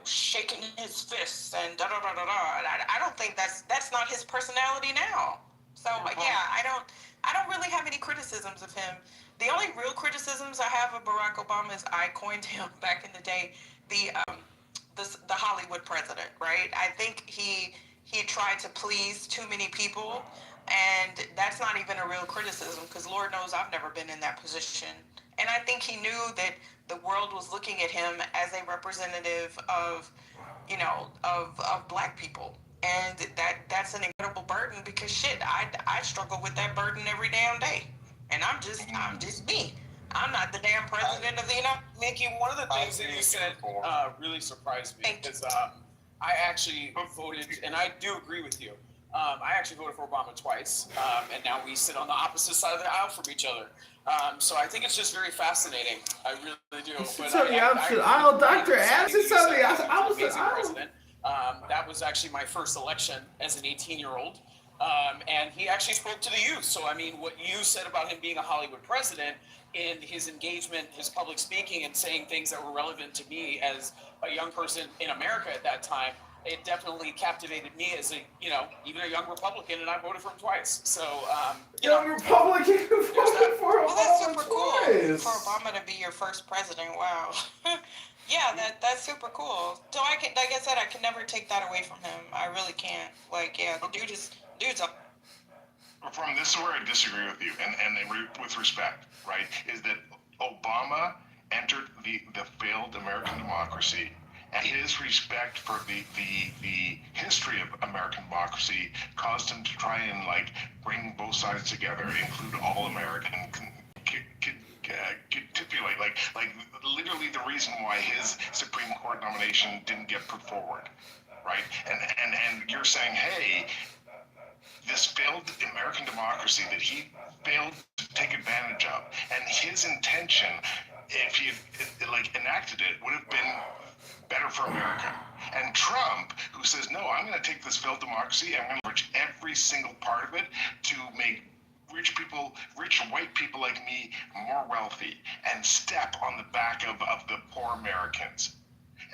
shaking his fists and da da da da da. I don't think that's not his personality now. So yeah, I don't really have any criticisms of him. The only real criticisms I have of Barack Obama is I coined him back in the day the the Hollywood president, right? I think he tried to please too many people, and that's not even a real criticism because Lord knows I've never been in that position. And I think he knew that the world was looking at him as a representative of, of black people. And that's an incredible burden because shit, I struggle with that burden every damn day. And I'm just me. I'm not the damn president of the United States. Mickey, one of the things that you said really surprised me because I actually voted, and I do agree with you. I actually voted for Obama twice, and now we sit on the opposite side of the aisle from each other. So I think it's just very fascinating. I really do. But Dr. Addison, something I was president. That was actually my first election as an 18-year-old. And he actually spoke to the youth. So, I mean, what you said about him being a Hollywood president in his engagement, his public speaking, and saying things that were relevant to me as a young person in America at that time, it definitely captivated me as even a young Republican, and I voted for him twice. So, young Republican voted for Obama that's super twice. Cool for Obama to be your first president. Wow. Yeah, that's super cool. So like I said, I can never take that away from him. I really can't. Like, yeah, the dude's a. From this is where I disagree with you, and with respect, right, is that Obama entered the failed American democracy, and his respect for the history of American democracy caused him to try and bring both sides together, include all American, capitulate, like literally the reason why his Supreme Court nomination didn't get put forward, right? And you're saying, hey, this failed American democracy that he failed to take advantage of, and his intention, if he had enacted it, would have been better for America. And Trump, who says, no, I'm going to take this failed democracy, I'm going to leverage every single part of it to make rich white people like me more wealthy and step on the back of the poor Americans.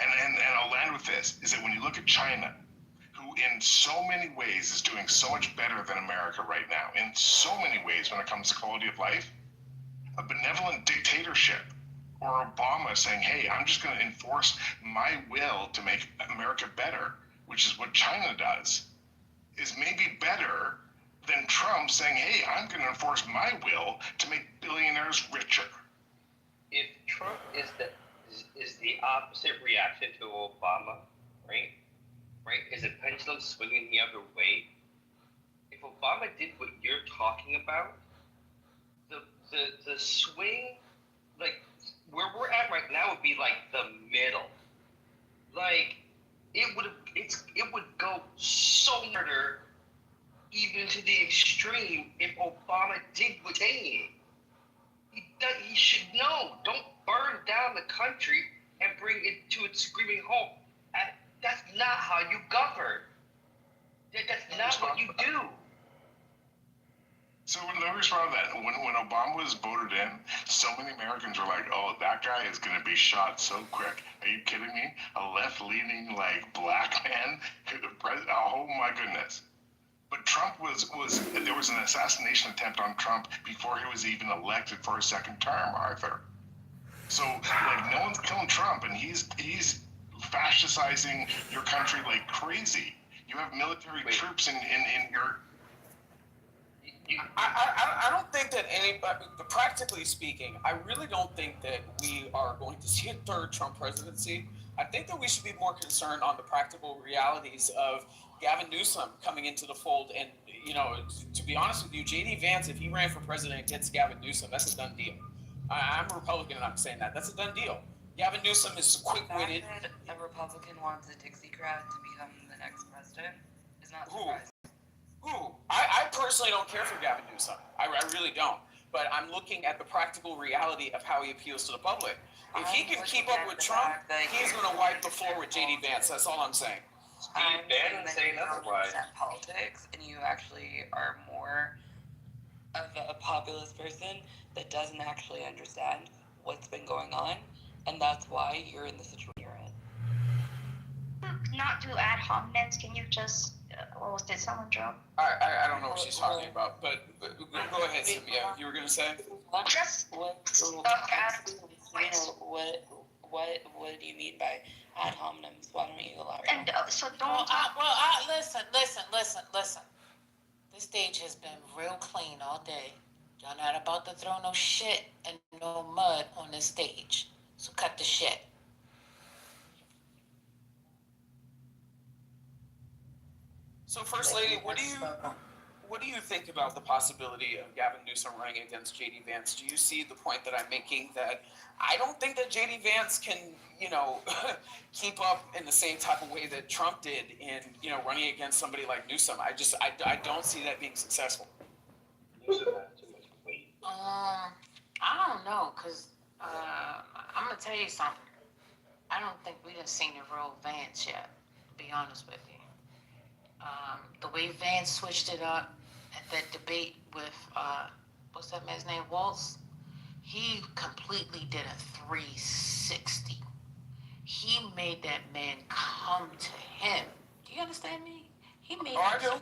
And I'll land with this, is that when you look at China, who in so many ways is doing so much better than America right now, in so many ways when it comes to quality of life, a benevolent dictatorship, or Obama saying, hey, I'm just going to enforce my will to make America better, which is what China does, is maybe better than Trump saying, hey, I'm going to enforce my will to make billionaires richer. If Trump is the opposite reaction to Obama, right? Is a pendulum swinging the other way? If Obama did what you're talking about, the swing, where we're at right now would be the middle. It would go so harder, even to the extreme, if Obama did what they did. He should know. Don't burn down the country and bring it to its screaming halt. That's not how you govern. That's not what you do. So let me respond to that. When Obama was voted in, so many Americans were like, oh, that guy is going to be shot so quick. Are you kidding me? A left-leaning, black man? Oh, my goodness. But Trump there was an assassination attempt on Trump before he was even elected for a second term, Arthur. So, no one's killing Trump, and he's fascistizing your country like crazy. You have military troops in your... I don't think that anybody, practically speaking, I really don't think that we are going to see a third Trump presidency. I think that we should be more concerned on the practical realities of Gavin Newsom coming into the fold. And, to be honest with you, J.D. Vance, if he ran for president against Gavin Newsom, that's a done deal. I'm a Republican and I'm saying that. That's a done deal. Gavin Newsom is quick-witted. The fact that a Republican wants a Dixiecrat to become the next president is not surprising. I personally don't care for Gavin Newsom. I really don't. But I'm looking at the practical reality of how he appeals to the public. If he can keep up with Trump, he's going to wipe the floor with J.D. Vance. That's all I'm saying. I'm saying otherwise. Politics, and you actually are more of a populist person that doesn't actually understand what's been going on, and that's why you're in the situation you're in. not do ad hominems? Can you just, did someone drop? I don't know what she's talking about, but go ahead, Cynthia. You were gonna say? Just What do you mean by ad hominems? Why don't you elaborate? and so don't talk. Listen. This stage has been real clean all day. Y'all not about to throw no shit and no mud on this stage. So cut the shit. So, First Lady, what do you think about the possibility of Gavin Newsom running against J.D. Vance? Do you see the point that I'm making that I don't think that J.D. Vance can, keep up in the same type of way that Trump did in, running against somebody like Newsom? I don't see that being successful. Newsom has too much weight. I don't know, cause I'm gonna tell you something. I don't think we done seen the real Vance yet. To be honest with you. The way Vance switched it up at that debate with what's that man's name, Waltz? He completely did a 360. He made that man come to him. Do you understand me? He made I do.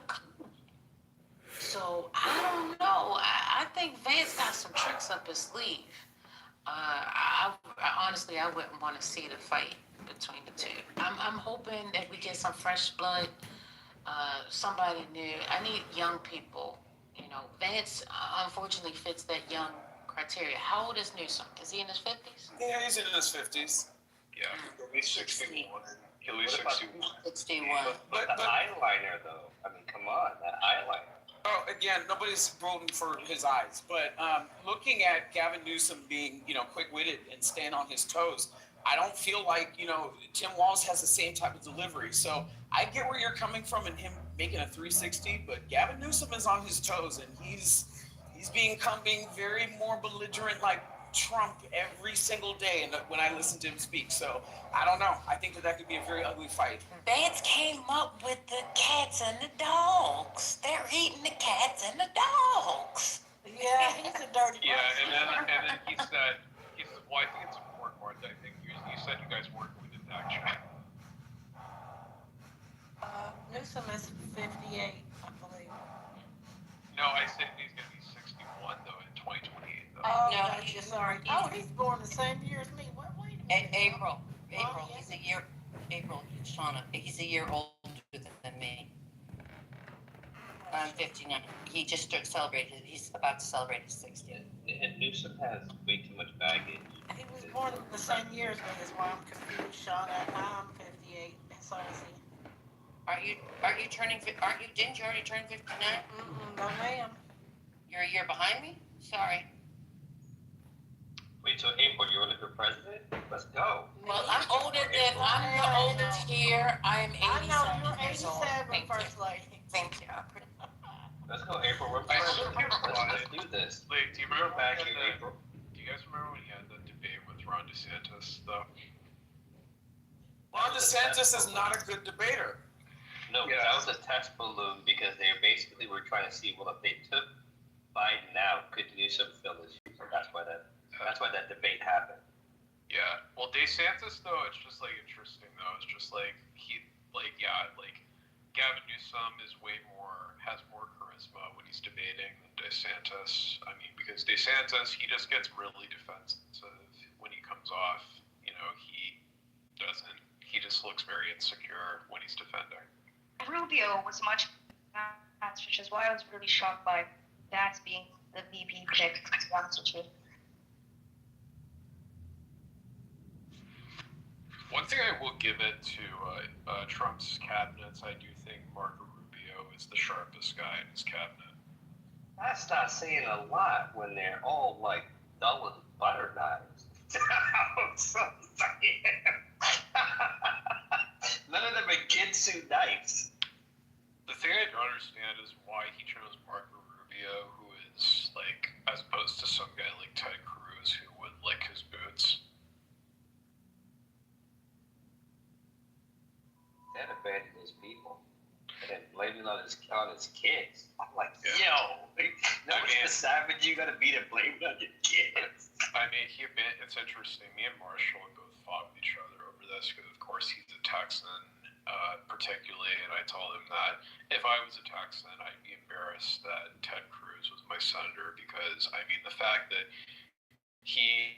So I don't know. I think Vance got some tricks up his sleeve. I honestly, I wouldn't want to see the fight between the two. I'm hoping that we get some fresh blood. Somebody new. I need young people. Vance unfortunately fits that young criteria. How old is Newsom? Is he in his 50s? Yeah, he's in his 50s. Yeah, he's 61. He'll be What about 61. 61. But the eyeliner, though. I mean, come on, that eyeliner. Oh, again, nobody's rooting for his eyes, but looking at Gavin Newsom being, quick-witted and staying on his toes, I don't feel like, Tim Walz has the same type of delivery. So I get where you're coming from and him making a 360, but Gavin Newsom is on his toes and he's becoming very more belligerent like Trump every single day and when I listen to him speak. So I don't know. I think that could be a very ugly fight. Vance came up with the cats and the dogs. They're eating the cats and the dogs. Yeah, he's a dirty Yeah, and then he said, well, I think it's important, Martha. I think you said you guys weren't going to action. Newsom is 58, I believe. No, I said he's going to be 61 though in 2028 though. Oh, No, gotcha, sorry. He's born the same year as me. Wait a minute. April. Oh, yeah. He's a year. April, Shauna. He's a year older than me. I'm 59. He just celebrated. He's about to celebrate his 60th. And Newsom has way too much baggage. He was born the same year as me, is why I'm confused, Shauna. I'm 58. So I see. Aren't you turning? Didn't you already turn 59? No, ma'am. You're a year behind me. Sorry. Wait till April, you're running for president? Let's go. Well, I'm the oldest here. I'm 87 I know you're years old. 87, Thank First you. Lady. Thank you. Let's go, April. We're president. Let's do this. Like, do you We're remember back when in he had April. do you guys remember when he had the debate with Ron DeSantis though? Ron DeSantis is not a good debater. No, Yeah. that was a test balloon because they basically were trying to see, well, if they took Biden out, could Newsom fill his shoes? So that's why that debate happened. Yeah. Well, DeSantis though, it's just like interesting though. It's just like Gavin Newsom has more charisma when he's debating than DeSantis. I mean, because DeSantis, he just gets really defensive when he comes off. He just looks very insecure when he's defending. Rubio was much faster, which is why I was really shocked by that being the VP pick, to be honest with you. One thing I will give it to Trump's cabinets, I do think Marco Rubio is the sharpest guy in his cabinet. That's not saying a lot when they're all like dull as butter knives. None of them are Ginsu knives. The thing I don't understand is why he chose Marco Rubio, who is like, as opposed to some guy like Ted Cruz who would lick his boots. Ted abandoned his people and then blamed it on his kids. I'm like, yo, nobody's the savage you gotta be to blame it on your kids. I mean, it's interesting. Me and Marshall both fought with each other over this because, of course, he's a Texan. particularly, and I told him that if I was a Texan, I'd be embarrassed that Ted Cruz was my senator because, I mean, the fact that he,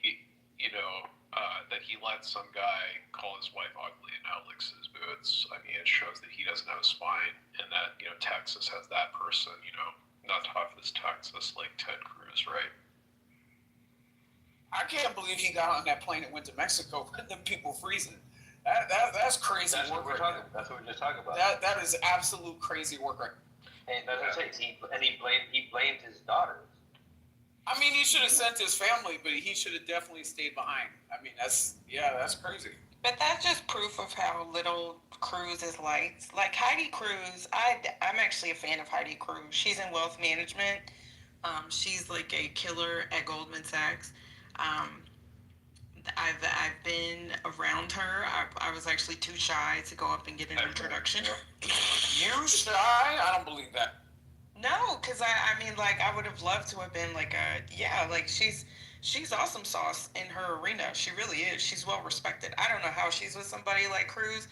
that he let some guy call his wife ugly and now licks his boots, I mean, it shows that he doesn't have a spine and that, Texas has that person, not tough as Texas like Ted Cruz, right? I can't believe he got on that plane and went to Mexico with them people freezing. That's crazy That's work. What we're talking. That's what we're just talking about. That is absolute crazy work. And that's what I say. He blamed his daughters. I mean, he should have sent his family, but he should have definitely stayed behind. I mean, that's crazy. But that's just proof of how little Cruz is liked. Like Heidi Cruz, I'm actually a fan of Heidi Cruz. She's in wealth management. She's like a killer at Goldman Sachs. I've been around her. I was actually too shy to go up and get an introduction. You shy? I don't believe that. No, because I mean, like, I would have loved to have been like she's awesome sauce in her arena. She really is. She's well respected. I don't know how she's with somebody like Cruz,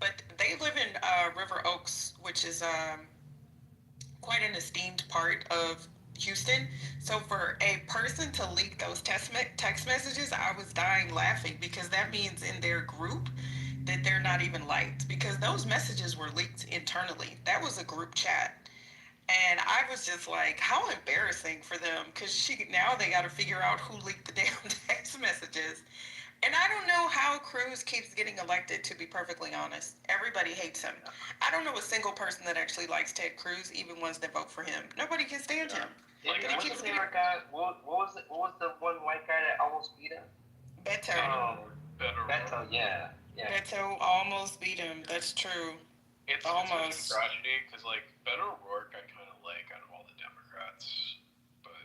but they live in River Oaks, which is quite an esteemed part of Houston. So for a person to leak those text messages, I was dying laughing because that means in their group that they're not even liked because those messages were leaked internally. That was a group chat. And I was just like, how embarrassing for them because now they got to figure out who leaked the damn text messages. And I don't know how Cruz keeps getting elected, to be perfectly honest. Everybody hates him. I don't know a single person that actually likes Ted Cruz, even ones that vote for him. Nobody can stand him. What's the name of guy? What was the one white guy that almost beat him? Beto. Beto, yeah. Beto almost beat him. That's true. It's almost a tragedy because, like, Beto O'Rourke, I kind of like out of all the Democrats, but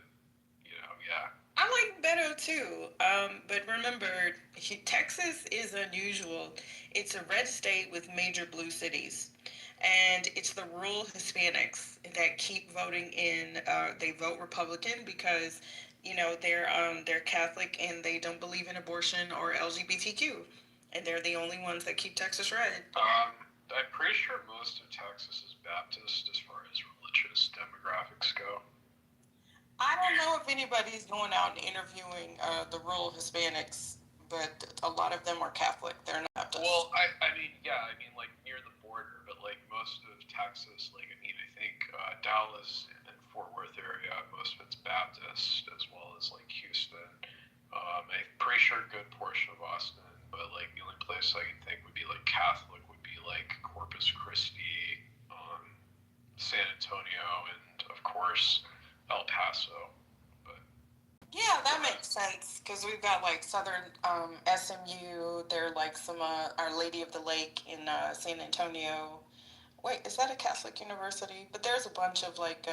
yeah. I like Beto too, but remember, Texas is unusual. It's a red state with major blue cities, and it's the rural Hispanics that keep voting in. They vote Republican because they're Catholic and they don't believe in abortion or LGBTQ, and they're the only ones that keep Texas red. I'm pretty sure most of Texas is Baptist as far as religious demographics go. I don't know if anybody's going out and interviewing the rural Hispanics, but a lot of them are Catholic. They're not Baptist. Well, I mean, like near the border, but like most of Texas, like, I mean, I think Dallas and Fort Worth area, most of it's Baptist, as well as like Houston. I'm pretty sure a good portion of Austin, but like the only place I can think would be like Catholic would be like Corpus Christi, San Antonio, and of course El Paso. But yeah, that makes sense because we've got like Southern SMU. They're like some Our Lady of the Lake in San Antonio. Wait, is that a Catholic university? But there's a bunch of like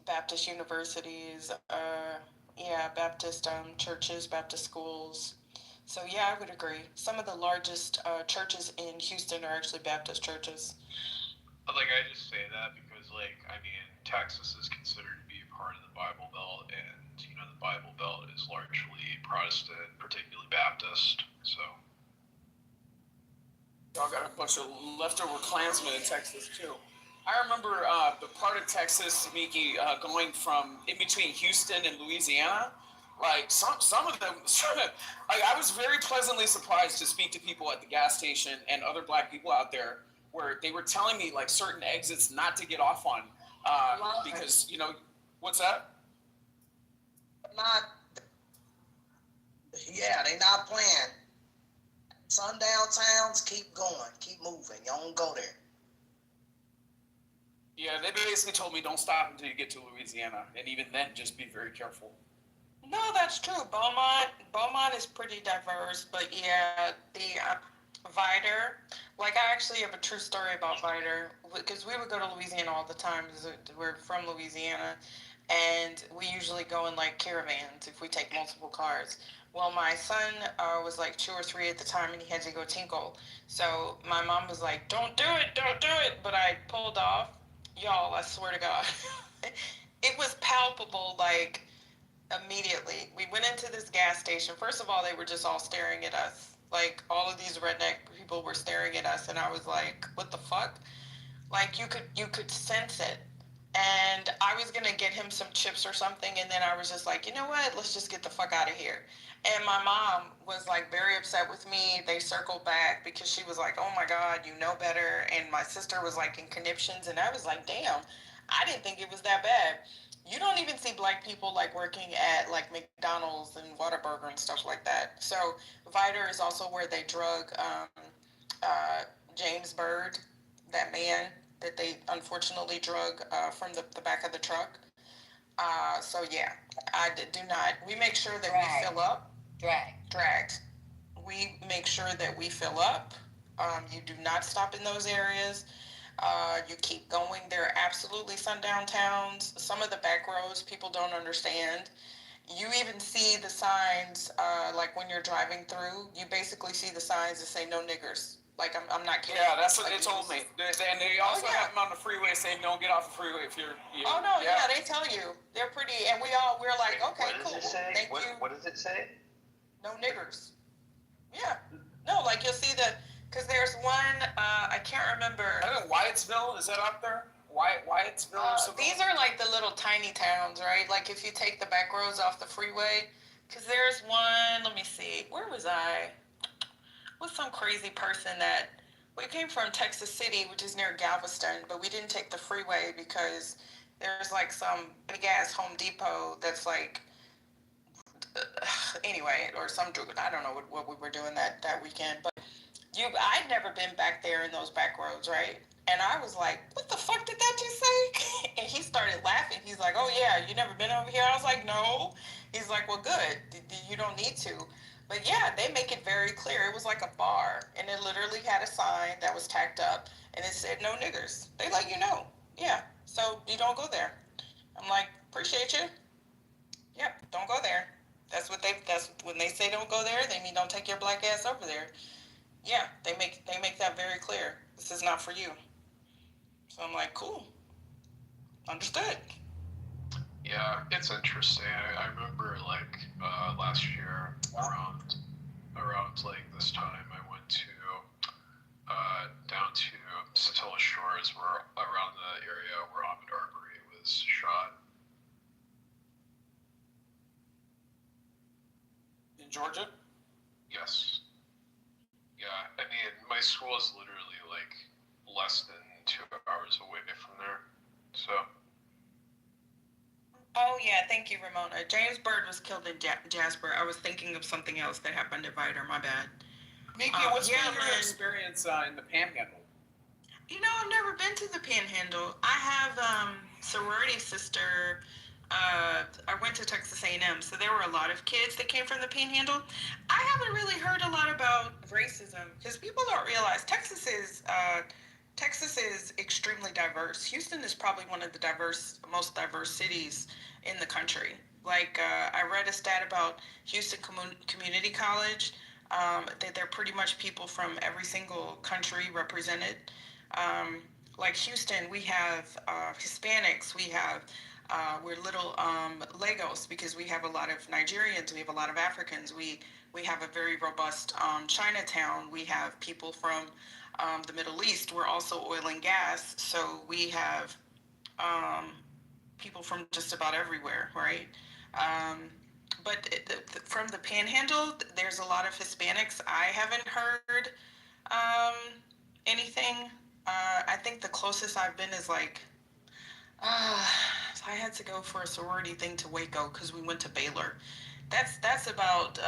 Baptist universities. Baptist churches, Baptist schools. So yeah, I would agree. Some of the largest churches in Houston are actually Baptist churches. Like, I just say that because, like, I mean, Texas is considered to be a part of the Bible Belt, and the Bible Belt is largely Protestant, particularly Baptist. So Y'all got a bunch of leftover Klansmen in Texas too. I remember the part of Texas, Miki, going from in between Houston and Louisiana. Like some of them, I was very pleasantly surprised to speak to people at the gas station and other black people out there where they were telling me like certain exits not to get off on because what's that? They not playing. Sundown towns, keep going, keep moving. You don't go there. Yeah, they basically told me don't stop until you get to Louisiana, and even then, just be very careful. No, that's true. Beaumont is pretty diverse, but yeah, the Vidor. Like, I actually have a true story about Vidor because we would go to Louisiana all the time. We're from Louisiana, and we usually go in like caravans if we take multiple cars. Well, my son was like 2 or 3 at the time, and he had to go tinkle. So my mom was like, "Don't do it, don't do it!" But I pulled off. Y'all, I swear to God, it was palpable. Like, immediately, we went into this gas station. First of all, they were just all staring at us Like, all of these redneck people were staring at us, and I was like, what the fuck? Like, you could sense it. And I was gonna get him some chips or something, and then I was just like, you know what? Let's just get the fuck out of here. And my mom was like very upset with me. They circled back because she was like, oh my God, you know better. And my sister was like in conniptions, and I was like, damn, I didn't think it was that bad. You don't even see black people like working at like McDonald's and Whataburger and stuff like that. So Viter is also where they drug uh, James Byrd, that man that they unfortunately drug from the back of the truck. So yeah, do not. We make sure that we fill up. Dragged. We make sure that we fill up. You do not stop in those areas. You keep going. They're absolutely sundown towns. Some of the back roads people don't understand. You even see the signs, like when you're driving through, you basically see the signs that say no niggers. Like, I'm not kidding. Yeah, that's what like, they told me. And they also have them on the freeway saying don't get off the freeway if you're. Oh no, yeah, they tell you. They're pretty, and we're like, okay, what does cool. it say? Thank what, you. What does it say? No niggers. Yeah. No, like you'll see because there's one, I can't remember. I don't know, Wyattsville, is that up there? Wyattsville or something? These are like the little tiny towns, right? Like if you take the back roads off the freeway, because there's one, let me see, where was I? With some crazy person that, we came from Texas City, which is near Galveston, but we didn't take the freeway because there's like some big ass Home Depot that's like, anyway, or some, I don't know what we were doing that weekend, but I'd never been back there in those back roads, right? And I was like, what the fuck did that just say? And he started laughing. He's like, oh yeah, you never been over here? I was like, no. He's like, well, good. You don't need to. But yeah, they make it very clear. It was like a bar, and it literally had a sign that was tacked up, and it said no niggers. They let you know. Yeah, so you don't go there. I'm like, appreciate you. Yep, don't go there. That's when they say don't go there, they mean don't take your black ass over there. Yeah, they make that very clear. This is not for you. So I'm like, cool. Understood. Yeah, it's interesting. I remember like last year around like this time, I went to down to Satilla Shores, where around the area where Ahmed Arbery was shot. In Georgia? Yes. Yeah, I mean, my school is literally like less than 2 hours away from there. So. Oh yeah, thank you, Ramona. James Byrd was killed in Jasper. I was thinking of something else that happened at Viter. My bad. Miki, what's been your experience in the Panhandle? You know, I've never been to the Panhandle. I have sorority sister. I went to Texas A&M, so there were a lot of kids that came from the Panhandle. I haven't really heard a lot about racism because people don't realize Texas is extremely diverse. Houston is probably one of the most diverse cities in the country. Like, I read a stat about Houston Community College, that they're pretty much people from every single country represented. Like Houston, we have Hispanics, we're little Legos because we have a lot of Nigerians, we have a lot of Africans, we have a very robust Chinatown, we have people from the Middle East, we're also oil and gas, so we have people from just about everywhere, right? But from the Panhandle, there's a lot of Hispanics. I haven't heard anything. I think the closest I've been is like, I had to go for a sorority thing to Waco because we went to Baylor. That's about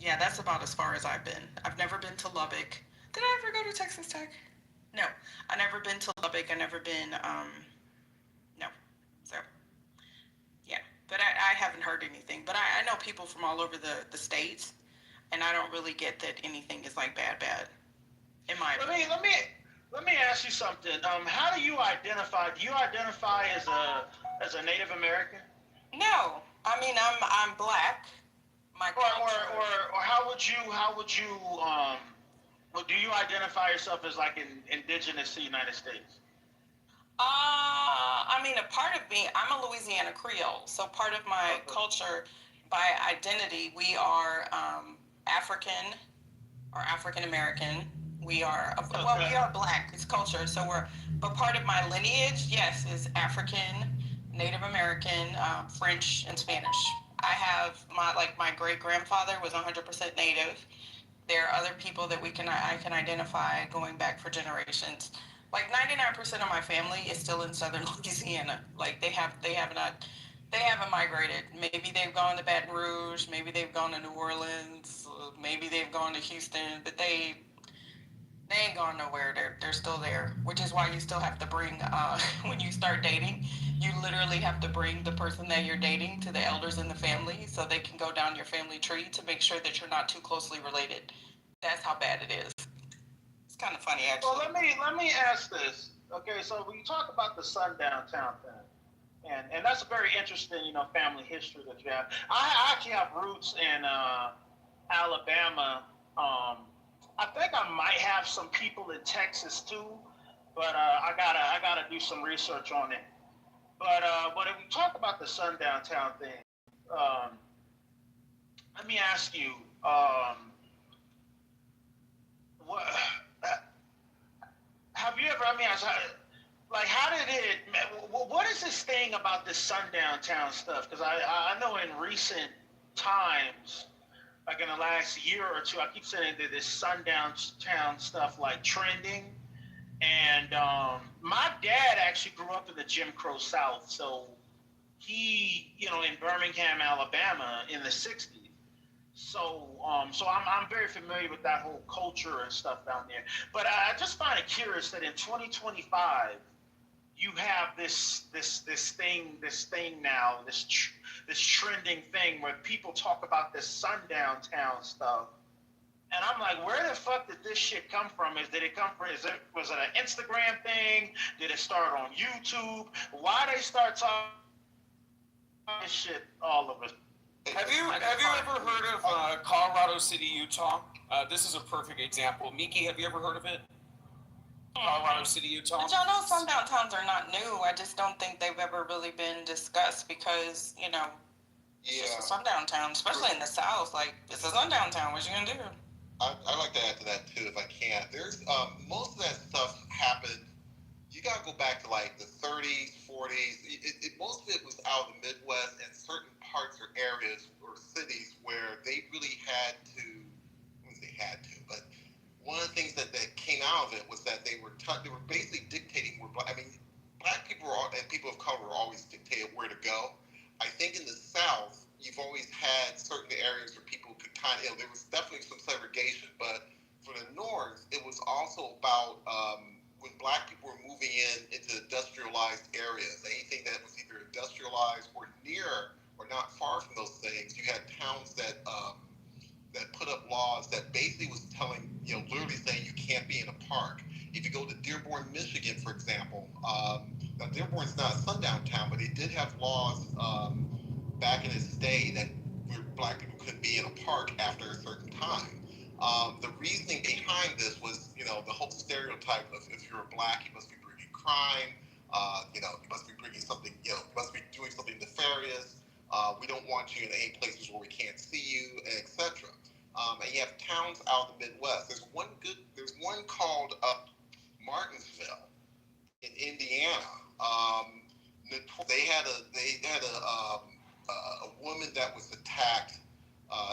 that's about as far as I've been. I've never been to Lubbock. Did I ever go to Texas Tech? No, I never been to Lubbock. I never been no. So yeah, but I haven't heard anything. But I know people from all over the states, and I don't really get that anything is like bad. In my opinion. Let me ask you something. How do you identify? Do you identify as a Native American? No, I mean I'm black. My culture. Or how would you do you identify yourself as like indigenous to the United States? I mean, a part of me, I'm a Louisiana Creole, so part of my culture, by identity, we are African, are African American. We are we are black. It's culture. So but part of my lineage, yes, is African, Native American, French, and Spanish. I have my great grandfather was 100% Native. There are other people that I can identify going back for generations. Like 99% of my family is still in southern Louisiana. Like they haven't migrated. Maybe they've gone to Baton Rouge, maybe they've gone to New Orleans, maybe they've gone to Houston, but they ain't gone nowhere. They're still there, which is why you still have to bring when you start dating, you literally have to bring the person that you're dating to the elders in the family so they can go down your family tree to make sure that you're not too closely related. That's how bad it is. It's kind of funny, actually. Well, let me ask this. Okay, so when you talk about the sundown town thing, and that's a very interesting, family history that you have. I actually have roots in Alabama. I think I might have some people in Texas too, but I gotta do some research on it. But if we talk about the sundown town thing, um, let me ask you, what have you ever? I mean, like, how did it? What is this thing about this sundown town stuff? Because I know in recent times, like in the last year or two, I keep saying that this sundown town stuff like trending. And my dad actually grew up in the Jim Crow South, so he, in Birmingham, Alabama, in the '60s. So I'm very familiar with that whole culture and stuff down there. But I just find it curious that in 2025, you have this thing now, this trending thing where people talk about this sundown town stuff. And I'm like, where the fuck did this shit come from? Was it an Instagram thing? Did it start on YouTube? Why they start talking this shit all of us? Have you ever heard of Colorado City, Utah? This is a perfect example. Miki, have you ever heard of it? Colorado City, Utah. But y'all know sundown towns are not new. I just don't think they've ever really been discussed because, it's just a sundown town, especially in the South. Like, it's a sundown town. What you gonna do? I'd like to add to that too, if I can. There's most of that stuff happened. You gotta go back to like the 30s, 40s. Most of it was out of the Midwest and certain parts or areas or cities where they really had to. I wouldn't say had to, but one of the things that came out of it was that they were basically dictating where black people and people of color were always dictated where to go. I think in the South, you've always had certain areas where people could kind of, there was definitely some segregation, but for the North, it was also about when black people were moving into industrialized areas, anything that was either industrialized or near or not far from those things, you had towns that put up laws that basically was telling, literally saying you can't be in a park. If you go to Dearborn, Michigan, for example, now Dearborn's not a sundown town, but they did have laws back in its day that where black people couldn't be in a park after a certain time. The reasoning behind this was, the whole stereotype of if you're a black, you must be bringing crime, you must be bringing something, you must be doing something nefarious. We don't want you in any places where we can't see you, etc. And you have towns out in the Midwest. There's one called Martinsville in Indiana. They had a woman that was attacked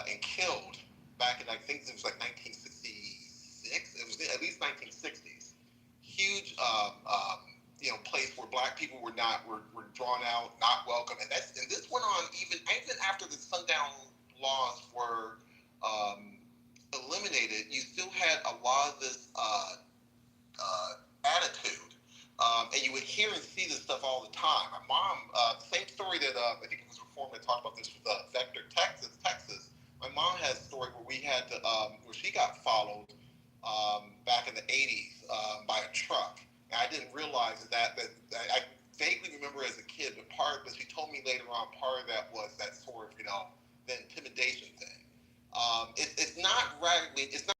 and killed back in, I think it was like 1966. It was at least 1960s. Huge, place where black people were drawn out, not welcome, and this went on even after the sundown laws were eliminated. You still had a lot of this attitude, and you would hear and see this stuff all the time. My mom, same story that I think it was Reform that talked about this with Vector, Texas. My mom had a story where we had to, where she got followed back in the 80s by a truck. And I didn't realize that I vaguely remember as a kid, but she told me later on part of that was that sort of, the intimidation thing. It's not an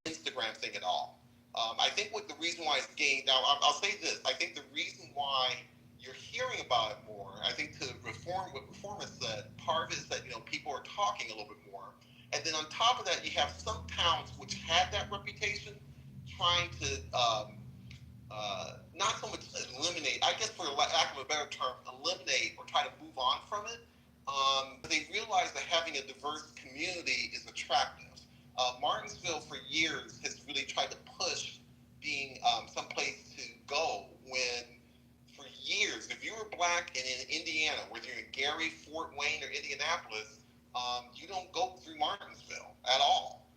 Instagram thing at all. I think the reason why it's gained, now I'll say this, I think the reason why you're hearing about it more, I think what Reform has said, part of it is that, people are talking a little bit more. And then on top of that, you have some towns which had that reputation trying to not so much eliminate, I guess for lack of a better term, eliminate or try to move on from it. But they realize that having a diverse community is attractive. Martinsville for years has really tried to push being someplace to go when for years, if you were black and in Indiana, whether you're in Gary, Fort Wayne, or Indianapolis, you don't go through Martinsville at all.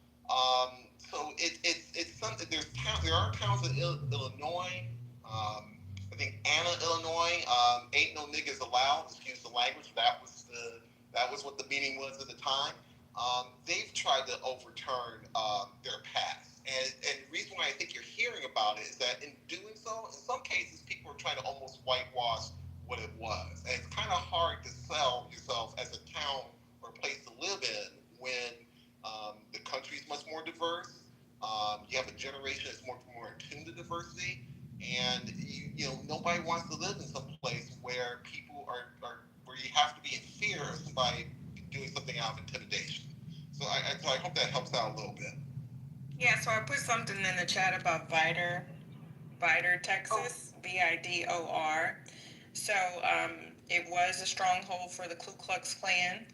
So it's something. There are towns in Illinois. I think Anna, Illinois. Ain't no niggas allowed. Excuse the language. That was what the meaning was at the time. They've tried to overturn their past, and the reason why I think you're hearing about it is that in doing so, in some cases, people are trying to almost whitewash what it was, and it's kind of hard to sell yourself as a town or place to live in when the country is much more diverse. You have a generation that's more attuned to diversity, and you know nobody wants to live in some place where people are where you have to be in fear of somebody doing something out of intimidation. So I hope that helps out a little bit. Yeah, so I put something in the chat about Vidor, Texas, Vidor. So it was a stronghold for the Ku Klux Klan.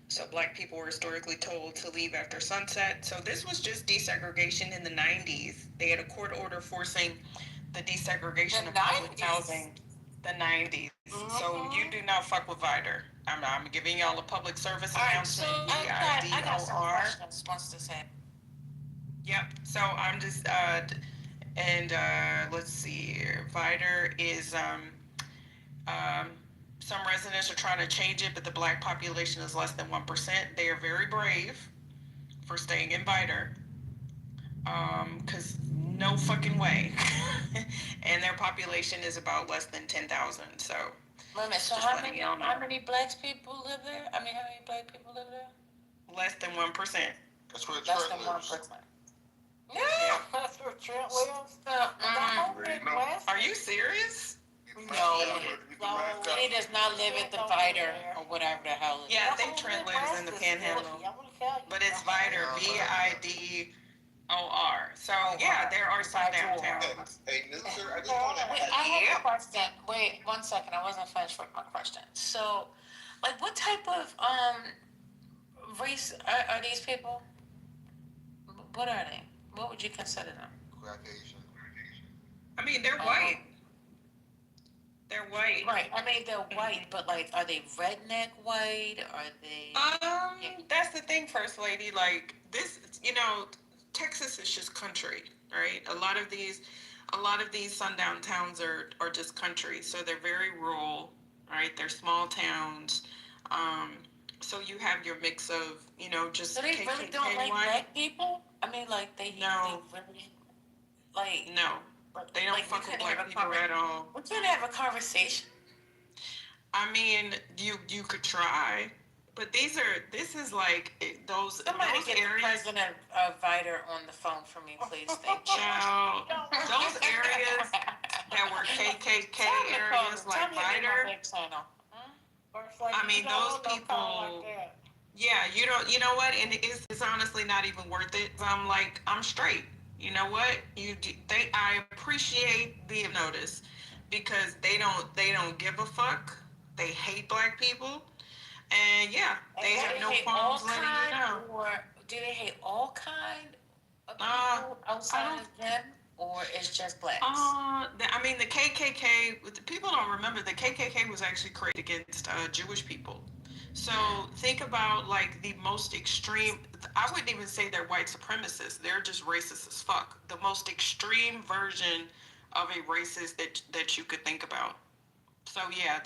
So black people were historically told to leave after sunset. So this was just desegregation in the 90s. They had a court order forcing the desegregation of public housing. The 90s. Mm-hmm. So you do not fuck with Vidor. I'm giving y'all a public service announcement. So I got some questions wants to say. Yep. So I'm just let's see here. Vidor is some residents are trying to change it, but the black population is less than 1%. They are very brave for staying in Vidor. Because no fucking way. And their population is about less than 10,000. So, wait a minute. So how many black people live there? I mean, how many black people live there? Less than 1%. That's where Less than 1%. Yeah, that's where Trent lives. Are you serious? No, he does not live at the Vidor or whatever the hell it is. Yeah, I think Trent lives in the Panhandle. But it's Vidor, Vidor. So yeah, there are some downtowns. Hey, mister, I just want to I have a question. Wait, 1 second. I wasn't finished with my question. So, like, what type of race are these people? What are they? What would you consider them? Black Asian. I mean, they're white. They're white. Right. I mean, they're white, but like, are they redneck white? Are they? That's the thing, First Lady. Like this, Texas is just country, right? A lot of these sundown towns are just country, so they're very rural, right? They're small towns. So you have your mix of, just. So they really don't like black people? I mean, like they really like. No, they don't fuck with black people at all. We can't have a conversation. I mean, you could try. But this is like those get areas. The president of Vidor on the phone for me, please. Thank you. Now, those areas that were KKK areas like Vidor. I mean, those people. Yeah, you know what? And it's honestly not even worth it. I'm straight. You know what? I appreciate the notice because they don't give a fuck. They hate black people. And yeah, they have no problems letting you know. Or do they hate all kind of people outside of them, or it's just blacks? I mean, the KKK. People don't remember the KKK was actually created against Jewish people. So think about like the most extreme. I wouldn't even say they're white supremacists. They're just racist as fuck. The most extreme version of a racist that you could think about. So yeah,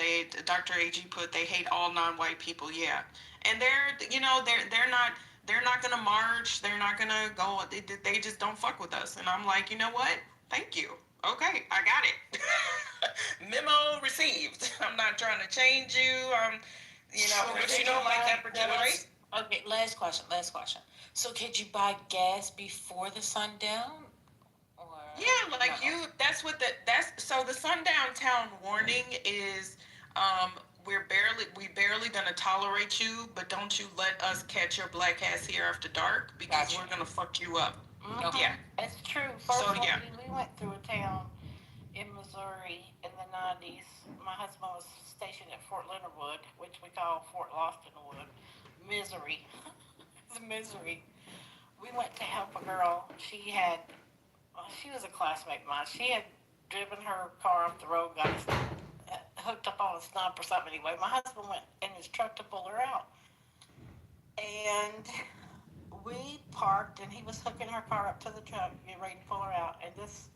Dr. AG put they hate all non-white people. Yeah, and they're not gonna march. They're not gonna go. They just don't fuck with us. And I'm like, you know what? Thank you. Okay, I got it. Memo received. I'm not trying to change you. But you don't like that particular race. Okay, last question. So could you buy gas before the sundown? Yeah, like no. So the sundown town warning is we barely gonna tolerate you, but don't you let us catch your black ass here after dark because Gotcha. we're gonna fuck you up. Mhm. Yeah. It's true. First So, lady, yeah. we went through a town in Missouri in the 90s. My husband was stationed at Fort Leonard Wood, which we call Fort Lofton Wood. Misery. It's misery. We went to help a girl. She was a classmate of mine. She had driven her car off the road, got hooked up on a stump or something anyway. My husband went in his truck to pull her out. And we parked, and he was hooking her car up to the truck, getting ready to pull her out. And this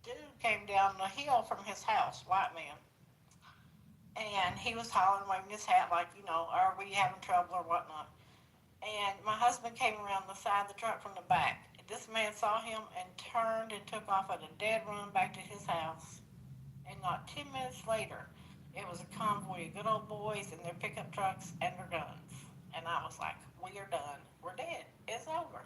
dude came down the hill from his house, white man. And he was hollering, waving his hat like, are we having trouble or whatnot? And my husband came around the side of the truck from the back. This man saw him and turned and took off at a dead run back to his house. And not 10 minutes later, it was a convoy of good old boys in their pickup trucks and their guns. And I was like, we are done. We're dead. It's over.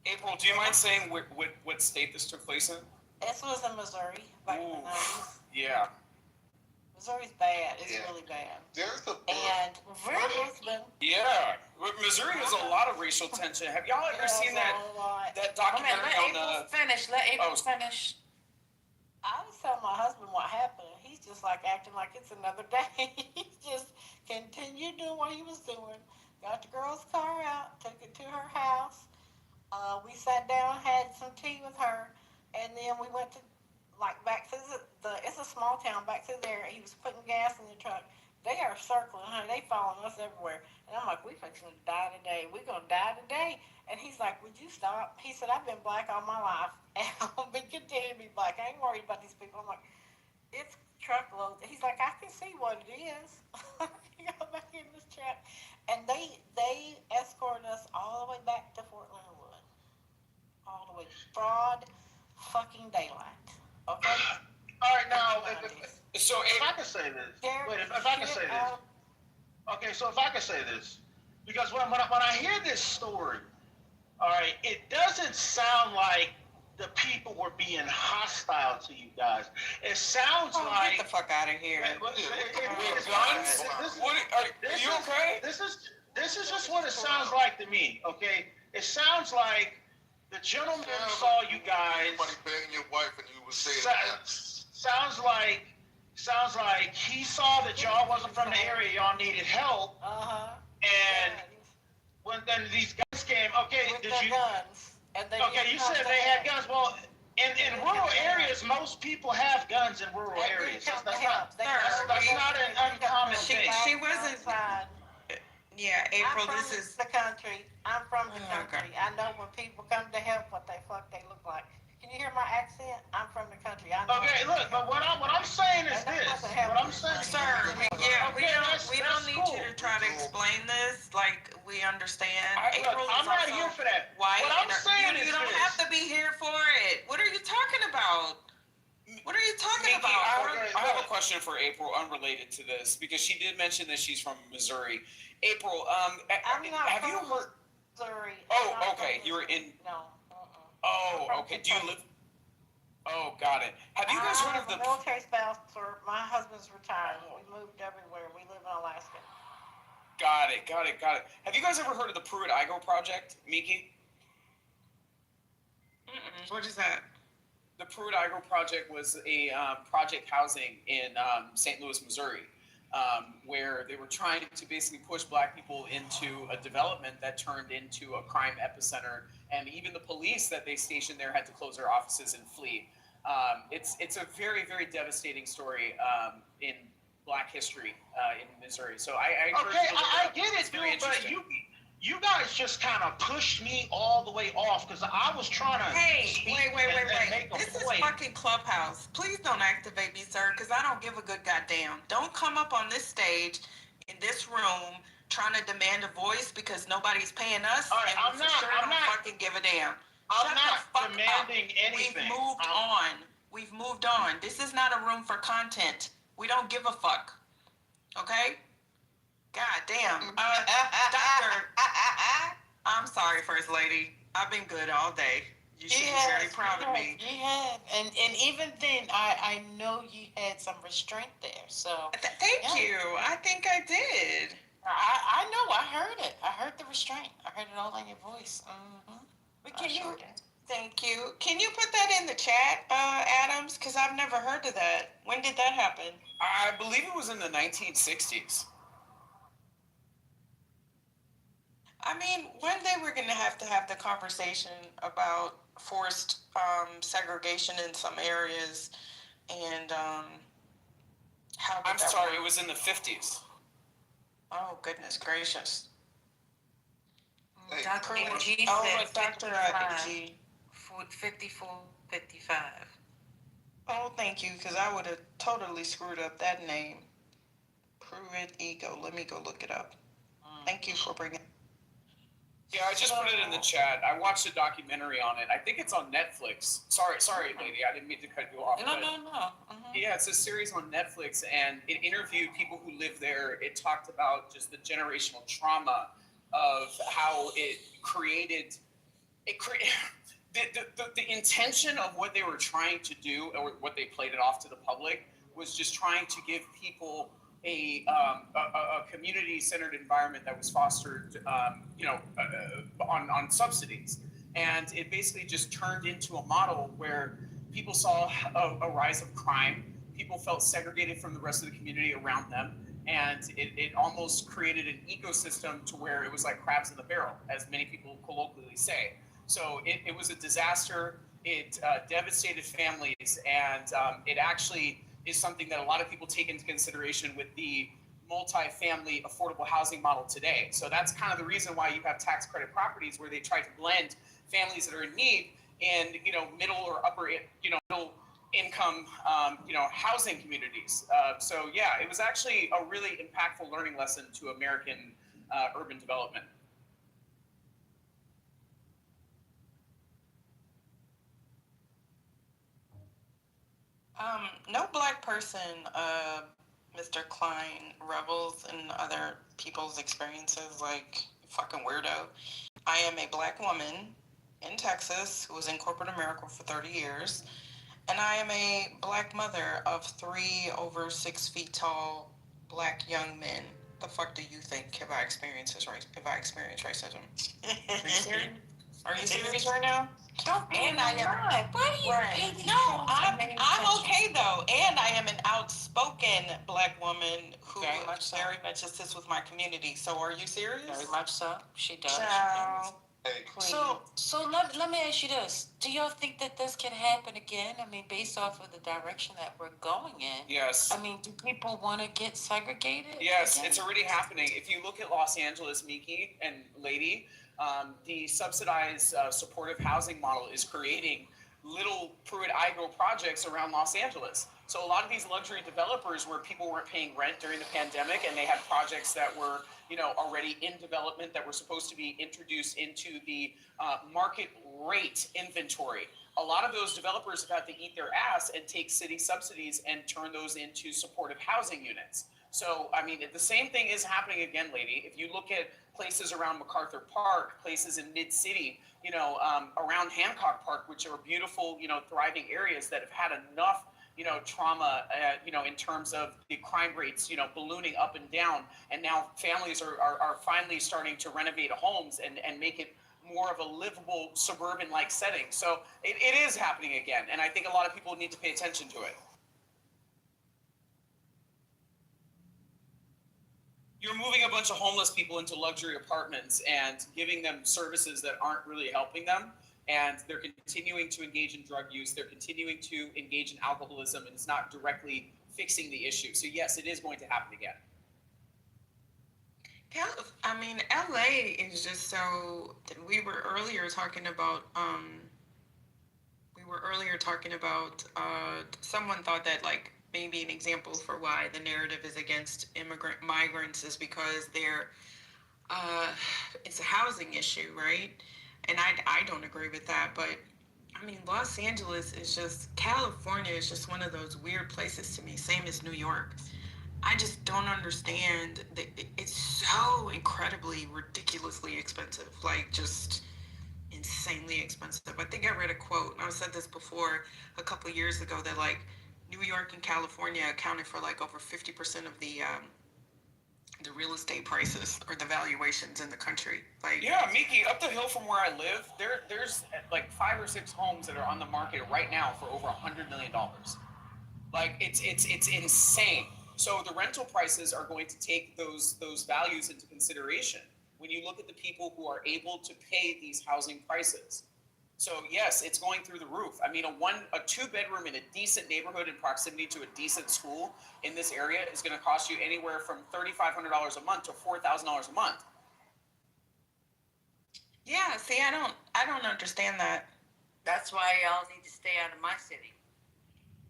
April, do you mind saying what state this took place in? This was in Missouri back in the 90s. Yeah. Missouri's bad. It's really bad. There's a And her husband. Yeah. Missouri has a lot of racial tension. Have y'all ever seen that documentary on Let April finish. I was telling my husband what happened, and he's just like acting like it's another day. He just continued doing what he was doing. Got the girl's car out, took it to her house. We sat down, had some tea with her, and then we went to back to it's a small town, back to there. He was putting gas in the truck. They are circling, honey. They following us everywhere. And I'm like, we fixing to die today. We're going to die today. And he's like, would you stop? He said, I've been black all my life, and I'll be continuing to be black. I ain't worried about these people. I'm like, it's truckloads. He's like, I can see what it is. He got back in this truck. And they escorted us all the way back to Fort Leonard Wood. All the way. Broad fucking daylight. Okay? All right, now, So if I could say this, if I could say this. Okay, so if I could say this, because when I hear this story, all right, it doesn't sound like the people were being hostile to you guys. It sounds like get the fuck out of here. Guns? Are you okay? This is just what it sounds like to me. Okay, it sounds like the gentleman saw you guys. Somebody banging your wife and you were saying that. Sounds like he saw that y'all wasn't from the area, y'all needed help. And when then these guns came, okay, With did their you? guns. And they Okay, you said they had guns. Well, in rural areas, most people have guns in rural areas. That's not an uncommon thing. She wasn't. Yeah, April, I'm from this is the country. I'm from the country. I know when people come to help, what they look like. Can you hear my accent? I'm from the country. I know. Okay, look, but what I'm saying is this. What I'm saying, sir. We don't need you to try to explain this. Like, we understand. April I'm is not also here for that. white. What I'm saying is you don't have to be here for it. What are you talking about? What are you talking Mickey, about? I have a question for April, unrelated to this, because she did mention that she's from Missouri. April, I'm not have you from heard? Missouri. Oh, okay. You were in. No. Oh, okay. Do you live? Oh, got it. Have you guys heard of the military spouse? Or my husband's retired. We moved everywhere. We live in Alaska. Got it. Have you guys ever heard of the Pruitt-Igoe Project, Miki? What is that? The Pruitt-Igoe Project was a project housing in St. Louis, Missouri, where they were trying to basically push black people into a development that turned into a crime epicenter, and even the police that they stationed there had to close their offices and flee. It's a very, very devastating story in black history in Missouri. So I get it, dude, but you guys just kind of pushed me all the way off because I was trying to wait. This is fucking Clubhouse. Please don't activate me, sir, because I don't give a good goddamn. Don't come up on this stage in this room trying to demand a voice because nobody's paying us. All right, and I'm not fucking give a damn. I'm not demanding anything. We've moved on. This is not a room for content. We don't give a fuck. Okay? God damn. Doctor, I'm sorry, First Lady. I've been good all day. You should be very Yes, proud of me. You had, and even then, I know you had some restraint there. So Thank yeah. you. I think I did. I know. I heard it. I heard the restraint. I heard it all in your voice. But thank you. Can you put that in the chat, Adams? Because I've never heard of that. When did that happen? I believe it was in the 1960s. I mean, one day we're going to have the conversation about forced segregation in some areas and how. I'm sorry, it was in the 50s. Oh, goodness gracious. Hey, Dr. AG Oh, said but Dr. 55, 54, 55. Oh, thank you, because I would have totally screwed up that name. Pruitt Ego. Let me go look it up. Thank you for bringing. Yeah, I just put it in the chat. I watched a documentary on it. I think it's on Netflix. Sorry, lady. I didn't mean to cut you off. No. Yeah, it's a series on Netflix, and it interviewed people who live there. It talked about just the generational trauma of how it created. The intention of what they were trying to do, or what they played it off to the public, was just trying to give people a community-centered environment that was fostered, on subsidies, and it basically just turned into a model where people saw a rise of crime. People felt segregated from the rest of the community around them, and it almost created an ecosystem to where it was like crabs in the barrel, as many people colloquially say. So it was a disaster. It devastated families, and it actually is something that a lot of people take into consideration with the multi-family affordable housing model today. So that's kind of the reason why you have tax credit properties, where they try to blend families that are in need in, middle or upper, middle income, housing communities. So yeah, it was actually a really impactful learning lesson to American urban development. No black person, Mr. Klein, revels in other people's experiences like fucking weirdo. I am a black woman in Texas who was in corporate America for 30 years, and I am a black mother of 3 over 6 feet tall black young men. The fuck do you think have I experienced racism? Are you serious? Are you serious right now? And I am. Why do you pay No, I'm okay though, and I am an outspoken black woman who very much assists with my community. So, are you serious? Very much so. She does. Ciao. So let me ask you this: do y'all think that this can happen again? I mean, based off of the direction that we're going in. Yes. I mean, do people want to get segregated? Yes, again? it's already happening. If you look at Los Angeles, Miki and Lady, the subsidized supportive housing model is creating little Pruitt-Igoe projects around Los Angeles. So a lot of these luxury developers where people weren't paying rent during the pandemic, and they had projects that were, already in development that were supposed to be introduced into the market rate inventory. A lot of those developers have had to eat their ass and take city subsidies and turn those into supportive housing units. So, I mean, the same thing is happening again, lady. If you look at places around MacArthur Park, places in mid-city, around Hancock Park, which are beautiful, thriving areas that have had enough, trauma, in terms of the crime rates, ballooning up and down. And now families are finally starting to renovate homes and make it more of a livable suburban-like setting. So it is happening again. And I think a lot of people need to pay attention to it. You're moving a bunch of homeless people into luxury apartments and giving them services that aren't really helping them. And they're continuing to engage in drug use. They're continuing to engage in alcoholism, and it's not directly fixing the issue. So yes, it is going to happen again. I mean, LA is just so. We were earlier talking about. Someone thought that like maybe an example for why the narrative is against migrants is because it's a housing issue, right? And I don't agree with that, but I mean, Los Angeles is just, California is just one of those weird places to me, same as New York. I just don't understand that it's so incredibly, ridiculously expensive, like just insanely expensive. I think I read read a quote, and I've said this before a couple of years ago, that like New York and California accounted for like over 50% of the real estate prices or the valuations in the country. Like, yeah, Miki, up the hill from where I live, there's like 5 or 6 homes that are on the market right now for over $100 million. Like it's insane. So the rental prices are going to take those values into consideration when you look at the people who are able to pay these housing prices. So yes, it's going through the roof. I mean, a 2-bedroom in a decent neighborhood in proximity to a decent school in this area is going to cost you anywhere from $3,500 a month to $4,000 a month. yeah, see, I don't understand that. That's why y'all need to stay out of my city.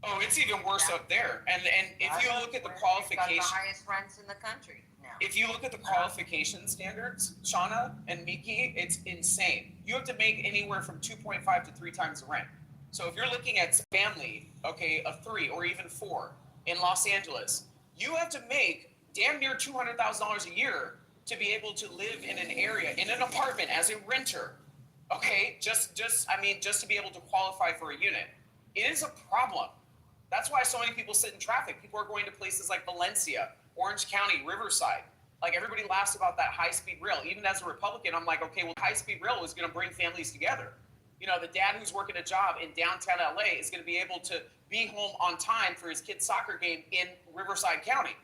Oh, it's even worse up there. And if you look at the We've got qualification, the highest rents in the country now. if you look at the qualification standards, Shauna and Miki, it's insane. You have to make anywhere from 2.5 to 3 times the rent. So if you're looking at family, okay, of 3 or even 4 in Los Angeles, you have to make damn near $200,000 a year to be able to live in an area, in an apartment as a renter. Okay, just to be able to qualify for a unit. It is a problem. That's why so many people sit in traffic. People are going to places like Valencia, Orange County, Riverside. Like, everybody laughs about that high-speed rail. Even as a Republican, I'm like, okay, well, high-speed rail is going to bring families together. You know, the dad who's working a job in downtown LA is going to be able to be home on time for his kid's soccer game in Riverside County.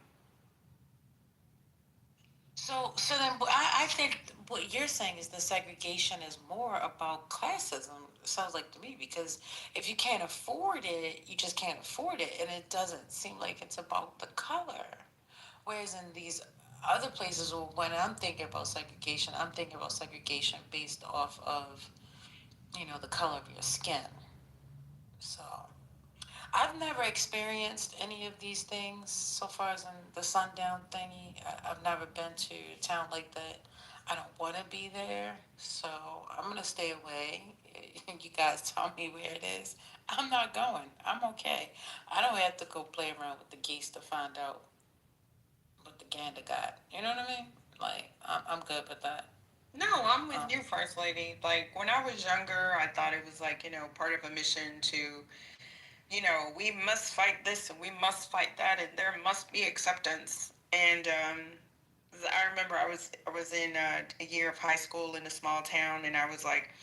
So then I think what you're saying is the segregation is more about classism. It sounds like to me, because if you can't afford it, you just can't afford it, and it doesn't seem like it's about the color. Whereas in these other places, when I'm thinking about segregation, I'm thinking about segregation based off of, the color of your skin. So I've never experienced any of these things so far as in the sundown thingy. I've never been to a town like that. I don't want to be there, so I'm going to stay away. You guys tell me where it is. I'm not going. I'm okay. I don't have to go play around with the geese to find out what the gander got. You know what I mean? Like, I'm good with that. No, I'm with you, First Lady. Like, when I was younger, I thought it was like, part of a mission to, we must fight this and we must fight that, and there must be acceptance. And I remember I was in a year of high school in a small town, and I was like,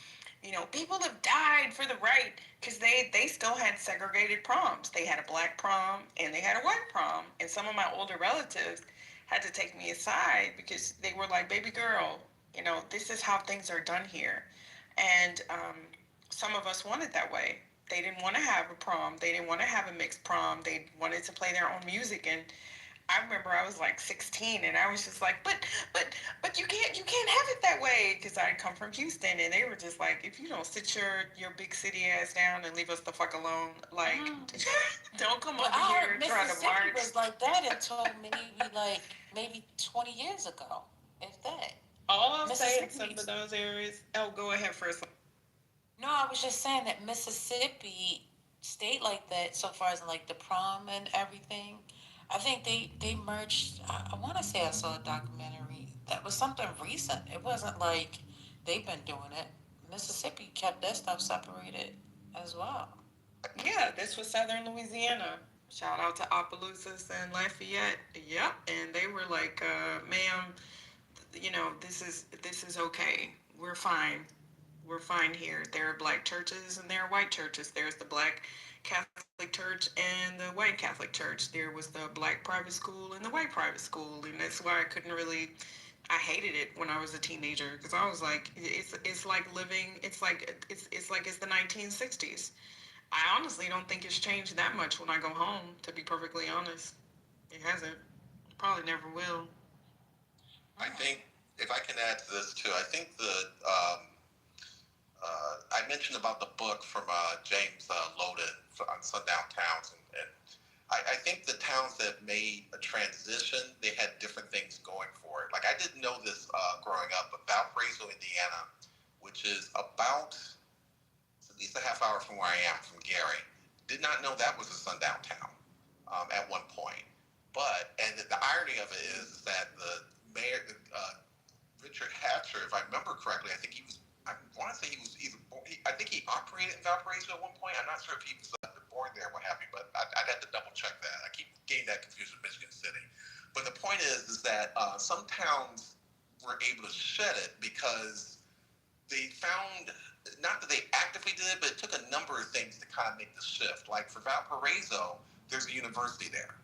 people have died for the right, because they still had segregated proms. They had a black prom and they had a white prom, and some of my older relatives had to take me aside because they were like, baby girl, this is how things are done here. And some of us wanted that way. They didn't want to have a prom. They didn't want to have a mixed prom. They wanted to play their own music. And I remember I was like 16, and I was just like, but you can't have it that way, because I come from Houston, and they were just like, if you don't sit your big city ass down and leave us the fuck alone, like, don't come over here and try to march. Mississippi was like that until maybe 20 years ago, if that. All I'm saying, some of those areas. Oh, go ahead first. No, I was just saying that Mississippi stayed like that so far as like the prom and everything. I think they merged. I want to say I saw a documentary that was something recent. It wasn't like they've been doing it. Mississippi kept that stuff separated as well. Yeah, this was Southern Louisiana. Shout out to Opelousas and Lafayette. Yep, and they were like, ma'am, this is okay. We're fine. We're fine here. There are black churches and there are white churches. There's the black Catholic church and the white Catholic church. There was the black private school and the white private school, and that's why I couldn't really. I hated it when I was a teenager, because I was like, it's like living. It's like it's the 1960s. I honestly don't think it's changed that much when I go home. To be perfectly honest, it hasn't. Probably never will. I think, if I can add to this too, I think I mentioned about the book from James Loden on Sundown Towns, and I think the towns that made a transition, they had different things going for it. Like, I didn't know this growing up, but Valparaiso, Indiana, which is about at least a half hour from where I am, from Gary, did not know that was a sundown town at one point. And the irony of it is that the mayor, Richard Hatcher, if I remember correctly, I want to say he was either I think he operated in Valparaiso at one point. I'm not sure if he was born there, what have you, but I'd have to double check that. I keep getting that confused with Michigan City. But the point is that some towns were able to shed it because they found, not that they actively did it, but it took a number of things to kind of make the shift. Like for Valparaiso, there's a university there.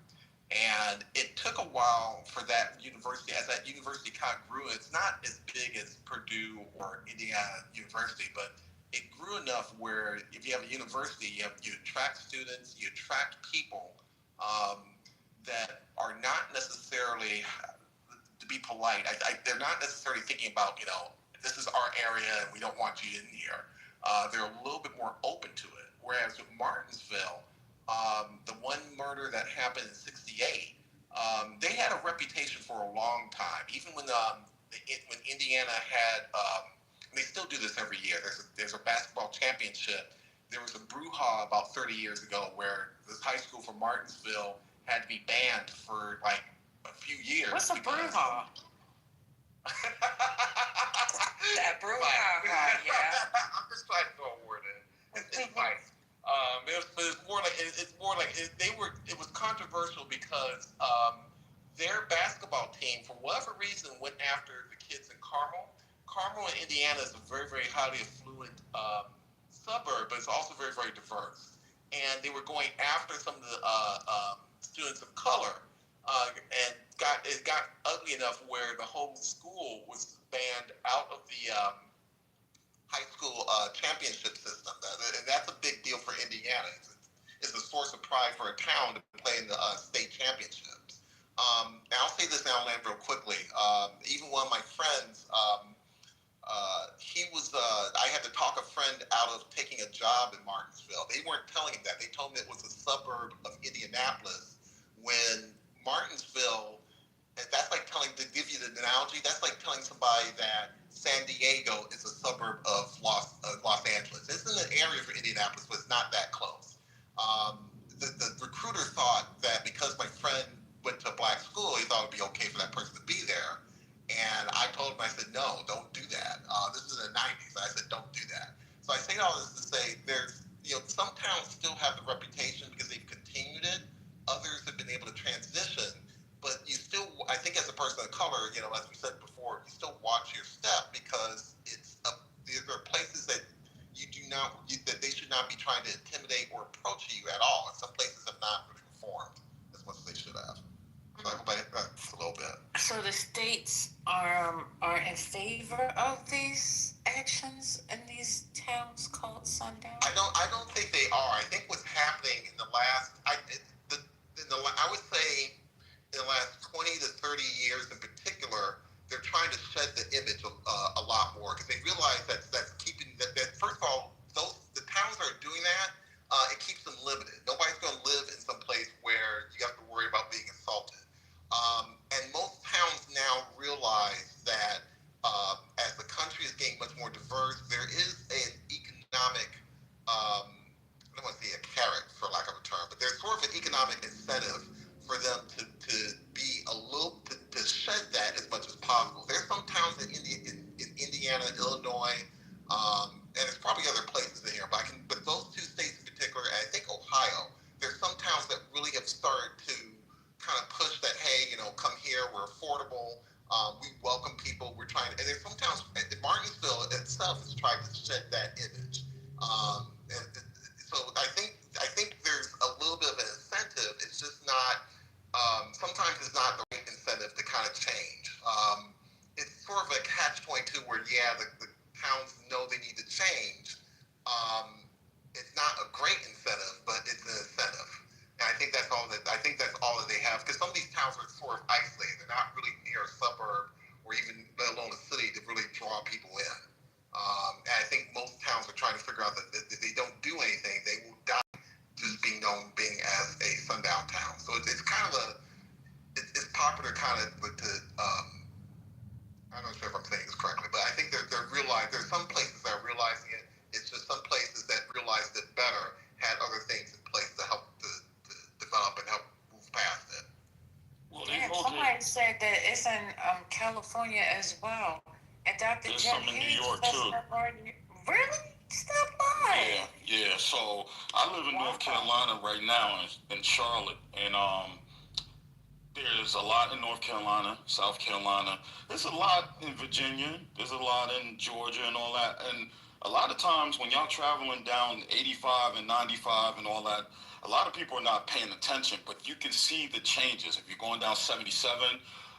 And it took a while for that university, as that university kind of grew. It's not as big as Purdue or Indiana University, but it grew enough where if you have a university, you attract students, you attract people that are not necessarily, to be polite, they're not necessarily thinking about, this is our area and we don't want you in here. They're a little bit more open to it. Whereas with Martinsville, the one murder that happened in '68, they had a reputation for a long time. Even when Indiana had, and they still do this every year. There's a basketball championship. There was a brouhaha about 30 years ago where this high school from Martinsville had to be banned for like a few years. What's a brouhaha? That brouhaha, yeah. I'm just trying to throw a word in. It's fight. It was controversial because their basketball team, for whatever reason, went after the kids in Carmel. Carmel in Indiana is a very, very highly affluent suburb, but it's also very, very diverse. And they were going after some of the students of color, and it got ugly enough where the whole school was banned out of the high school championship system. And that's a big deal for Indiana. It's a source of pride for a town to play in the state championships. And I'll say this now, Land, real quickly. Even one of my friends, I had to talk a friend out of taking a job in Martinsville. They weren't telling him that. They told him it was a suburb of Indianapolis. When Martinsville, that's like to give you the analogy, that's like telling somebody that San Diego is a suburb of Los Angeles. It's in the area for Indianapolis, but it's not that close. The recruiter thought that because my friend went to a black school, he thought it would be okay for that person to be there. And I told him, I said, no, don't do that. This is in the 90s. I said, don't do that. So I say all this to say some towns still have the reputation because they've continued it. Others have been able to transition. But you still, I think as a person of color, as we said before, you still watch your step because there are places that that they should not be trying to intimidate or approach you at all. And some places have not reformed as much as they should have. So I hope that's a little bit. So the states are in favor of these actions in these towns called sundown? I don't think they are. I think what's happening in the last, I would say in the last 20 to 30 years in particular, they're trying to shed the image a lot more because they realize that's keeping that first of all, the towns that are doing that, it keeps them limited. Nobody's going to live in some place where you have to worry about being assaulted. And most towns now realize that as the country is getting much more diverse, there is an economic, I don't want to say a carrot for lack of a term, but there's sort of an economic incentive for them to be to shed that as much as possible. There's some towns in Indiana, Illinois, and there's probably other places in here, but those two states in particular, and I think Ohio, there's some towns that really have started to kind of push that, hey, come here, we're affordable, we welcome people, we're trying to, and there's some towns, Martinsville itself has tried to shed that image. And so I think there's a little bit of an incentive. It's just not, sometimes it's not the right incentive to kind of change. It's sort of a catch-22 where, the towns know they need to change. It's not a great incentive, but it's an incentive. And I think that's all that they have, because some of these towns are sort of isolated. They're not really near a suburb or even let alone a city to really draw people in. And I think most towns are trying to figure out that if they don't do anything, they will die just being known being as a sundown town. So it's kind of it's popular kind of I'm not sure if I'm saying this correctly, but I think there's some places that are realizing it. It's just some places that realized it better had other things in place to help to develop and help move past it. Well, somebody said that it's in California as well. And Dr. There's Jim some in New Hayes York, says too. that already. Really? Stop. I live in North Carolina right now in Charlotte, and there's a lot in North Carolina, South Carolina. There's a lot in Virginia. There's a lot in Georgia and all that. And a lot of times when y'all traveling down 85 and 95 and all that, a lot of people are not paying attention, but you can see the changes. If you're going down 77,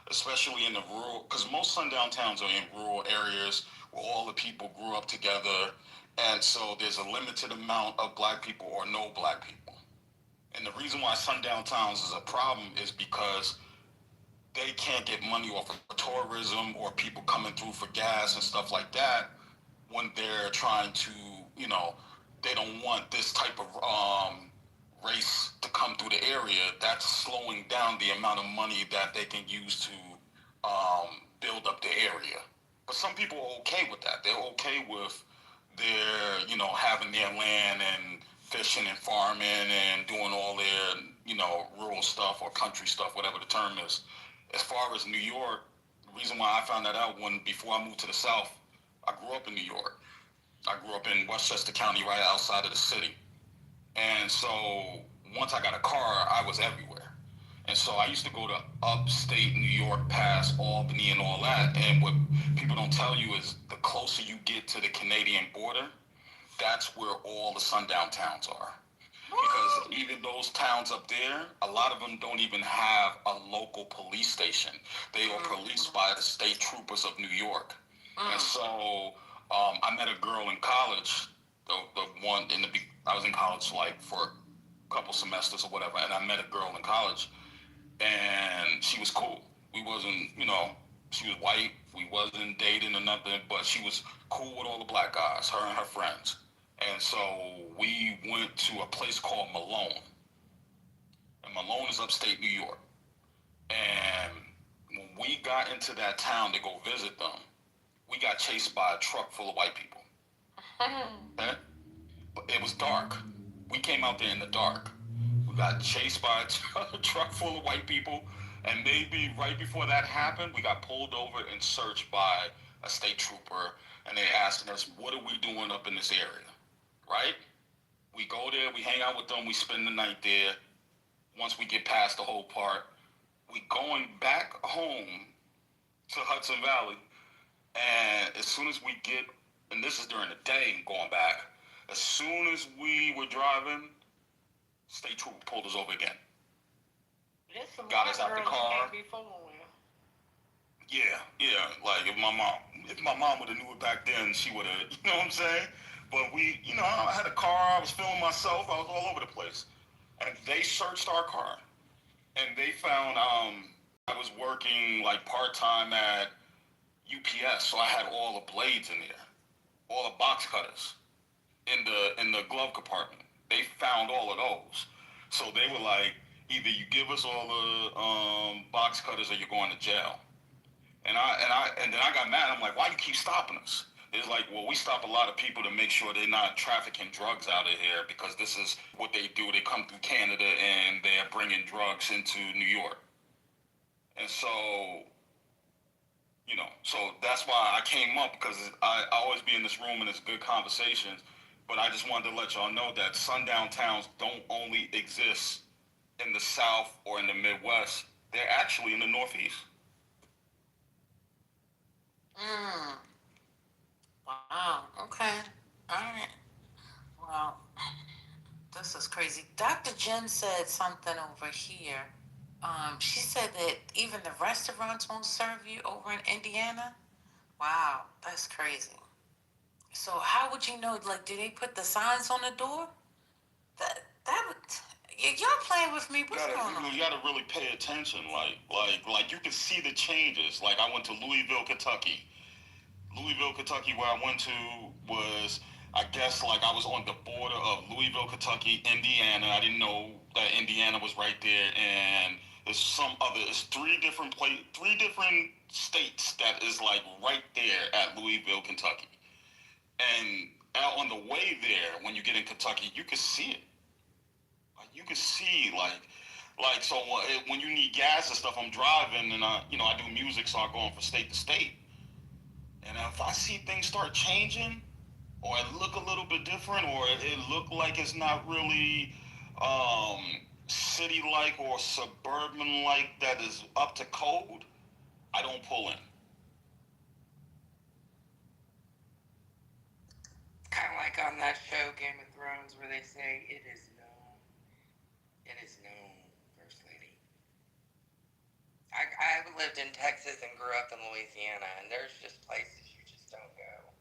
especially in the rural, because most sundown towns are in rural areas where all the people grew up together. And so there's a limited amount of black people or no black people. And the reason why sundown towns is a problem is because they can't get money off of tourism or people coming through for gas and stuff like that when they're trying to, they don't want this type of race to come through the area. That's slowing down the amount of money that they can use to build up the area. But some people are okay with that. They're okay with their, having their land and fishing and farming and doing all their, rural stuff or country stuff, whatever the term is. As far as New York, the reason why I found that out before I moved to the South, I grew up in New York. I grew up in Westchester County, right outside of the city. And so once I got a car, I was everywhere. And so I used to go to upstate New York, past Albany and all that. And what people don't tell you is the closer you get to the Canadian border, that's where all the sundown towns are. Because even those towns up there, a lot of them don't even have a local police station. They are policed by the state troopers of New York. And so I met a girl in college, I was in college like for a couple semesters or whatever, and I met a girl in college, and she was cool. We wasn't, she was white, we wasn't dating or nothing, but she was cool with all the black guys, her and her friends. And so we went to a place called Malone. And Malone is upstate New York. And when we got into that town to go visit them, we got chased by a truck full of white people. Okay? But it was dark. We came out there in the dark. We got chased by a truck full of white people. And maybe right before that happened, we got pulled over and searched by a state trooper. And they asked us, what are we doing up in this area? Right? We go there, we hang out with them, we spend the night there. Once we get past the whole part, we going back home to Hudson Valley. And as soon as we get, and this is during the day going back, as soon as we were driving, state trooper pulled us over again. Got us out the car. Yeah. Like if my mom would have knew it back then, she would have, you know what I'm saying? But I had a car, I was feeling myself, I was all over the place. And they searched our car. And they found I was working like part-time at UPS, so I had all the blades in there, all the box cutters in the glove compartment. They found all of those. So they were like, either you give us all the box cutters or you're going to jail. And then I got mad. I'm like, why do you keep stopping us? It's like, well, we stop a lot of people to make sure they're not trafficking drugs out of here because this is what they do. They come through Canada and they're bringing drugs into New York. And so, so that's why I came up, because I always be in this room and it's good conversations. But I just wanted to let y'all know that sundown towns don't only exist in the South or in the Midwest. They're actually in the Northeast. Wow. Okay. All right. Well, this is crazy. Dr. Jen said something over here. She said that even the restaurants won't serve you over in Indiana. Wow, that's crazy. So how would you know? Like, do they put the signs on the door? That would. Y'all playing with me? What's going on? You gotta really pay attention. Like you can see the changes. Like I went to Louisville, Kentucky, where I went to was, I guess, like I was on the border of Louisville, Kentucky, Indiana. I didn't know that Indiana was right there, and it's three different states that is like right there at Louisville, Kentucky. And out on the way there, when you get in Kentucky, you can see it. Like you can see so when you need gas and stuff, I'm driving and I do music, so I'm going from state to state. And if I see things start changing, or it look a little bit different, or it look like it's not really city-like or suburban-like that is up to code, I don't pull in. Kind of like on that show Game of Thrones where they say it is known, First Lady. I lived in Texas and grew up in Louisiana, and there's just places you just don't go.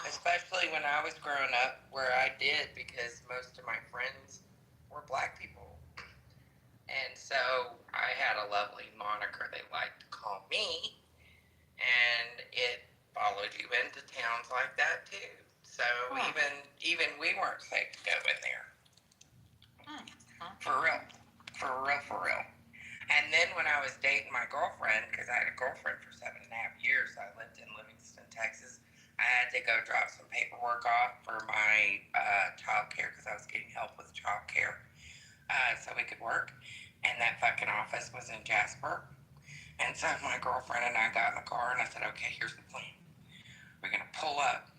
Especially when I was growing up, where I did, because most of my friends were black people. And so I had a lovely moniker they liked to call me, and it followed you into towns like that too. So even we weren't safe to go in there. For real. And then when I was dating my girlfriend, because I had a girlfriend for 7.5 years, I lived in Livingston, Texas. I had to go drop some paperwork off for my child care because I was getting help with child care so we could work. And that fucking office was in Jasper. And so my girlfriend and I got in the car and I said, okay, here's the plan. We're going to pull up.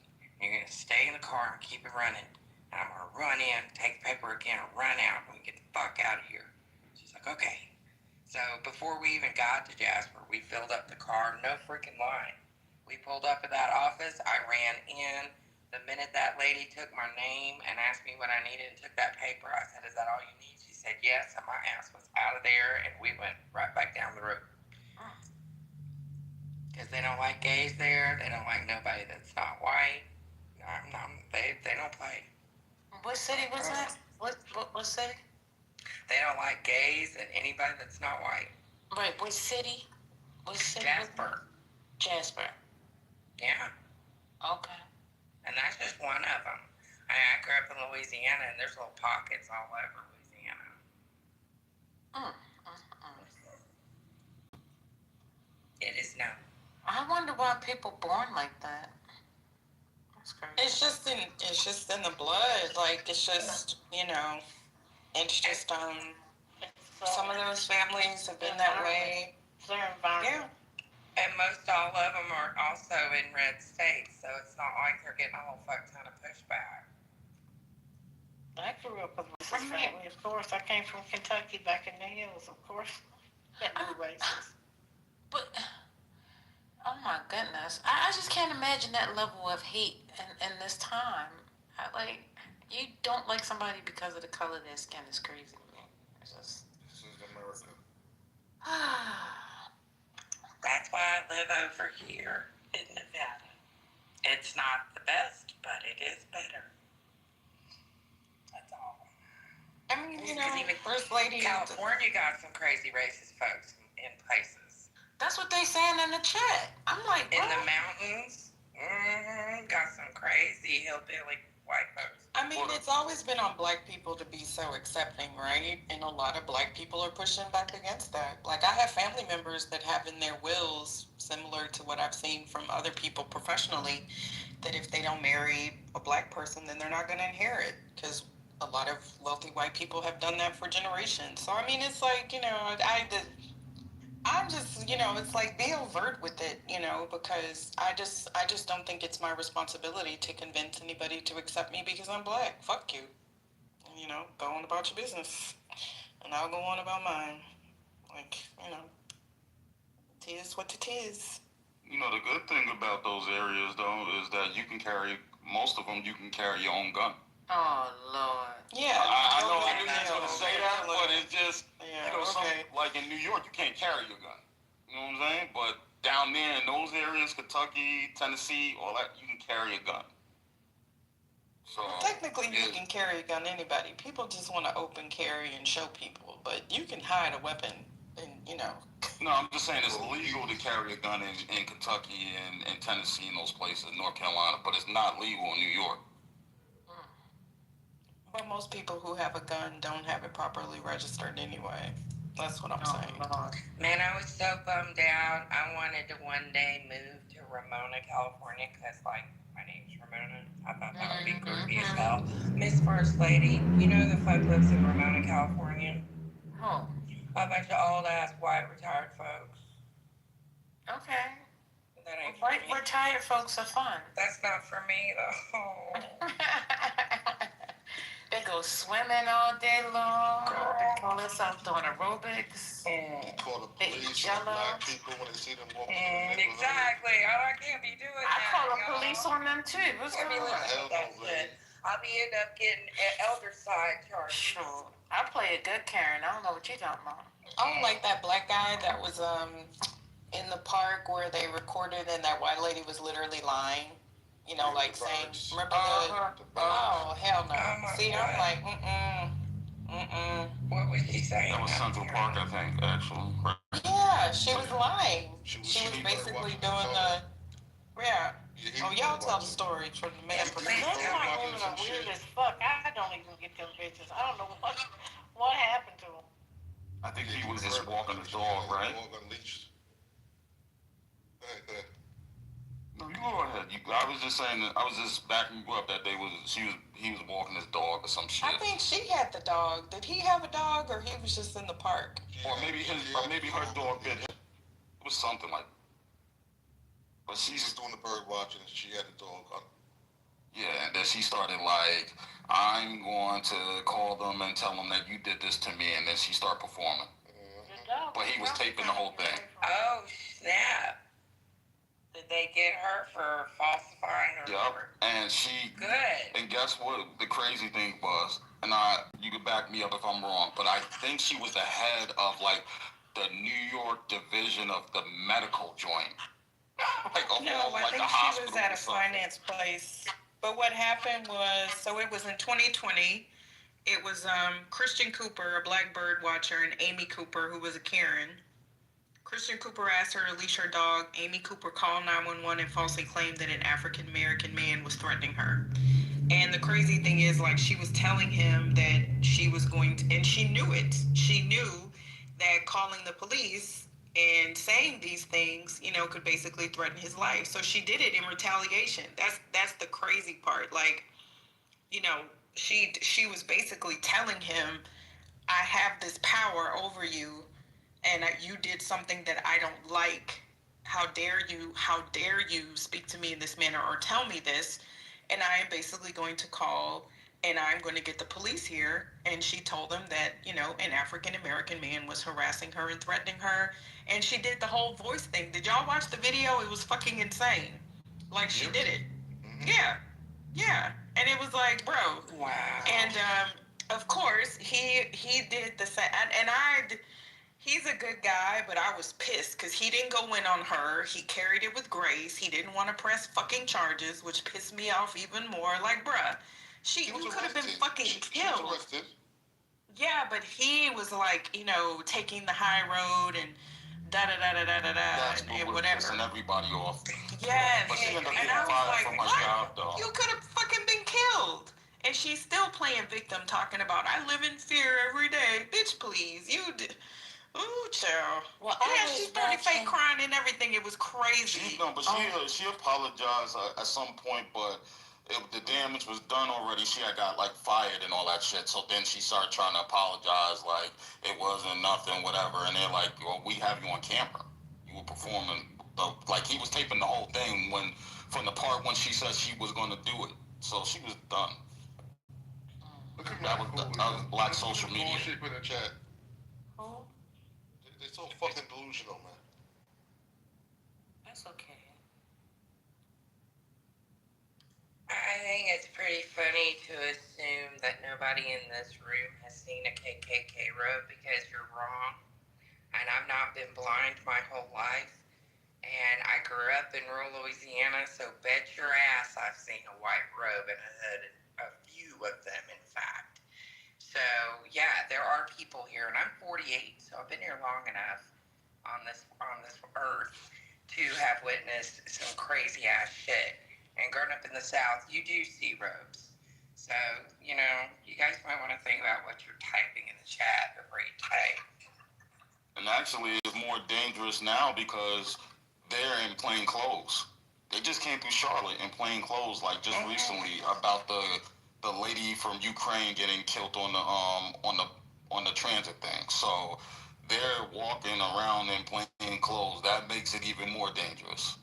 You're going to stay in the car and keep it running. And I'm going to run in, take the paperwork in, and run out, and we can get the fuck out of here. She's like, okay. So before we even got to Jasper, we filled up the car, no freaking line. We pulled up at that office. I ran in. The minute that lady took my name and asked me what I needed and took that paper, I said, is that all you need? She said, yes. And my ass was out of there, and we went right back down the road. Because they don't like gays there. They don't like nobody that's not white. They don't play. What city was that? What city? They don't like gays and anybody that's not white. Right, what city? Jasper. Jasper. Yeah. Okay. And that's just one of them. I grew up in Louisiana, and there's little pockets all over Louisiana. It is known. I wonder why people born like that. That's crazy. It's just in the blood. Like it's just it's just some of those families have been that way. It's their environment. Yeah. And most all of them are also in red states, so it's not like they're getting a whole fuck ton of pushback. I grew up with a racist family, of course. I came from Kentucky back in the hills, of course. Racist. But oh my goodness, I just can't imagine that level of hate in this time. You don't like somebody because of the color of their skin is crazy to me. It's just. This is America. That's why I live over here in Nevada. It's not the best, but it is better. That's all. I mean, even First Lady, California got some crazy racist folks in places. That's what they saying in the chat. I'm like, in the mountains, got some crazy hillbilly white folks. I mean, it's always been on black people to be so accepting, right? And a lot of black people are pushing back against that. Like, I have family members that have in their wills, similar to what I've seen from other people professionally, that if they don't marry a black person, then they're not going to inherit. Because a lot of wealthy white people have done that for generations. So, I mean, it's like, I'm just, it's like be overt with it, because I just don't think it's my responsibility to convince anybody to accept me because I'm black. Fuck you. Go on about your business. And I'll go on about mine. Like, it is what it is. The good thing about those areas, though, is that most of them, you can carry your own gun. Oh, Lord. Yeah. I know I knew you were going to say that, but it's just, like in New York, you can't carry your gun. You know what I'm saying? But down there in those areas, Kentucky, Tennessee, all that, you can carry a gun. So technically, you can carry a gun, anybody. People just want to open carry and show people, but you can hide a weapon, and No, I'm just saying it's legal to carry a gun in Kentucky and Tennessee and those places, North Carolina, but it's not legal in New York. But most people who have a gun don't have it properly registered anyway. That's what I'm saying. Man, I was so bummed out. I wanted to one day move to Ramona, California, because, my name's Ramona. I thought that would be groovy as hell. Miss First Lady, the folk lives in Ramona, California? Oh. A bunch of old-ass white retired folks. Okay. That That ain't for me. Retired folks are fun. That's not for me though. They go swimming all day long. They call themselves doing aerobics. Call the They eat police on Jell-O. black people when they see them walking through the neighborhood. Exactly. I can't be doing I that. call the y'all. police on them too. What's Let me going on? listen to that shit. I'll be end up getting elder side charges. Sure. I play a good Karen. I don't know what you're talking about. I don't like that black guy that was in the park where they recorded and that white lady was literally lying. You know, like saying, remember oh, hell no. See, I'm like, What was she saying? That was Central Park, I think, actually. Yeah, she was lying. She was basically doing the, yeah. Oh, y'all tell the story from the man. Those white women are weird as fuck. I don't even get them bitches. I don't know what happened to them. I think he was just walking his dog, right? No, you go ahead. I was just saying that I was just backing you up that he was walking his dog or some shit. I think she had the dog. Did he have a dog or he was just in the park? Or maybe her dog bit him. It was something like. But she's just doing the bird watching and she had the dog on. Yeah, and then she started like, I'm going to call them and tell them that you did this to me, and then she started performing. But he was taping the whole thing. Oh, snap. Did they get her for falsifying her? Yep. And she. Good. And guess what? The crazy thing was, and you could back me up if I'm wrong, but I think she was the head of like the New York division of the medical joint. Like No, I think she was at a finance place. But what happened was, so it was in 2020. It was Christian Cooper, a black bird watcher, and Amy Cooper, who was a Karen. Christian Cooper asked her to leash her dog. Amy Cooper called 911 and falsely claimed that an African American man was threatening her. And the crazy thing is, like, she was telling him that she was going to, and she knew it. She knew that calling the police and saying these things, you know, could basically threaten his life. So she did it in retaliation. That's the crazy part. Like, you know, she was basically telling him, I have this power over you, and you did something that I don't like. How dare you speak to me in this manner or tell me this? And I am basically going to call and I'm going to get the police here. And she told them that, you know, an African American man was harassing her and threatening her. And she did the whole voice thing. Did y'all watch the video? It was fucking insane. Like, she did it. Yeah. Yeah. And it was like, bro. Wow. And of course, he did the same. And he's a good guy, but I was pissed because he didn't go in on her. He carried it with grace. He didn't want to press fucking charges, which pissed me off even more. Like, bruh, you could have been fucking killed. Yeah, but he was like, you know, taking the high road and and whatever. Pissing everybody off. Yes. But she ended up And getting I was fired like, from her what? job, though. You could have fucking been killed. And she's still playing victim, talking about, I live in fear every day. Bitch, please. You did. Ooh, child. Well, yeah, she started fake crying and everything. It was crazy. She apologized at some point, but the damage was done already. She had got like fired and all that shit. So then she started trying to apologize, like it wasn't nothing, whatever. And they're like, well, we have you on camera. You were performing, like he was taping the whole thing from the part when she said she was going to do it. So she was done. That was black social media. In the chat. They're so fucking delusional, man. That's okay. I think it's pretty funny to assume that nobody in this room has seen a KKK robe because you're wrong. And I've not been blind my whole life. And I grew up in rural Louisiana, so bet your ass I've seen a white robe and a hood, a few of them, in fact. So, yeah, there are people here, and I'm 48, so I've been here long enough on this earth to have witnessed some crazy ass shit. And growing up in the South, you do see robes. So, you know, you guys might want to think about what you're typing in the chat before you type. And actually, it's more dangerous now because they're in plain clothes. They just came through Charlotte in plain clothes, like just recently, about the lady from Ukraine getting killed on the transit thing. So they're walking around in plain clothes. That makes it even more dangerous.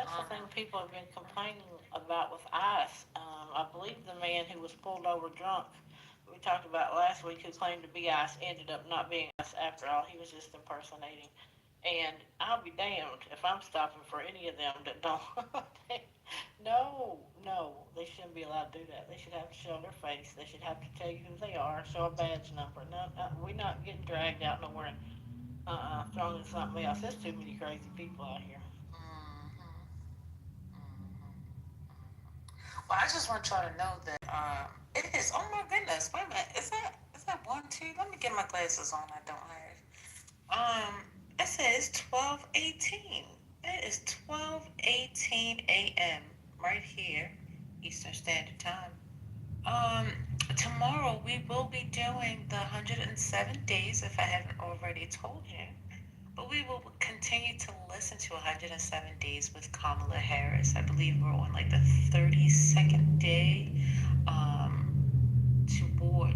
That's the thing people have been complaining about with ICE. I believe the man who was pulled over drunk, we talked about last week, who claimed to be ICE, ended up not being ICE after all. He was just impersonating. And I'll be damned if I'm stopping for any of them that don't. No, they shouldn't be allowed to do that. They should have to show their face. They should have to tell you who they are, show a badge number. No, we're not getting dragged out nowhere. Thrown in something else. There's too many crazy people out here. Well, I just want y'all to know that it is. Oh my goodness! Wait a minute. Is that 1, 2? Let me get my glasses on. I don't have. It says 12:18. It is 12:18 a.m. right here, Eastern Standard Time. Tomorrow we will be doing the 107 days, if I haven't already told you. But we will continue to listen to 107 Days with Kamala Harris. I believe we're on like the 32nd day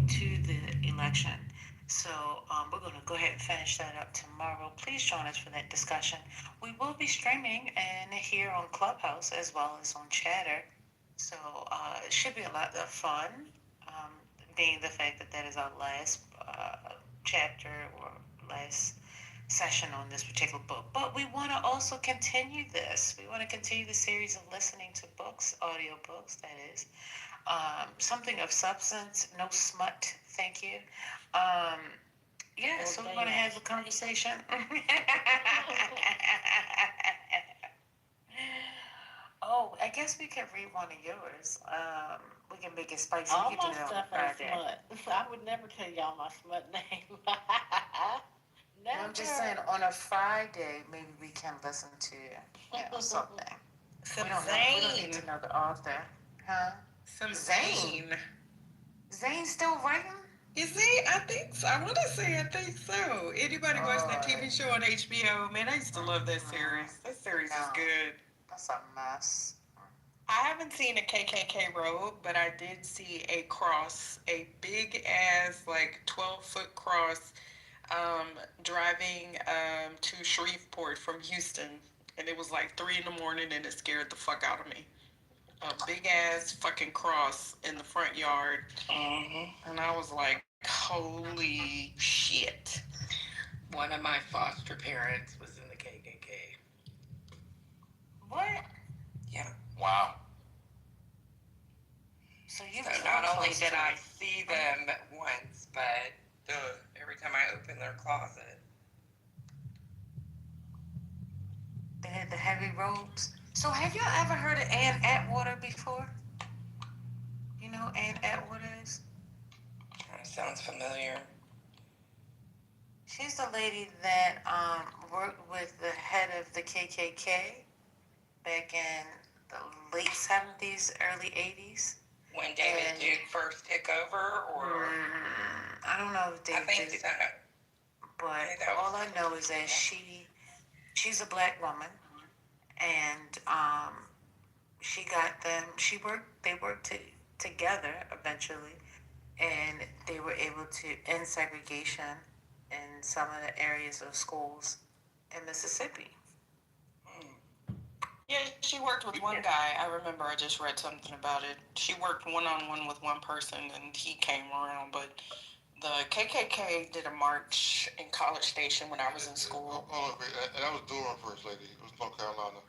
to the election. So we're going to go ahead and finish that up tomorrow. Please join us for that discussion. We will be streaming and here on Clubhouse as well as on Chatter. So it should be a lot of fun, being the fact that that is our last chapter or last session on this particular book. But we want to also continue this. We want to continue the series of listening to books, audio books, that is. Something of substance, no smut, thank you. So we're going to have a conversation. Oh, I guess we can read one of yours. We can make it spicy. All We can my do that on stuff Friday. ain't smut. I would never tell y'all my smut name. Never. I'm just saying, on a Friday, maybe we can listen to something. Some we don't need to know the author. Huh? Some Zane. Zane's still writing? Is he? I think so. I want to say I think so. Anybody watch that TV show on HBO? Man, I used to love that series. That series is good. That's a mess. I haven't seen a KKK robe, but I did see a cross, a big ass, like 12-foot cross, driving to Shreveport from Houston. And it was like 3 in the morning and it scared the fuck out of me. A big ass fucking cross in the front yard. And I was like, holy shit. One of my foster parents was in the KKK. What? Yeah. Wow. So not only did I see them once, but every time I opened their closet. They had the heavy robes. So have y'all ever heard of Ann Atwater before? You know who Ann Atwater is? That sounds familiar. She's the lady that worked with the head of the KKK back in the late 70s, early 80s. When David Duke first took over, or? I don't know if David Duke. So. But all I know is that she's a black woman, and they worked together eventually, and they were able to end segregation in some of the areas of schools in Mississippi. Yeah, she worked with one guy. I remember I just read something about it. She worked one-on-one with one person, and he came around. But the KKK did a march in College Station when I was in school. And that was Durham, First Lady. It was North Carolina.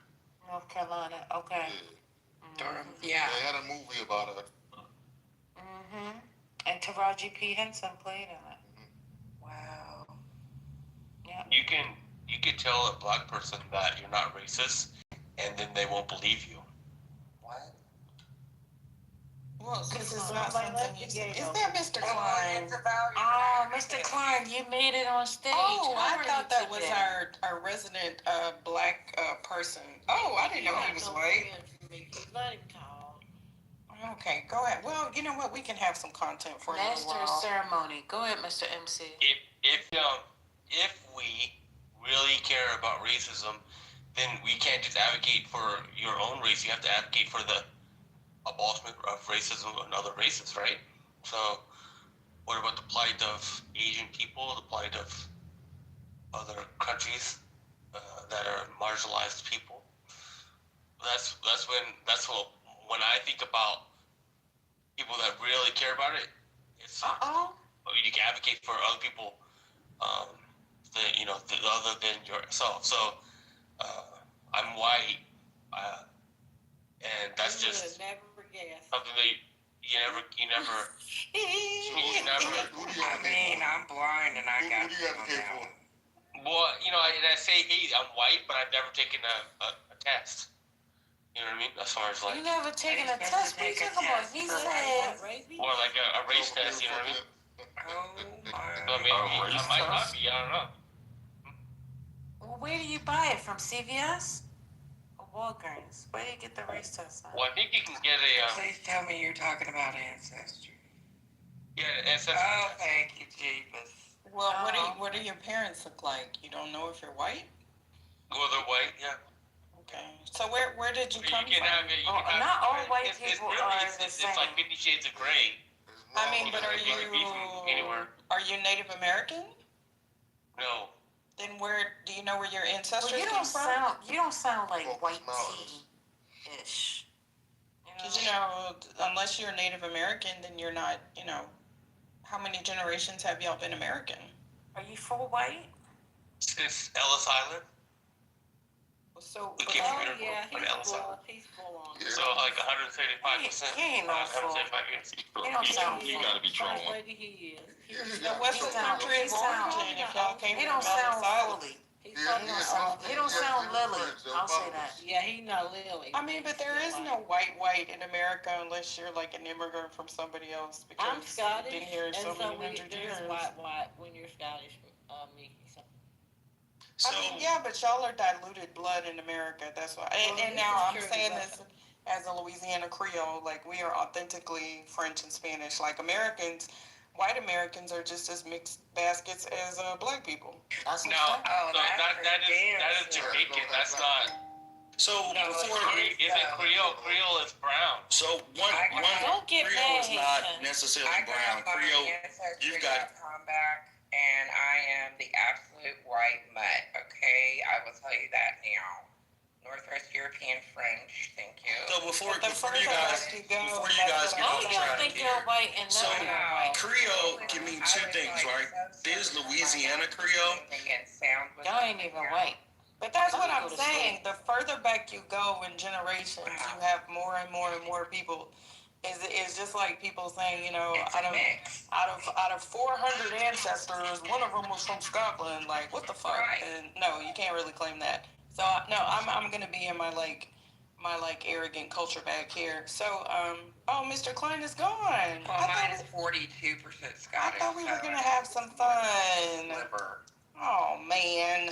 North Carolina, okay. Durham, yeah. They had a movie about her. And Taraji P. Henson played in it. Wow. Yeah. You can tell a black person that you're not racist, and then they won't believe you. What? Well, because it's not something you see. Is that Mr. Klein? Oh, Mr. Klein, you made it on stage. Oh, I thought that was our resident black person. Oh, I didn't know he was white. Let him talk. Okay, go ahead. Well, you know what? We can have some content for a little Master while. of ceremony. Go ahead, Mr. MC. If we really care about racism, then we can't just advocate for your own race. You have to advocate for the abolishment of racism and other races, right? So, what about the plight of Asian people, the plight of other countries that are marginalized people? that's when I think about people that really care about it. It's you can advocate for other people, other than yourself. So I'm white, and that's just never guess. something that you never. I mean, I'm blind and I got Who do you advocate for? Well, I say hey, I'm white, but I've never taken a test. You know what I mean? As far as like, You never taken a test? What are you talking about? He said, or like a race test. You know what I mean? Oh my. So maybe I might not be. I don't know. well, where do you buy it from? CVS or Walgreens? Where do you get the race test on? Well, I think you can get a. Please tell me you're talking about ancestry. Yeah, ancestry. Oh, thank you, Jeebus. Well, what do your parents look like? You don't know if you're white? Well, they're white. Yeah. Okay. So where did you come from? Not all white people are the same. It's like 50 Shades of Grey. I mean, but are you Native American? No. Then do you know where your ancestors Well, came from? you don't sound like white tea-ish. Because unless you're Native American, then you're not. How many generations have y'all been American? Are you full white? Since Ellis Island. So, he's full on. So like 135%. He ain't no fool. 135 years. He don't sound You full. gotta be trolling. He is. Now, what's the country of origin if y'all came He from don't sound Ellis Island? fully. He don't sound Lily. I'll say that. Yeah, he not Lily. I mean, but there is no white in America unless you're like an immigrant from somebody else. Because I'm Scottish, you've been here and so so many hundred years. there's white when you're Scottish, Mickey. I mean, yeah, but y'all are diluted blood in America. That's why. And now I'm saying this as a Louisiana Creole. Like, we are authentically French and Spanish. Like, white Americans are just as mixed baskets as black people. That is Jamaican. That's not. So before isn't Creole? Creole is brown. So one Creole is not necessarily brown. Creole, you've got. And I am the absolute white mutt, okay? I will tell you that now. Northwest European French, thank you. So before you guys get off track here, so Creole can mean two things, right? There's Louisiana Creole. Y'all ain't even white. But that's what I'm saying. The further back you go in generations, you have more and more and more people. It's just like people saying, out of 400 ancestors, one of them was from Scotland. Like, what the fuck? Right. And no, you can't really claim that. So no, I'm gonna be in my arrogant culture back here. So Mr. Klein is gone. Well, mine is 42% Scottish. I thought we were gonna have some fun. Liver. Oh man.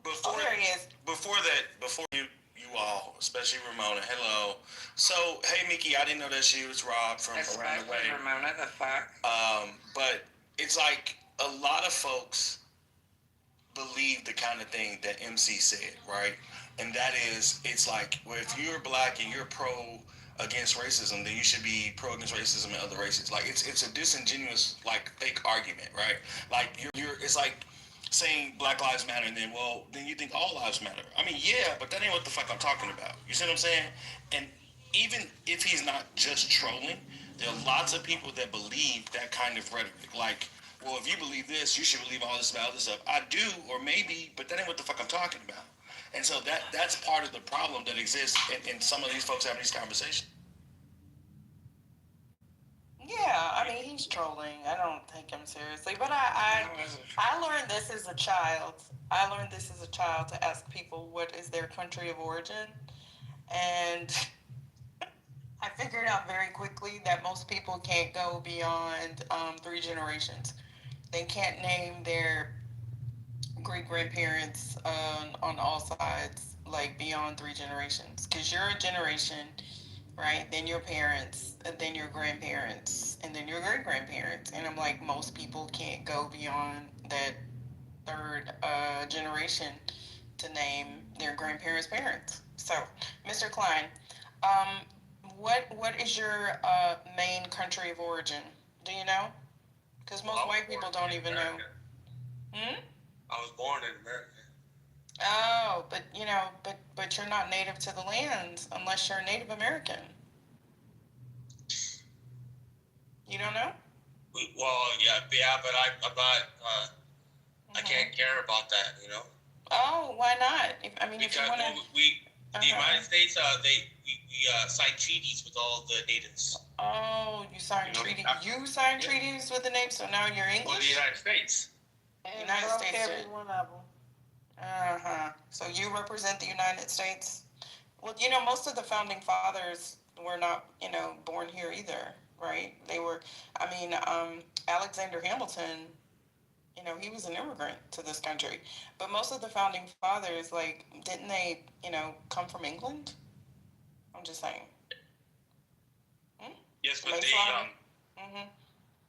There he is. Before you all, especially Ramona, hello. So, hey, Mickey, I didn't know that she was Rob from around the way. Ramona, the fuck? But it's like a lot of folks believe the kind of thing that MC said, right? And that is, it's like, well, if you're black and you're against racism, then you should be pro against racism and other races. Like, it's a disingenuous, like, fake argument, right? Like, it's like saying Black Lives Matter, and then you think all lives matter. I mean, yeah, but that ain't what the fuck I'm talking about. You see what I'm saying? And even if he's not just trolling, there are lots of people that believe that kind of rhetoric. Like, well, if you believe this, you should believe all this about other stuff. I do, or maybe, but that ain't what the fuck I'm talking about. And so that's part of the problem that exists in some of these folks having these conversations. Yeah, I mean, he's trolling. I don't take him seriously. But I learned this as a child. To ask people what is their country of origin. And I figured out very quickly that most people can't go beyond 3 generations. They can't name their great-grandparents on all sides, like beyond 3 generations. Because you're a generation, right? Then your parents, and then your grandparents, and then your great-grandparents. And I'm like, most people can't go beyond that 3rd generation to name their grandparents' parents. So, Mr. Klein, what is your main country of origin? Do you know? Because most white people don't even know. I was born in America. Oh, but but you're not native to the land unless you're a Native American. You don't know? Well, yeah, but I'm not. I can't care about that, you know. Oh, why not? I mean, if you Because want to. the United States, we signed treaties with all the natives. Oh, you signed treaties. You signed treaties with the natives, so now you're English. Well, the United States. And United broke States every did. one of them. So you represent the United States. Well, most of the founding fathers were not, born here either, right? They were. I mean, Alexander Hamilton. He was an immigrant to this country, but most of the founding fathers, like, didn't they, come from England? I'm just saying. Yes, but Mayflower.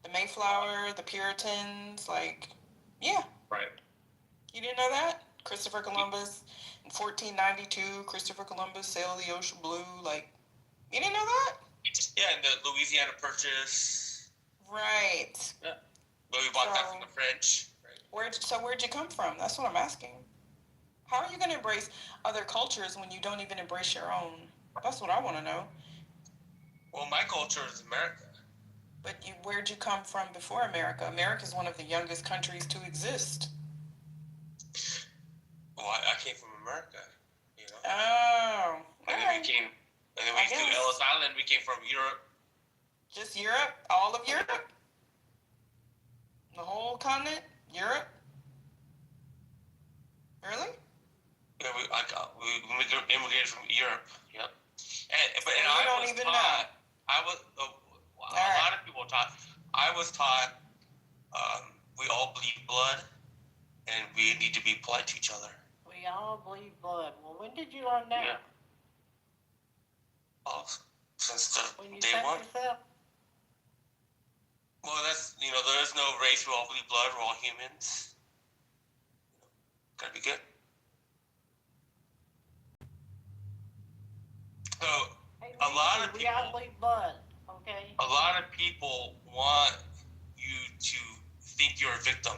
The Mayflower, the Puritans, like, yeah. Right. You didn't know that? Christopher Columbus, in 1492, Christopher Columbus sailed the ocean blue. Like, you didn't know that? Yeah, and the Louisiana Purchase. Right. Yeah. But we bought that from the French. Right. Where'd you come from? That's what I'm asking. How are you going to embrace other cultures when you don't even embrace your own? That's what I want to know. Well, my culture is America. But where'd you come from before America? America is one of the youngest countries to exist. Well, I came from America, you know. Oh. And then we came, and then we flew Ellis Island. We came from Europe. Just Europe? All of Europe? The whole continent? Europe? Really? Yeah, we immigrated from Europe. Yep. And I don't even know. I was a lot of people taught. I was taught we all bleed blood, and we need to be polite to each other. We all bleed blood. Well, when did you learn that? Yeah. Oh, since when you day one. Yourself? Well, there is no race. We all bleed blood. We're all humans. Gotta be good. So, a lot of people. We all bleed blood. Okay. A lot of people want you to think you're a victim,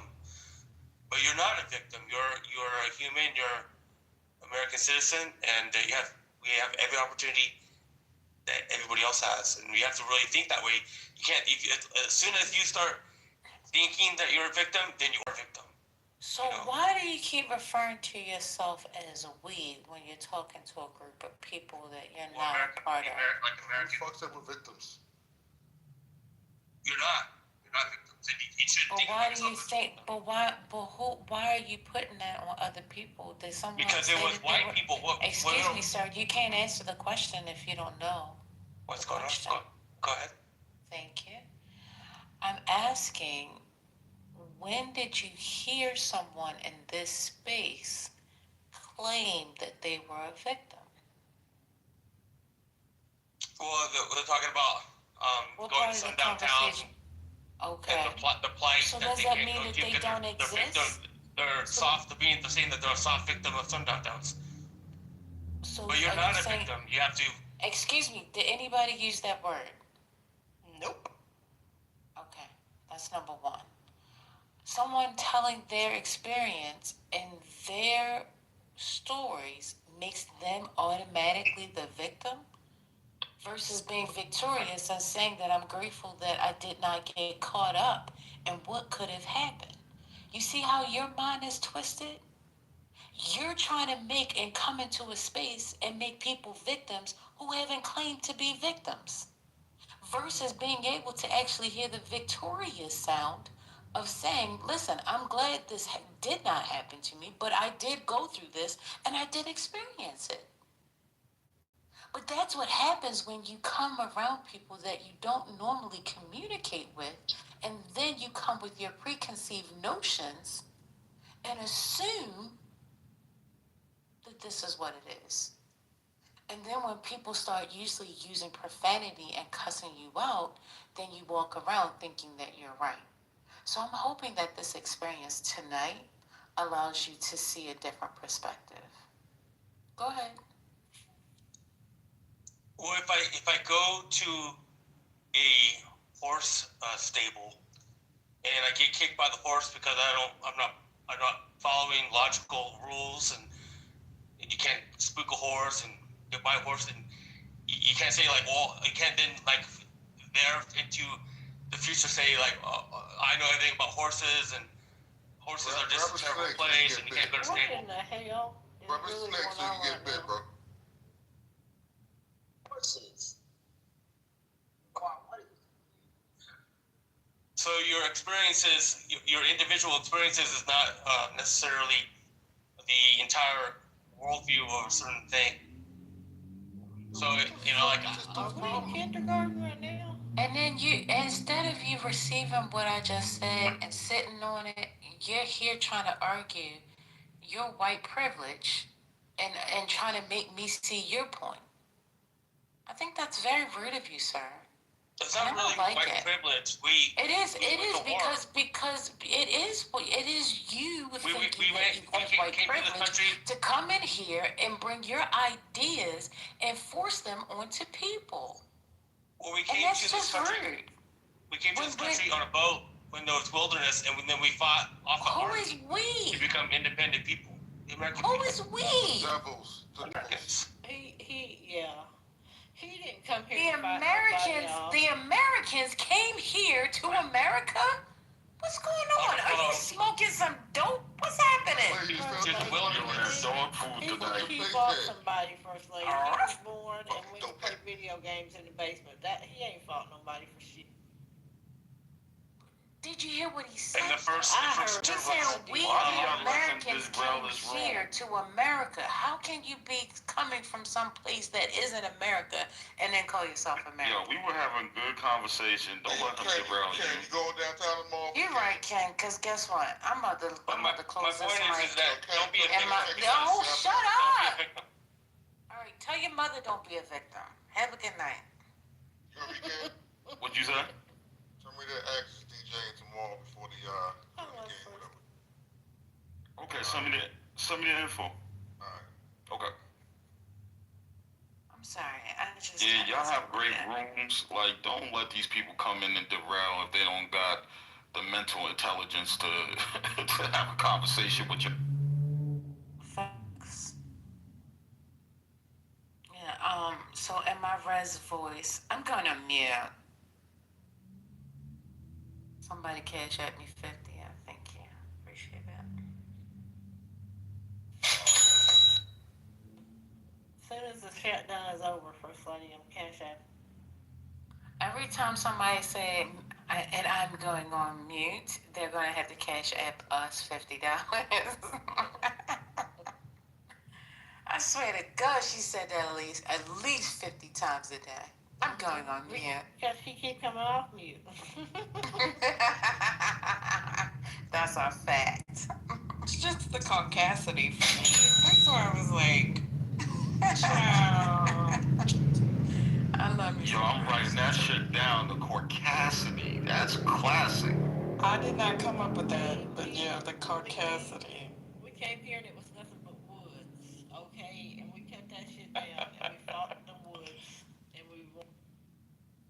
but you're not a victim. You're a human. You're an American citizen, and we have every opportunity that everybody else has, and we have to really think that way. You can't. As soon as you start thinking that you're a victim, then you are a victim. So why do you keep referring to yourself as we when you're talking to a group of people that you're not part of? Like Americans. Who fucks up with victims? You're not. You're not victims. And you should But think why of do you yourself. think? But why? But who? Why are you putting that on other people? Did someone Because say it was that white people. Excuse me, sir. You can't answer the question if you don't know. What's going on? Go ahead. Thank you. I'm asking, when did you hear someone in this space claim that they were a victim? Well, we're talking about going to sundown towns. Okay. And the plight. So that does that mean that they don't exist? They're soft. They're saying that they're a soft victim of sundown towns. So but you're not a victim. You have to. Excuse me. Did anybody use that word? Nope. Okay, that's number one. Someone telling their experience and their stories makes them automatically the victim versus being victorious and saying that I'm grateful that I did not get caught up in what could have happened. You see how your mind is twisted? You're trying to make and come into a space and make people victims who haven't claimed to be victims versus being able to actually hear the victorious sound of saying, listen, I'm glad this did not happen to me, but I did go through this and I did experience it. But that's what happens when you come around people that you don't normally communicate with, and then you come with your preconceived notions and assume that this is what it is. And then when people start usually using profanity and cussing you out, then you walk around thinking that you're right. So I'm hoping that this experience tonight allows you to see a different perspective. Go ahead. Well, if I go to a horse stable and I get kicked by the horse because I'm not following logical rules and you can't spook a horse and you buy a horse, and you can't say like, well, you can't then like there into the future say like, I know everything about horses and horses are just a terrible place and you can't go to What stable. in the hell is Rubber really snakes going so on you right get bit, now? bro. Horses. So your experiences, your individual experiences, is not necessarily the entire worldview of a certain thing. So you know, like, Are we in kindergarten right now? And then instead of you receiving what I just said and sitting on it, you're here trying to argue your white privilege and trying to make me see your point. I think that's very rude of you, sir. It's not really white privilege. It is because it is you thinking that you have white privilege to come in here and bring your ideas and force them onto people. Well, we came to this country. Rude. We came to this country on a boat when there was wilderness, and then we fought off the army. Who is we? To become independent people. The American Who people. is we? Devils. Americans. He didn't come here to fight The Americans came here to America? What's going on? Are you smoking some dope? What's happening? He fought somebody, First Lady. He was born and went to play video games in the basement. He ain't fought nobody for shit. Did you hear what he said? In the first He said we the Americans came here to America. How can you be coming from some place that isn't America and then call yourself American? Yo, we were having good conversation. Don't let him derail you. You go downtown tomorrow? You're right, Ken, because guess what? I'm about to close this mic. Is that don't be a victim. No, shut up! All right, tell your mother don't be a victim. Have a good night. What'd you say? Tell me to ask DJ tomorrow before the game, whatever. Okay, send me the info. Alright. Okay. I'm sorry, I just... Yeah, y'all have great rooms. Like, don't let these people come in and derail if they don't got the mental intelligence to to have a conversation with you. Thanks. Yeah, so in my res voice, I'm gonna mute. Somebody cash at me 50, thank you. Appreciate that. As soon as the shutdown is over, First Lady, I'm cash app. Every time somebody say, and I'm going on mute, they're going to have to cash app us $50. I swear to God, she said that at least 50 times a day. I'm going on mute. Because she keep coming off mute. That's a fact. It's just the caucasity for me. That's why I was like, child. I love you. Yo, I'm writing that shit down. The caucasity. That's classic. I did not come up with that, but yeah, the caucasity. We came here and it was nothing but woods, okay? And we cut that shit down and we fought in the woods.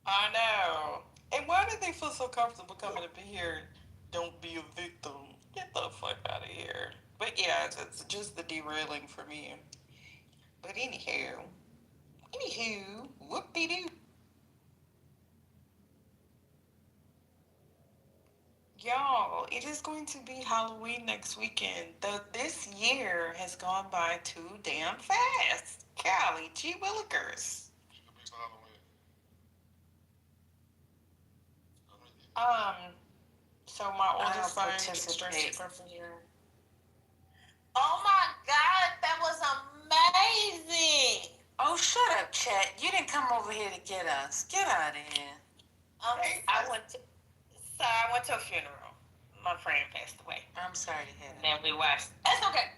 I know. And why did they feel so comfortable coming up in here? Don't be a victim. Get the fuck out of here. But yeah, it's just the derailing for me. But anywho, whoop-de-doo. Y'all, it is going to be Halloween next weekend. This year has gone by too damn fast. Callie, gee willikers. So my oldest son gets dressed for Oh my God, that was amazing. Oh, shut up, Chet. You didn't come over here to get us. Get out of here. I went to a funeral. My friend passed away. I'm sorry to hear that. And then we watched. That's okay.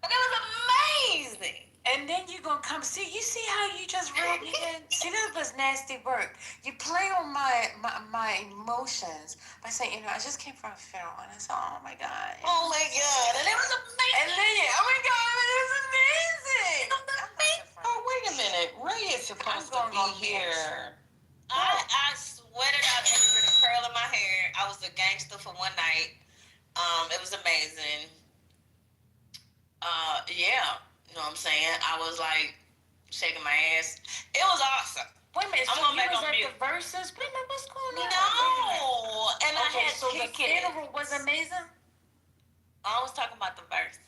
But it was amazing. And then you're going to come see. You see how you just reeled me in? See, that was nasty work. You play on my emotions by saying, I just came from a funeral. And I said, oh, my God. Oh, my God. And it was amazing. And then, oh, my God, it was amazing. Oh, wait a minute. Ray is supposed to be here. I sweated out every bit of curl in my hair. I was a gangster for one night. It was amazing. Yeah, know what I'm saying? I was like shaking my ass. It was awesome. Wait a minute, I'm so going you back was on at mute. the Versus? Wait a minute, what's going on? No, and I Okay, had so the tickets. funeral was amazing? I was talking about the verse.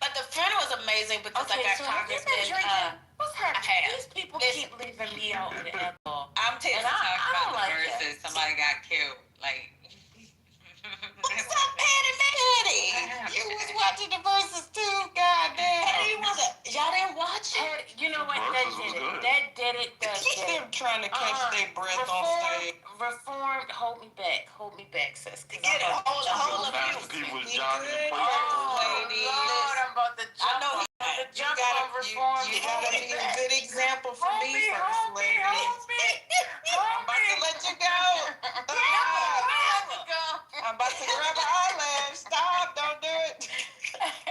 But the funeral was amazing because I got so have you been Congressman. drinking? What's happening? I have. These people Listen. keep leaving me out of the alcohol. I'm Tipsy And I talking don't about the like verses. that. Somebody got killed. Like, What's up, Patty? You was watching the verses too, goddamn. Patty was y'all didn't watch it? You know what? That Versus was did it. good. That did it. That did it. Them trying to catch their breath on stage. Reformed, hold me back, sis. Get it, hold Master P was He jogging in good. place. Oh, Lord, I'm about to jump on the You jump gotta, on Reform. you gotta be a good example for me, First Hold Lady. me. I'm about to let you go. I'm about to grab an eyelash. Stop, don't do it.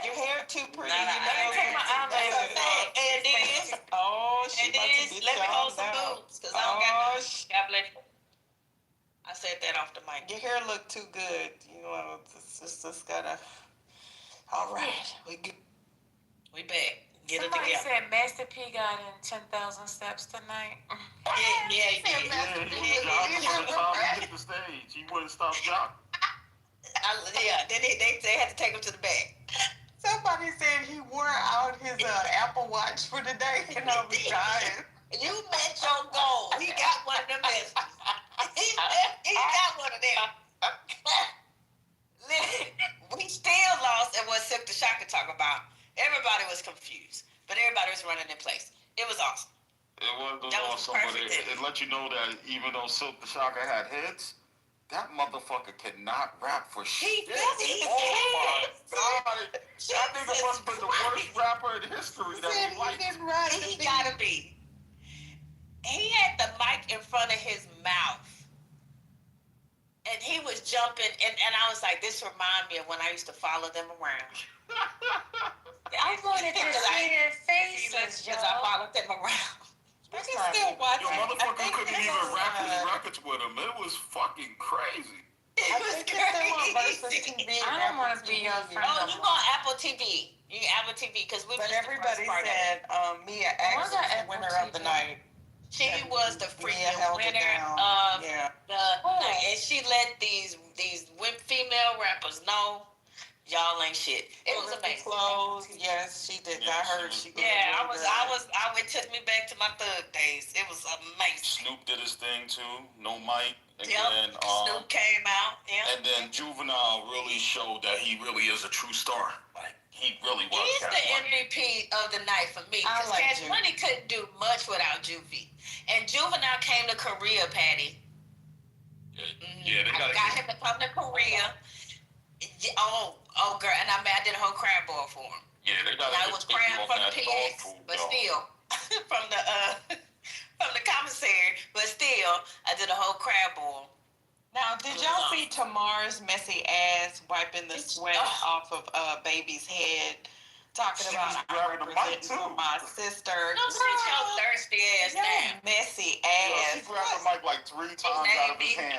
Your hair too pretty. Not You an know. Take my eyelash off. And this. Oh, she And about to this, get let me y'all hold some down. boobs, because I don't got none. sh- God bless you. I said that off the mic. Your hair look too good. You know, it's just gotta. All right, we good. We back. Get it Somebody together. said Master P got in 10,000 steps tonight. Yeah, He was jogging from the time he hit the stage. He wouldn't stop jogging. Then they had to take him to the back. Somebody said he wore out his Apple Watch for the day, and I was dying. You met your goal. He got one of them messages. He got one of them. Listen, we still lost at what Silk the Shocker talk about. Everybody was confused, but everybody was running in place. It was awesome. It was That was awesome, but perfect. it let you know that even though Silk the Shocker had hits, that motherfucker cannot rap for shit. He Oh my can't. God. That nigga must have been the worst rapper in history that we liked. He gotta be. He had the mic in front of his mouth. And he was jumping, and I was like, this remind me of when I used to follow them around. I wanted to see their faces, Because I followed them around. You can still watch Yo, it. motherfucker couldn't even rap his records with him. It was fucking crazy. I think it's still on Versus TV. I don't want to be your friend. Oh, you on Apple TV. You Apple TV, because we But missed everybody the first part said Mia X was the winner of the night. She was the freaking held it winner down. of Yeah. the night. And she let these female rappers know y'all ain't shit. It was amazing. Clothes. Yes, she did. I heard she did. Yeah, it took me back to my thug days. It was amazing. Snoop did his thing too, no mic. And Yep. then Snoop came out. Yeah. and then Juvenile really showed that he really is a true star. Like he really was. He's Cash the Money. MVP of the night for me. I Because like Cash Juvie. Money couldn't do much without Juvie. And Juvenile came to Korea, Patty. Yeah, they I got him to come to Korea. Oh, girl, and I did a whole crab boil for him. Yeah, they got. And I was crying from the PX, food, but dog. still, from the commissary, but still, I did a whole crab boil. Now, did y'all see Tamar's messy ass wiping the sweat off of baby's head? Talking She about was I grabbing the mic, represent too. my sister. Don't sit your thirsty ass down. Messy Yo, ass. she grabbed the mic like 3 times out of his hand.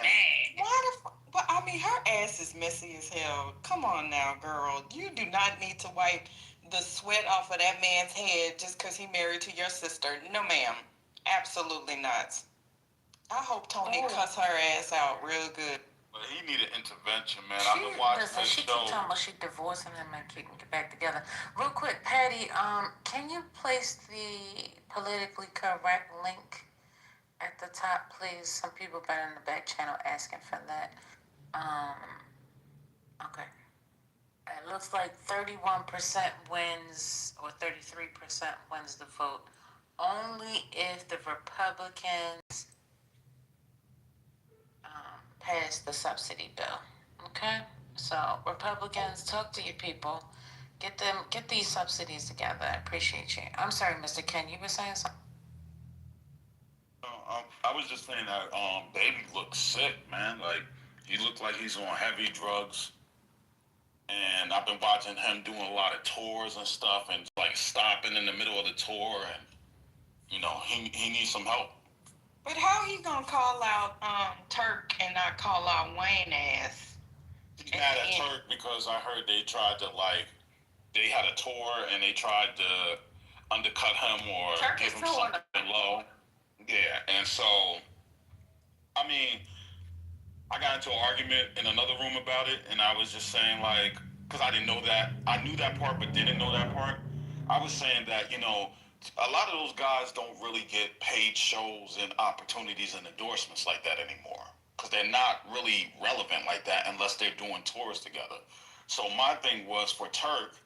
Why the Well, I mean, her ass is messy as hell. Come on now, girl. You do not need to wipe the sweat off of that man's head just because he married to your sister. No, ma'am. Absolutely not. I hope Tony cuss her ass out real good. But he needed intervention, man. I've been watching this She show. keep talking about she divorcing him and getting back together. Real quick, Patty, can you place the politically correct link at the top, please? Some people been in the back channel asking for that. Okay. It looks like 31% wins or 33% wins the vote. Only if the Republicans pass the subsidy bill. Okay? So Republicans, talk to your people. Get these subsidies together. I appreciate you. I'm sorry, Mr. Ken, you were saying something? I was just saying that Baby looks sick, man. Like, he looked like he's on heavy drugs. And I've been watching him doing a lot of tours and stuff and, like, stopping in the middle of the tour. And, you know, he needs some help. But how he gonna call out Turk and not call out Wayne ass? He's mad at Turk because I heard they tried to, like, they had a tour and they tried to undercut him or Turkey's give him touring. something low. Yeah, and so, I mean, I got into an argument in another room about it, and I was just saying, like, because I didn't know that. I knew that part, but didn't know that part. I was saying that, you know, a lot of those guys don't really get paid shows and opportunities and endorsements like that anymore. Because they're not really relevant like that unless they're doing tours together. So my thing was for Turk,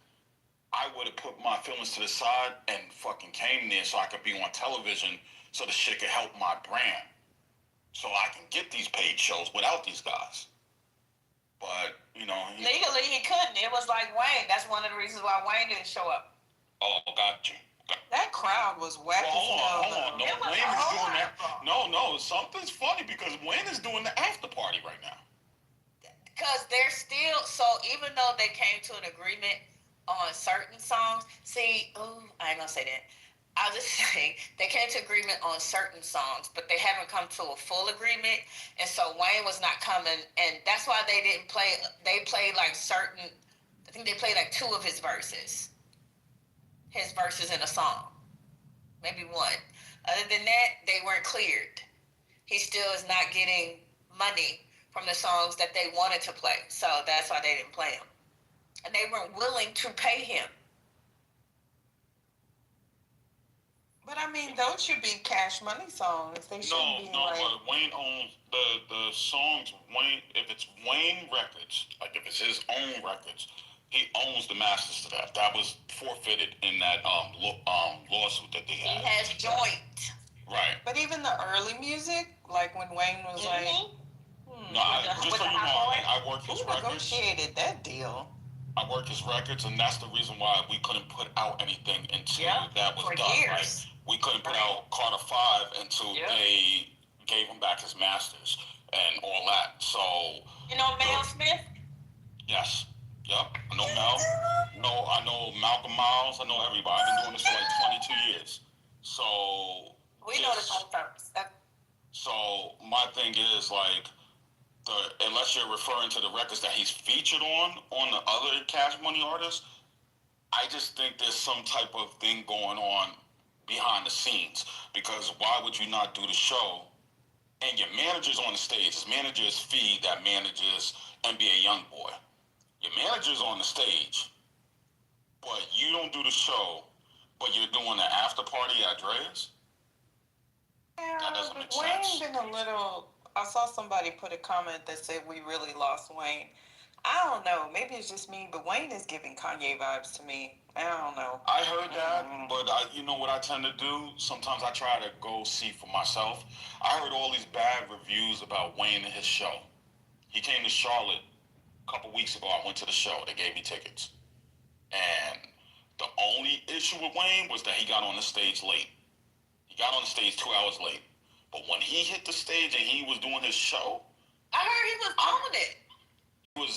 I would have put my feelings to the side and fucking came there so I could be on television so the shit could help my brand. So I can get these paid shows without these guys. But, you know... Legally, he couldn't. It was like Wayne. That's one of the reasons why Wayne didn't show up. Oh, got you. That crowd was whack as hell. Hold on. No, Wayne is doing that. No, something's funny because Wayne is doing the after party right now. Because they're still, so even though they came to an agreement on certain songs, I ain't gonna say that. I'll just say they came to agreement on certain songs, but they haven't come to a full agreement. And so Wayne was not coming, and that's why they didn't play. They played like certain, I think they played like 2 of his verses in a song, maybe 1. Other than that, they weren't cleared. He still is not getting money from the songs that they wanted to play. So that's why they didn't play him. And they weren't willing to pay him. But I mean, those should be Cash Money songs. They shouldn't be like... but Wayne owns the songs. Wayne, if it's Wayne Records, like if it's his own records, he owns the masters to that. That was forfeited in that lawsuit that they had. He has joint. Right. But even the early music, like when Wayne was like... No, just so you know, I work his records. Who negotiated that deal? I work his records, and that's the reason why we couldn't put out anything until that was done. Years. Like, we couldn't put out Carter 5 until they gave him back his masters and all that. So you know Mel Smith? Yes. Yep. I know Mel. No, I know Malcolm Miles. I know everybody. I've been doing this for like 22 years. So we know this on purpose. So my thing is like, unless you're referring to the records that he's featured on the other Cash Money artists, I just think there's some type of thing going on behind the scenes. Because why would you not do the show? And your manager's on the stage. His manager is Fee that manages NBA Youngboy. Your manager's on the stage, but you don't do the show, but you're doing the after party at Dre's? That doesn't make sense. Wayne been a little... I saw somebody put a comment that said we really lost Wayne. I don't know. Maybe it's just me, but Wayne is giving Kanye vibes to me. I don't know. I heard that, but you know what I tend to do? Sometimes I try to go see for myself. I heard all these bad reviews about Wayne and his show. He came to Charlotte a couple weeks ago. I went to the show. They gave me tickets. And the only issue with Wayne was that he got on the stage late. He got on the stage 2 hours late. But when he hit the stage and he was doing his show, I heard he was on it.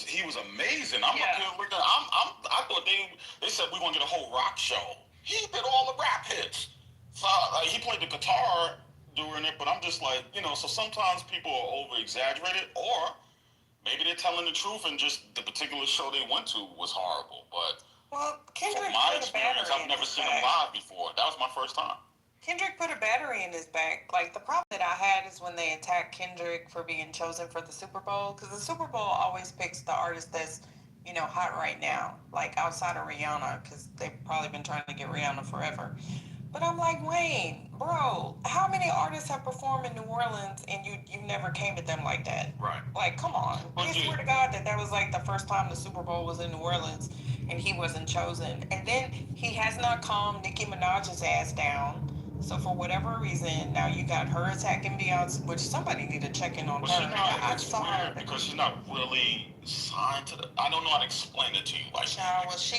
He was amazing. I'm up here looking. I thought they said we're gonna get a whole rock show. He did all the rap hits. So he played the guitar during it, but I'm just like, you know. So sometimes people are over exaggerated, or maybe they're telling the truth and just the particular show they went to was horrible. But Kendrick from my experience, I've never seen him live before. That was my first time. Kendrick put a battery in his back. Like, the problem that I had is when they attacked Kendrick for being chosen for the Super Bowl, because the Super Bowl always picks the artist that's, you know, hot right now, like outside of Rihanna, because they've probably been trying to get Rihanna forever. But I'm like, Wayne, bro, how many artists have performed in New Orleans and you never came at them like that? Right. Like, come on. I swear to God that was like the first time the Super Bowl was in New Orleans and he wasn't chosen. And then he has not calmed Nicki Minaj's ass down. So for whatever reason, now you got her attacking Beyonce, which somebody need to check in on her. It's weird because she's not really signed to the... I don't know how to explain it to you. Like, she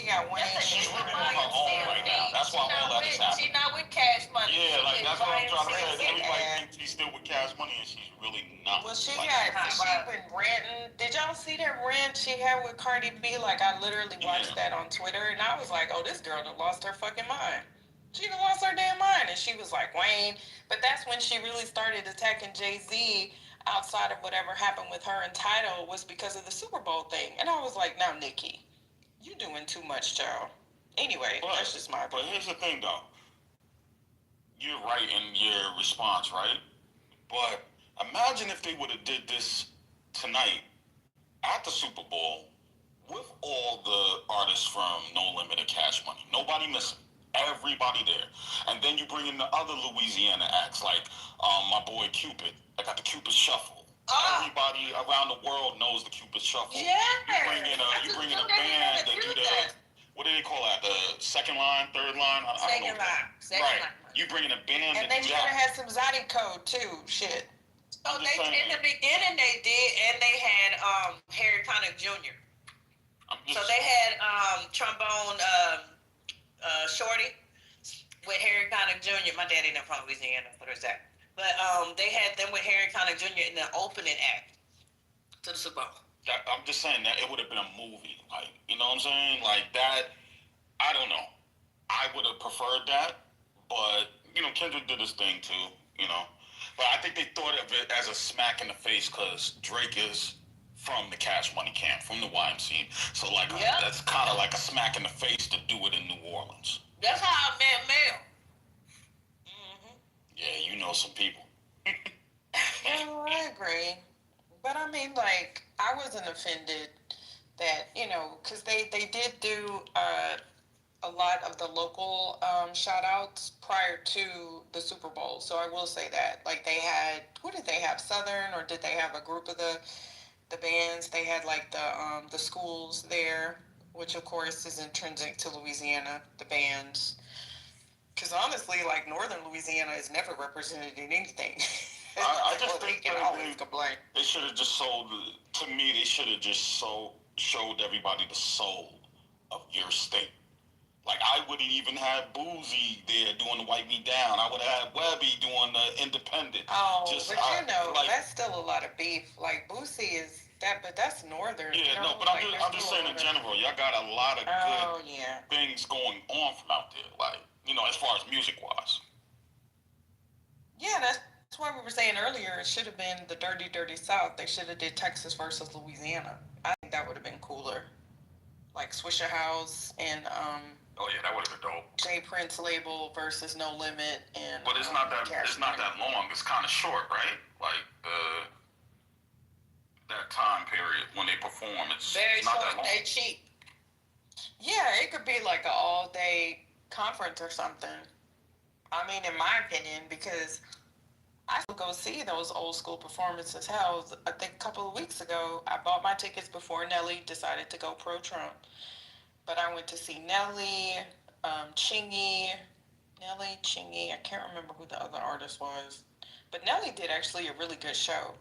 got Wayne. She's on her own right now. That's why all that is happening. She's not with Cash Money. Yeah, like that's what I'm trying to say. Everybody thinks she's still with Cash Money, and she's really not. Well, she been ranting. Did y'all see that rant she had with Cardi B? Like, I literally watched that on Twitter, and I was like, oh, this girl done lost her fucking mind. She done lost her damn mind. And she was like, Wayne. But that's when she really started attacking Jay-Z outside of whatever happened with her and Tidal was because of the Super Bowl thing. And I was like, now, Nikki, you doing too much, child. Anyway, that's just my But opinion. here's the thing, though. You're right in your response, right? But imagine if they would have did this tonight at the Super Bowl with all the artists from No Limit and Cash Money. Nobody missing. Everybody there. And then you bring in the other Louisiana acts like my boy Cupid. I got the Cupid Shuffle. Everybody around the world knows the Cupid Shuffle. Yeah. You bring in a band that do the, what do they call that? The second line, third line? Second line. Right. You bring in a band And that they do should have that. had some Zodi code too. Shit. So they in the beginning they did, and they had Harry Connick Jr. So they had trombone Shorty with Harry Connick Jr. My daddy not from Louisiana, what is that? But they had them with Harry Connick Jr. in the opening act to the Super Bowl. I'm just saying that it would have been a movie, like, you know what I'm saying? Like that, I don't know. I would have preferred that, but, you know, Kendrick did his thing too, you know. But I think they thought of it as a smack in the face because Drake is from the Cash Money camp, from the YMCA. So, like, that's kind of like a smack in the face to do it in New Orleans. That's how I met Mel. Yeah, you know some people. Well, I agree. But I mean, like, I wasn't offended that, you know, because they did do a lot of the local shout outs prior to the Super Bowl. So I will say that. Like, they had, who did they have? Southern, or did they have a group of the bands? They had, like, the schools there, which, of course, is intrinsic to Louisiana, the bands. Because honestly, like, Northern Louisiana is never represented in anything. I just think they can always complain. They should have just sold, to me, they should have just showed everybody the soul of your state. Like, I wouldn't even have Boozy there doing the Wipe Me Down. I would have had Webby doing the Independent. Oh, but you know, like, that's still a lot of beef. Like, Boosie is that, but that's Northern. Yeah, you know? no, but like, I'm just saying in general, y'all got a lot of good yeah. things going on from out there. Like, you know, as far as music-wise. Yeah, that's why we were saying earlier it should have been the Dirty, Dirty South. They should have did Texas versus Louisiana. I think that would have been cooler. Like Swisher House and oh yeah, that would have been dope. J Prince label versus No Limit and. But it's not that long. It's kind of short, right? Like that time period when they perform, it's very not short. that long. They cheap. Yeah, it could be like an all-day conference or something. I mean, in my opinion, because I still go see those old school performances. Hell, I think a couple of weeks ago, I bought my tickets before Nelly decided to go pro-Trump. But I went to see Nelly, Chingy, I can't remember who the other artist was. But Nelly did actually a really good show.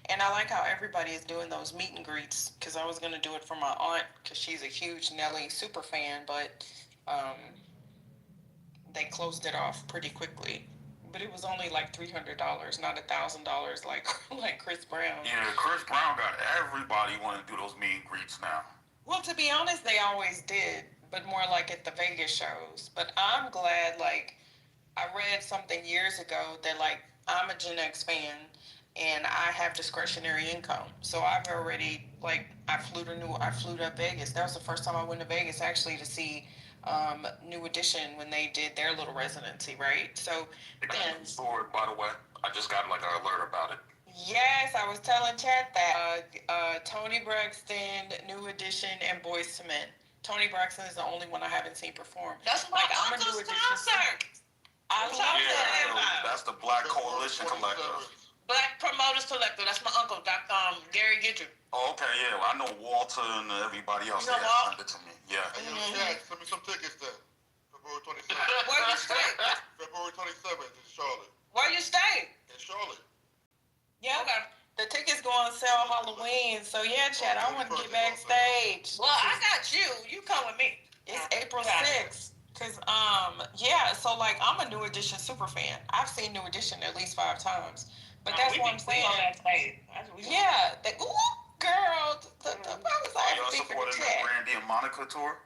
And I like how everybody is doing those meet and greets, because I was going to do it for my aunt, because she's a huge Nelly super fan, but they closed it off pretty quickly. But it was only like $300, not $1,000 like Chris Brown. Yeah, Chris Brown got everybody want to do those meet and greets now. Well, to be honest, they always did, but more like at the Vegas shows. But I'm glad, like, I read something years ago that, like, I'm a Gen X fan, and I have discretionary income. So I've already, like, I flew to Vegas. That was the first time I went to Vegas, actually, to see New Edition when they did their little residency, right? So then, Store, by the way, I just got like an alert about it. yes, I was telling Chad that Tony Braxton, New Edition, and Boyz II Men. Tony Braxton is the only one I haven't seen perform. That's my uncle's concert. I love that. That's the Black Coalition Collective. Black Promoters Collective. That's my uncle, Dr. Gary Gidger. Oh, okay, yeah. Well, I know Walter and everybody else. You know sent it to me. Yeah. Send me some tickets then. February 27th. Where you stay? February 27th in Charlotte. Where you stay? In Charlotte. Yeah. Okay. The tickets go on sale Halloween, so yeah, Chad, I want to get backstage. Well, I got you. You come with me. It's April 6th. Cause yeah, so like I'm a New Edition super fan. I've seen New Edition at least 5 times. But that's what I'm saying. Yeah, girl, I was like, y'all supporting the Brandy and Monica tour?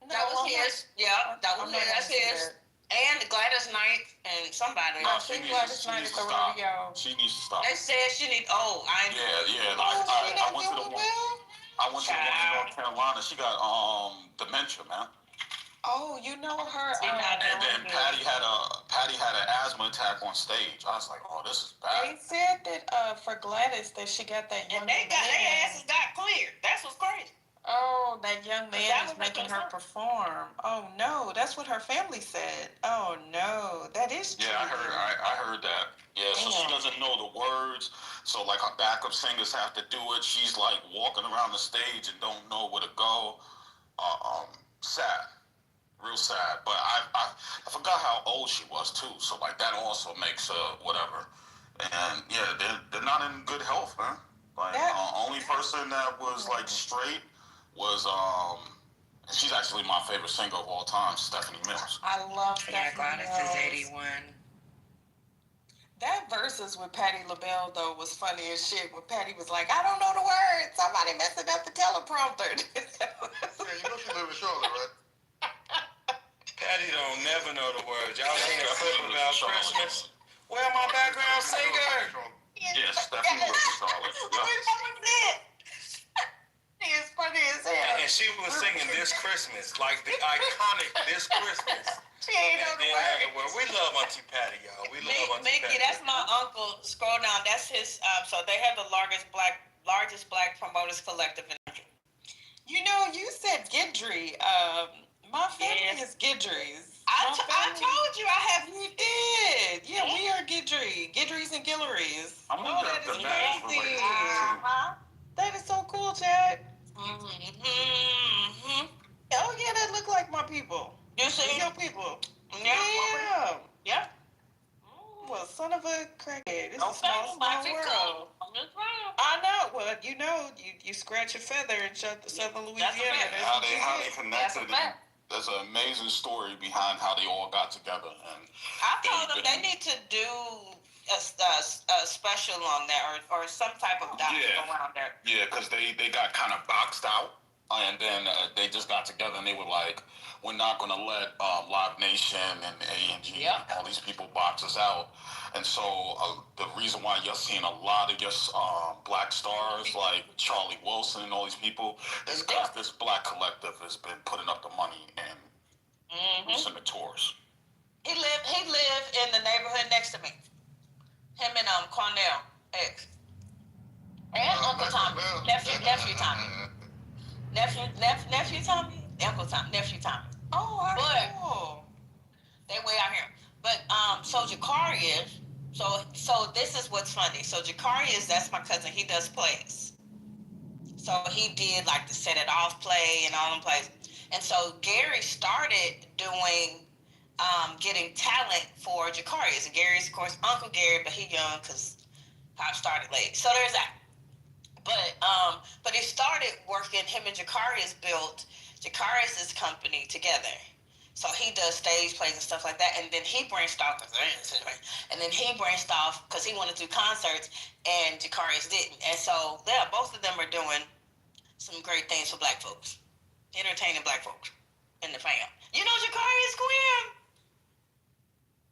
That was his. Yeah, that's his. And Gladys Knight and somebody. No, she needs to stop. She needs to stop. They said she need. Yeah. I went to the one in North Carolina. She got dementia, man. Oh, you know her. And then Patty had an asthma attack on stage. I was like, oh, this is bad. They said that for Gladys that she got that young And they got their asses got cleared. That's what's crazy. Oh, that young man that is was making her her perform. Oh no, that's what her family said. Oh no, that is true. Yeah, I heard that. Yeah, so she doesn't know the words. So like her backup singers have to do it. She's like walking around the stage and don't know where to go. Sad, real sad. But I forgot how old she was too. So like that also makes whatever. And yeah, they're not in good health, man. Like only person that was like straight was she's actually my favorite singer of all time, Stephanie Mills. I love Stephanie Gladys Mills. is 81. That verses with Patti LaBelle though was funny as shit. When Patti was like, "I don't know the words. Somebody messing up the teleprompter." Yeah, you know she live in Charlotte, right? Patty don't never know the words. Y'all seen a clip about Christmas? Where my background singer? Yes, Stephanie lives in Charlotte. Yeah. It's funny as hell. And she was singing This Christmas, like the iconic This Christmas. She ain't know the words. We love Auntie Patty, y'all. We love Auntie Mickey, Patty. that's my uncle. Scroll down. That's his. So they have the largest black promoters collective in the country. You know, you said Guidry. My family is Guidrys. I told you I have. You did. Yeah, we are Guidrys and Guilleries. I wonder if the man's related too. That is so cool, Chad. Mm-hmm. Oh yeah, that look like my people. You see your people? Yeah. Yeah. Well, son of a crackhead. It's a Okay, small world. I'm just saying. I know. Well, you scratch a feather in Southern Louisiana. How they connected. There's an amazing story behind how they all got together. And I told them they need to do a special on that or some type of document around there. Yeah, because they got kind of boxed out. And then they just got together and they were like, we're not going to let Live Nation and A&G and all these people box us out. And so the reason why you're seeing a lot of your black stars like Charlie Wilson and all these people is because this black collective has been putting up the money and producing the tours. He lived in the neighborhood next to me. Him and Cornell X. And Uncle Tommy. Nephew Tommy. Nephew Tommy? Uncle Tommy. Nephew Tommy. Oh, cool. They way out here. But so Jacarius, so this is what's funny. So Jacarius, that's my cousin, he does plays. So he did like the Set It Off play and all them plays. And so Gary started doing getting talent for Jacarius. And Gary's of course Uncle Gary, but he young because I started late. So there's that. But he started working, him and Jacarius built Jacarius' company together. So he does stage plays and stuff like that. And then he branched off, because he wanted to do concerts, and Jacarius didn't. And so, yeah, both of them are doing some great things for black folks, entertaining black folks in the fam. You know Jacarius Quinn?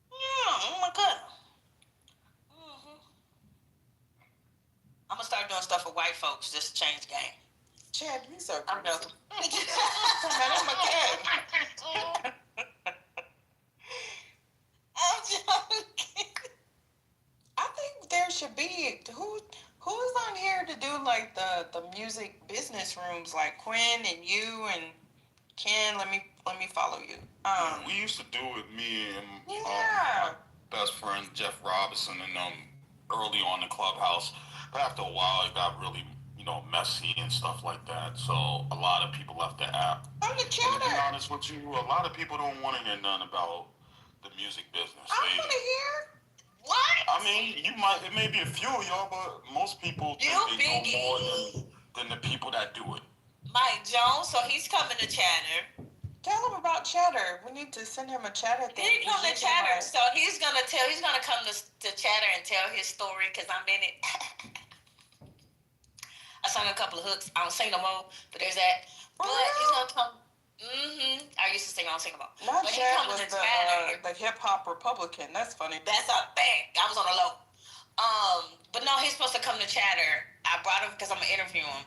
Yeah, oh my God. I'm gonna start doing stuff for white folks just to change the game. Chad, you so I'm joking. I'm joking. I think there should be who's on here to do like the music business rooms, like Quinn and you and Ken. Let me follow you. We used to do it, me and my best friend Jeff Robinson, and early on in the Clubhouse. But after a while, it got really, messy and stuff like that. So a lot of people left the app. I'm the chatter. To be honest with you, a lot of people don't want to hear nothing about the music business. I want to hear. What? I mean, it may be a few of y'all, but most people think they know more than the people that do it. Mike Jones, so he's coming to Chatter. Tell him about Chatter. We need to send him a Chatter thing. He come to Chatter, so he's gonna come to Chatter and tell his story because I'm in it. I sung a couple of hooks. I don't sing no more, but there's that. But he's gonna come. I used to sing. I don't sing no more. My but Chad was the hip hop Republican. That's funny. That's a bang. I was on the low. But no, he's supposed to come to Chatter. I brought him because I'm gonna interview him,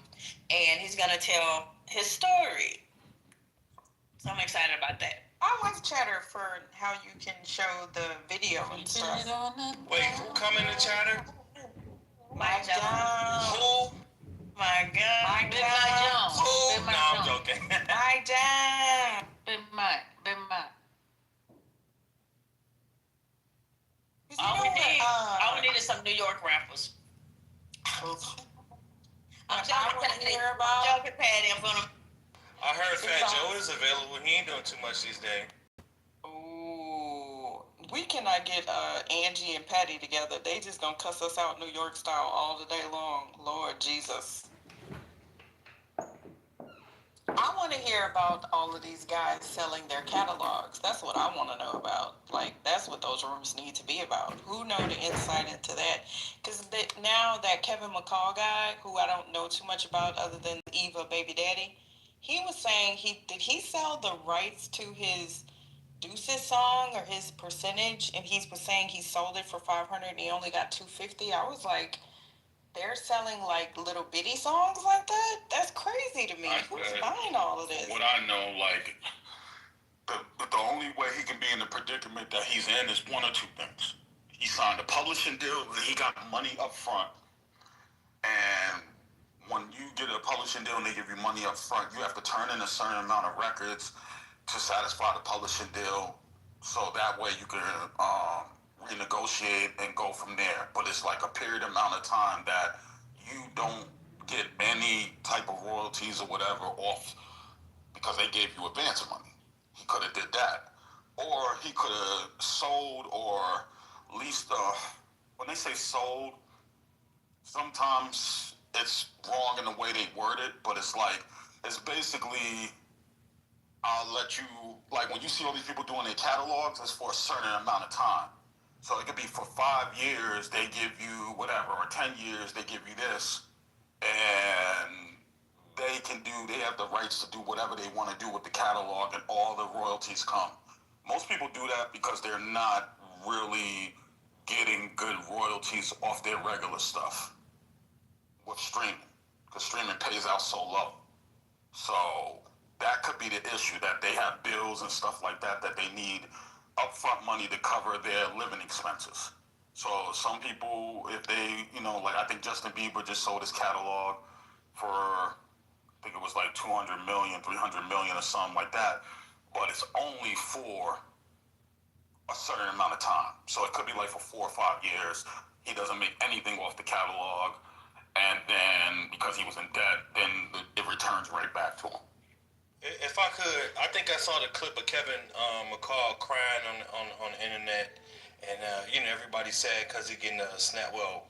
and he's gonna tell his story. So I'm excited about that. I like Chatter for how you can show the video and stuff. Wait, who coming to Chatter? Mike Jones. Who? My God. Big Mike Jones. Who? Big No, Mike I'm Jones. joking. Mike Jones. Big Mike. Big Mike. All we need is some New York rappers. I'm joking, Patty. I'm gonna. I heard Fat Joe is available. He ain't doing too much these days. Ooh, we cannot get Angie and Patty together. They just gonna cuss us out New York style all the day long. Lord Jesus. I want to hear about all of these guys selling their catalogs. That's what I want to know about. Like, that's what those rooms need to be about. Who know the insight into that? Because now that Kevin McCall guy, who I don't know too much about other than Eva Baby Daddy, he was saying did he sell the rights to his Deuces song or his percentage? And he was saying he sold it for $500 and he only got $250. I was like, they're selling like little bitty songs like that? That's crazy to me. Who's buying all of this? What I know, like, the only way he can be in the predicament that he's in is one or two things. He signed a publishing deal, he got money up front. And when you get a publishing deal and they give you money up front, you have to turn in a certain amount of records to satisfy the publishing deal. So that way you can renegotiate and go from there. But it's like a period amount of time that you don't get any type of royalties or whatever off because they gave you advance money. He could have did that. Or he could have sold or leased, when they say sold, sometimes it's wrong in the way they word it, but it's like, it's basically, I'll let you, like when you see all these people doing their catalogs, it's for a certain amount of time. So it could be for 5 years, they give you whatever, or 10 years, they give you this. And they have the rights to do whatever they want to do with the catalog and all the royalties come. Most people do that because they're not really getting good royalties off their regular stuff with streaming, because streaming pays out so low. So that could be the issue, that they have bills and stuff like that that they need upfront money to cover their living expenses. So some people, if they, like I think Justin Bieber just sold his catalog for, I think it was like 200 million, 300 million or something like that, but it's only for a certain amount of time. So it could be like for 4 or 5 years, he doesn't make anything off the catalog, and then because he was in debt, then it returns right back to him. If I could, I think I saw the clip of Kevin McCall crying on the internet, and everybody sad because he getting a snap. Well,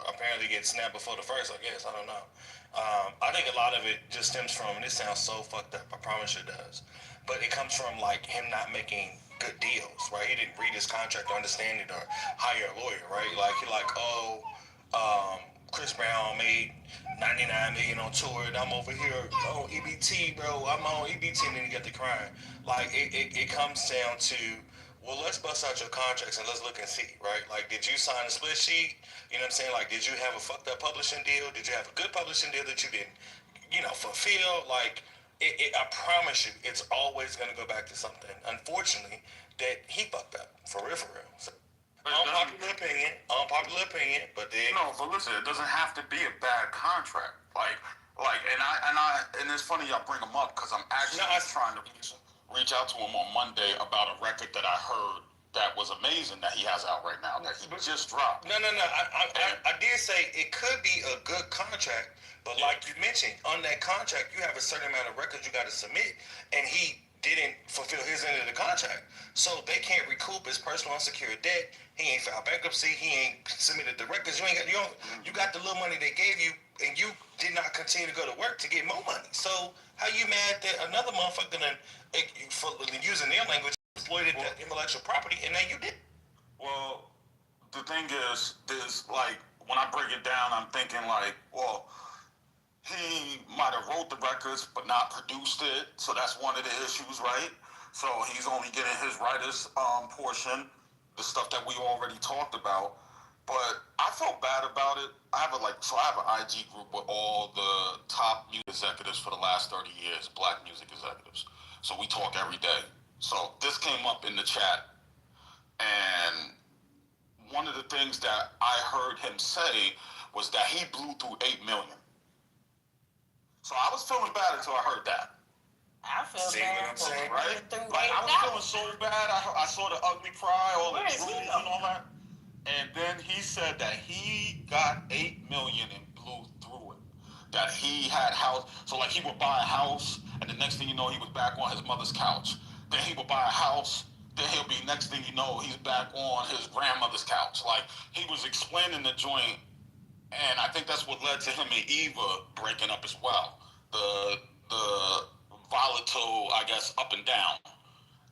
apparently getting snapped before the first, I guess. I don't know. I think a lot of it just stems from, and this sounds so fucked up, I promise it does, but it comes from like him not making good deals, right? He didn't read his contract or understand it or hire a lawyer, right? Like he Chris Brown made 99 million on tour, and I'm over here on EBT, bro. I'm on EBT, and then you get the crying. Like it comes down to, well, let's bust out your contracts and let's look and see, right? Like, did you sign a split sheet? You know what I'm saying? Like, did you have a fucked up publishing deal? Did you have a good publishing deal that you didn't, fulfill? Like, I promise you, it's always gonna go back to something, unfortunately, that he fucked up, for real. So, unpopular opinion, but then no, but listen, it doesn't have to be a bad contract. And it's funny y'all bring him up because I'm actually trying to reach out to him on Monday about a record that I heard that was amazing that he has out right now that he just dropped. No. I did say it could be a good contract, but like you mentioned, on that contract you have a certain amount of records you got to submit, and he didn't fulfill his end of the contract, so they can't recoup his personal unsecured debt. He ain't filed bankruptcy. He ain't submitted the records. You got the little money they gave you, and you did not continue to go to work to get more money. So how you mad that another motherfucker for using their language exploited the intellectual property, and now you did? Well, the thing is like when I break it down, I'm thinking like, well, he might have wrote the records but not produced it, so that's one of the issues, right? So he's only getting his writer's portion, the stuff that we already talked about. But I felt bad about it. I have an IG group with all the top music executives for the last 30 years, black music executives. So we talk every day. So this came up in the chat, and one of the things that I heard him say was that he blew through 8 million. So I was feeling bad until I heard that. I feel See what bad I'm for saying? running through Like, I was feeling $8. so bad. I saw the ugly cry, all the Where is he bruise and all that. And then he said that he got 8 million and blew through it. That he had house, so like he would buy a house, and the next thing you know, he was back on his mother's couch. Then he would buy a house, then he'll be, next thing you know, he's back on his grandmother's couch. Like, he was explaining the joint, and I think that's what led to him and Eva breaking up as well. The volatile, I guess, up and down.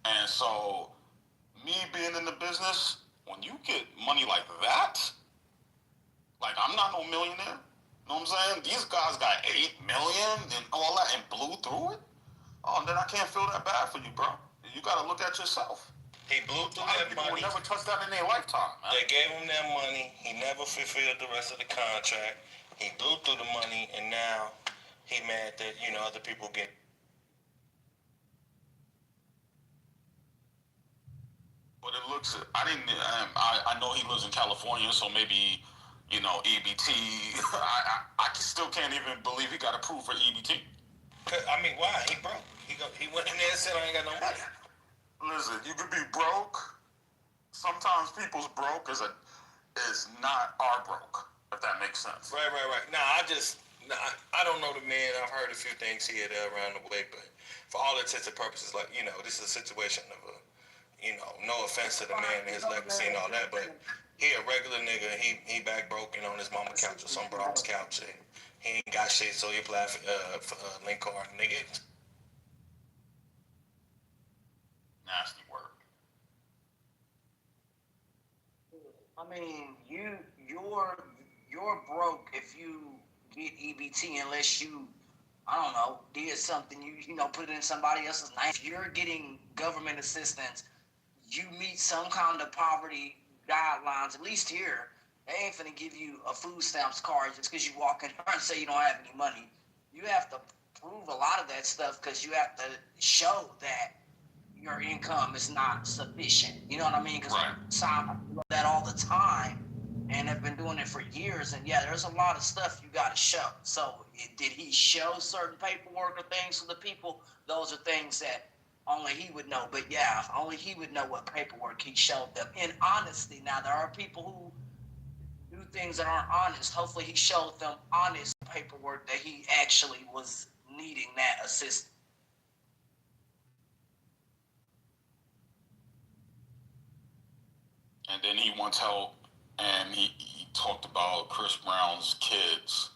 And so, me being in the business, when you get money like that, like, I'm not no millionaire. You know what I'm saying? These guys got 8 million and all that and blew through it. Oh, then I can't feel that bad for you, bro. You got to look at yourself. He blew through A lot of that people money. would never touch that in their lifetime, man. They gave him that money. He never fulfilled the rest of the contract. He blew through the money, and now he mad that, you know, other people get. But it looks, I know he lives in California, so maybe, you know, EBT. I still can't even believe he got approved for EBT. I mean, why? He broke. He went in there and said, I ain't got no money. Listen, you could be broke. Sometimes people's broke is not our broke, if that makes sense. Right. I don't know the man. I've heard a few things here there around the way, but for all intents and purposes, like, you know, this is a situation of a, you know, no offense to the man and his legacy and all that, but he a regular nigga. He back broken on his mama couch or some broad's couch, and he ain't got shit, so he applied for link card. Nigga, Nasty work. I mean, you're broke if you get EBT unless you, I don't know, did something, you know, put it in somebody else's name. If you're getting government assistance, you meet some kind of poverty guidelines. At least here, they ain't finna give you a food stamps card just because you walk in there and say you don't have any money. You have to prove a lot of that stuff because you have to show that your income is not sufficient. You know what I mean? Because I do that all the time and have been doing it for years. And yeah, there's a lot of stuff you got to show. So did he show certain paperwork or things to the people? Those are things that only he would know. But yeah, only he would know what paperwork he showed them in honesty. Now, there are people who do things that aren't honest. Hopefully he showed them honest paperwork that he actually was needing that assistance. And then he wants help, and he talked about Chris Brown's kids.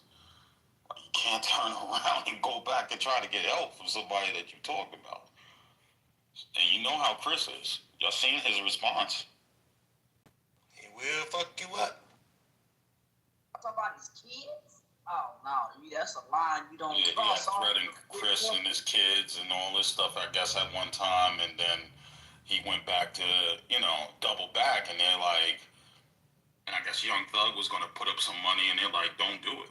You can't turn around and go back and try to get help from somebody that you talked about. And you know how Chris is. Y'all seen his response. he will fuck you up. Talk about his kids? Oh no, that's a line you don't cross. Yeah, threatened Chris and his kids and all this stuff, I guess, at one time, and then he went back to, you know, double back, and they're like, and I guess Young Thug was going to put up some money, and they're like, don't do it.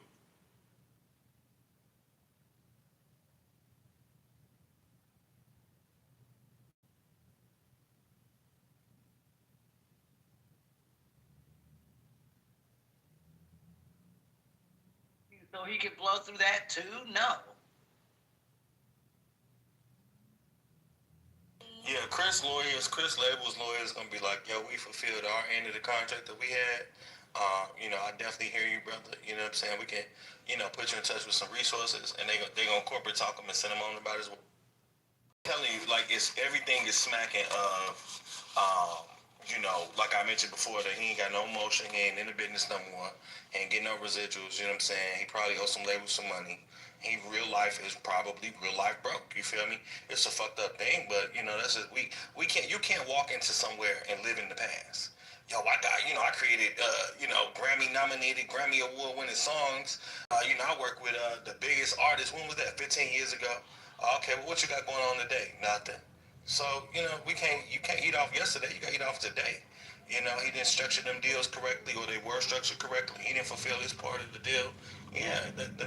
So he could blow through that too? No. Yeah, Chris Label's lawyers gonna be like, yo, we fulfilled our end of the contract that we had. You know, I definitely hear you, brother. You know what I'm saying? We can, you know, put you in touch with some resources, and they gonna corporate talk them and send them on about his. I'm telling you, like, everything is smacking of, you know, like I mentioned before, that he ain't got no motion, he ain't in the business no more, he ain't getting no residuals. You know what I'm saying? He probably owes some labels some money. He real life is probably real life broke. You feel me? It's a fucked up thing, but you know, that's just we can't. You can't walk into somewhere and live in the past. Yo, I got, you know, I created, you know, Grammy nominated, Grammy award winning songs. You know, I work with the biggest artists. When was that? 15 years ago. Okay, well, what you got going on today? Nothing. So, you know, you can't eat off yesterday. You got to eat off today. You know, he didn't structure them deals correctly, or they were structured correctly. He didn't fulfill his part of the deal. Yeah,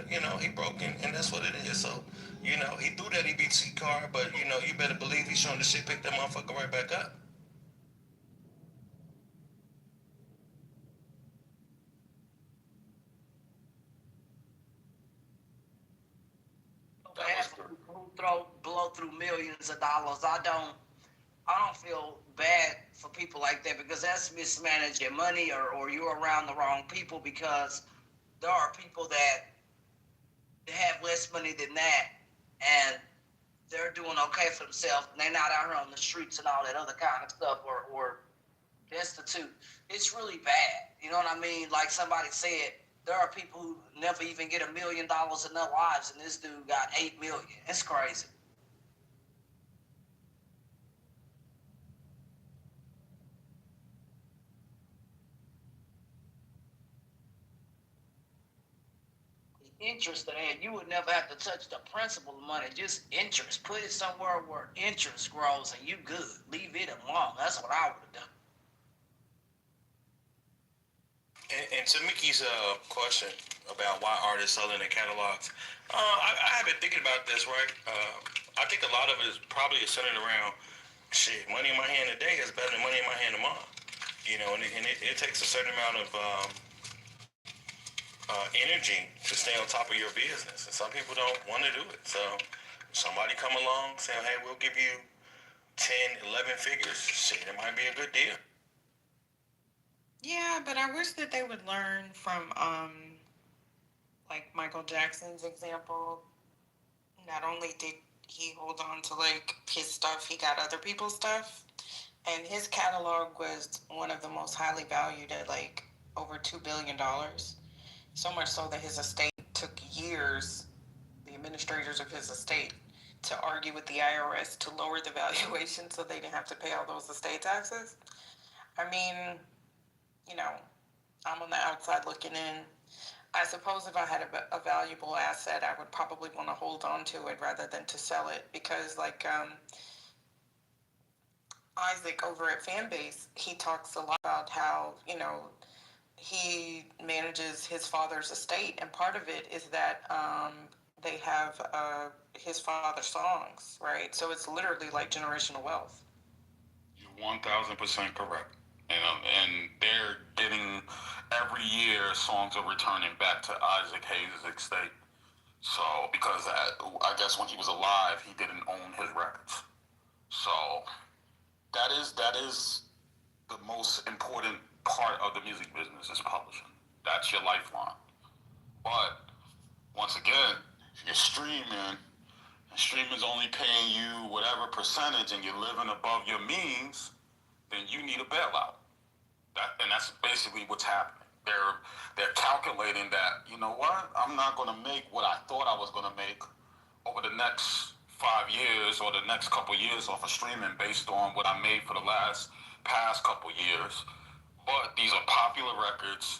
you know, he broke in, and that's what it is. So, you know, he threw that EBT card, but you know, you better believe he's showing the shit pick that motherfucker right back up. Bad for people who blow through millions of dollars. I don't feel bad for people like that, because that's mismanaging money, or you're around the wrong people, because there are people that have less money than that, and they're doing okay for themselves, and they're not out here on the streets and all that other kind of stuff, or destitute. It's really bad. You know what I mean? Like somebody said, there are people who never even get $1 million in their lives, and this dude got 8 million. It's crazy. Interest in it, you would never have to touch the principal of money, just interest. Put it somewhere where interest grows and you good. Leave it alone. That's what I would have done. And to Mickey's question about why artists selling their catalogs, I have been thinking about this, right? I think a lot of it is probably centered around shit. Money in my hand today is better than money in my hand tomorrow. You know, and it takes a certain amount of energy to stay on top of your business, and some people don't want to do it. So somebody come along saying, hey, we'll give you 10, 11 figures, shit, it might be a good deal. Yeah, but I wish that they would learn from like Michael Jackson's example. Not only did he hold on to like his stuff, he got other people's stuff, and his catalog was one of the most highly valued at like over $2 billion. So much so that his estate took years, the administrators of his estate, to argue with the IRS to lower the valuation so they didn't have to pay all those estate taxes. I mean, you know, I'm on the outside looking in. I suppose if I had a valuable asset, I would probably want to hold on to it rather than to sell it, because like Isaac over at Fanbase, he talks a lot about how, you know, he manages his father's estate, and part of it is that they have his father's songs, right? So it's literally like generational wealth. You're 1,000% correct. And they're getting, every year, songs are returning back to Isaac Hayes' estate. So, because I guess when he was alive, he didn't own his records. So, that is the most important part of the music business, is publishing. That's your lifeline. But once again, if you're streaming, and streaming's only paying you whatever percentage, and you're living above your means, then you need a bailout. And that's basically what's happening. They're calculating that, you know what, I'm not going to make what I thought I was going to make over the next 5 years or the next couple years off of streaming based on what I made for the past couple years. But these are popular records,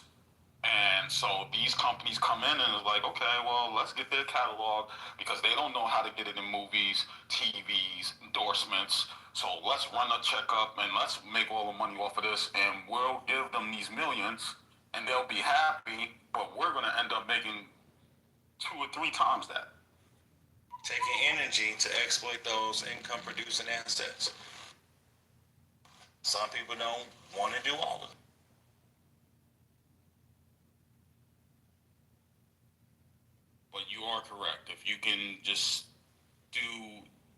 and so these companies come in and it's like, okay, well, let's get their catalog, because they don't know how to get it in movies, TVs, endorsements. So let's run a checkup and let's make all the money off of this, and we'll give them these millions, and they'll be happy, but we're going to end up making 2 or 3 times that. Taking energy to exploit those income producing assets. Some people don't want to do all of it. But you are correct. If you can just do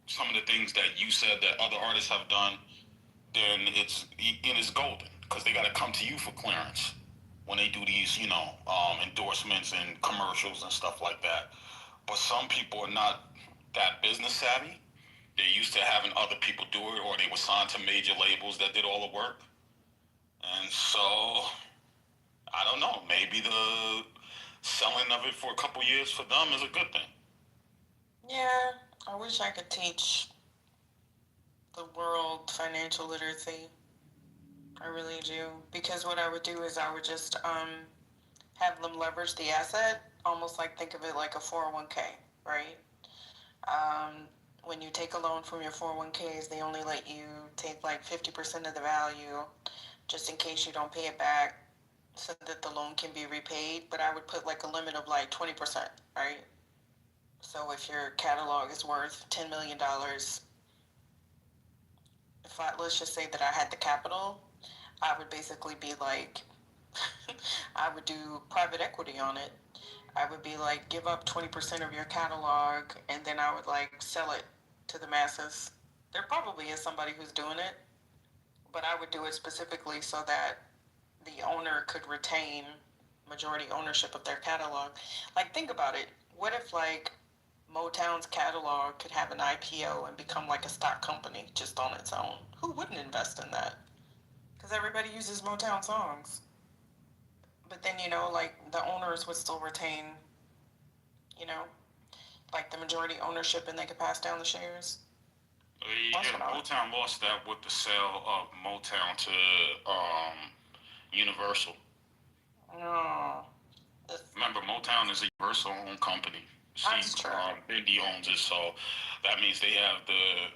some of the things that you said that other artists have done, then it's golden, because they got to come to you for clearance when they do these, you know, endorsements and commercials and stuff like that. But some people are not that business savvy. They're used to having other people do it, or they were signed to major labels that did all the work. And so, I don't know, maybe the selling of it for a couple years for them is a good thing. Yeah, I wish I could teach the world financial literacy. I really do. Because what I would do is I would just have them leverage the asset, almost like, think of it like a 401k, right? When you take a loan from your 401ks, they only let you take like 50% of the value just in case you don't pay it back so that the loan can be repaid. But I would put like a limit of like 20%, right? So if your catalog is worth $10 million, let's just say that I had the capital, I would basically be like, I would do private equity on it. I would be like, give up 20% of your catalog, and then I would like sell it to the masses. There probably is somebody who's doing it, but I would do it specifically so that the owner could retain majority ownership of their catalog. Like, think about it. What if like Motown's catalog could have an IPO and become like a stock company just on its own? Who wouldn't invest in that? Because everybody uses Motown songs. But then, like the owners would still retain, you know, like the majority ownership, and they could pass down the shares. Yeah, Motown lost that with the sale of Motown to Universal. No. Remember, Motown is a Universal-owned company. That's true. Biggie owns it, so that means they have the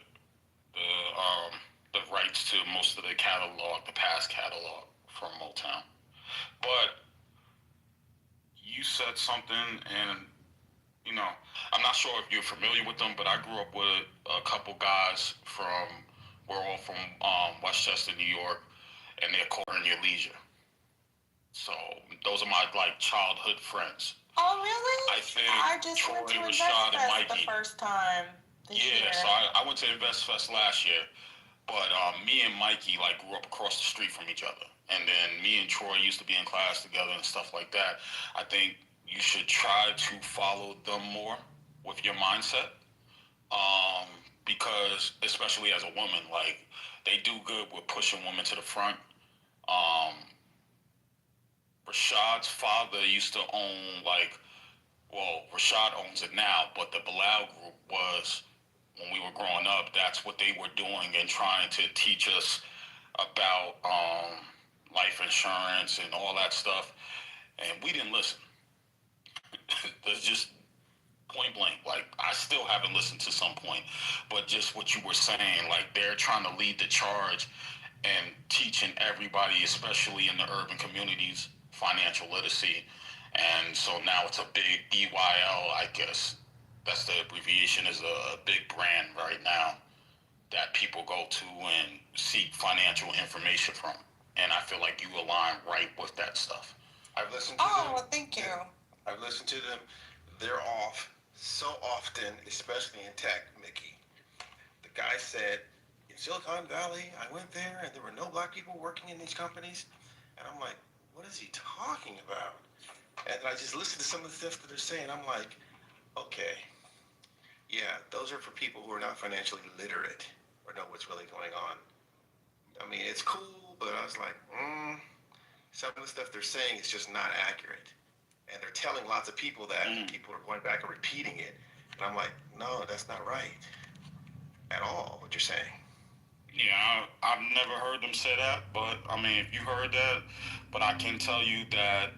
rights to most of the catalog, the past catalog from Motown. But you said something, and I'm not sure if you're familiar with them, but I grew up with a couple guys we're all from Westchester, New York, and they're called In Your Leisure. So those are my childhood friends. Oh, really? I think I just Troy, went to Rashad, and InvestFest Mikey. the first time this year. So I went to InvestFest last year, but me and Mikey grew up across the street from each other, and then me and Troy used to be in class together and stuff like that. I think you should try to follow them more with your mindset, because especially as a woman, they do good with pushing women to the front. Rashad's father used to own Rashad owns it now, but the Bilal Group was, when we were growing up, that's what they were doing and trying to teach us about life insurance and all that stuff, and we didn't listen. There's just point blank. I still haven't listened to some point, but just what you were saying, they're trying to lead the charge and teaching everybody, especially in the urban communities, financial literacy. And so now it's a big EYL, I guess. That's the abbreviation, is a big brand right now that people go to and seek financial information from. And I feel like you align right with that stuff. I've listened to them. Oh, well, thank you. I've listened to them. They're off so often, especially in tech, Mickey. The guy said, in Silicon Valley, I went there and there were no black people working in these companies. And I'm like, what is he talking about? And I just listened to some of the stuff that they're saying. I'm like, okay, yeah, those are for people who are not financially literate or know what's really going on. I mean, it's cool, but I was like, some of the stuff they're saying is just not accurate. And they're telling lots of people that, and people are going back and repeating it. And I'm like, no, that's not right at all, what you're saying. Yeah, I've never heard them say that, but I mean, if you heard that, but I can tell you that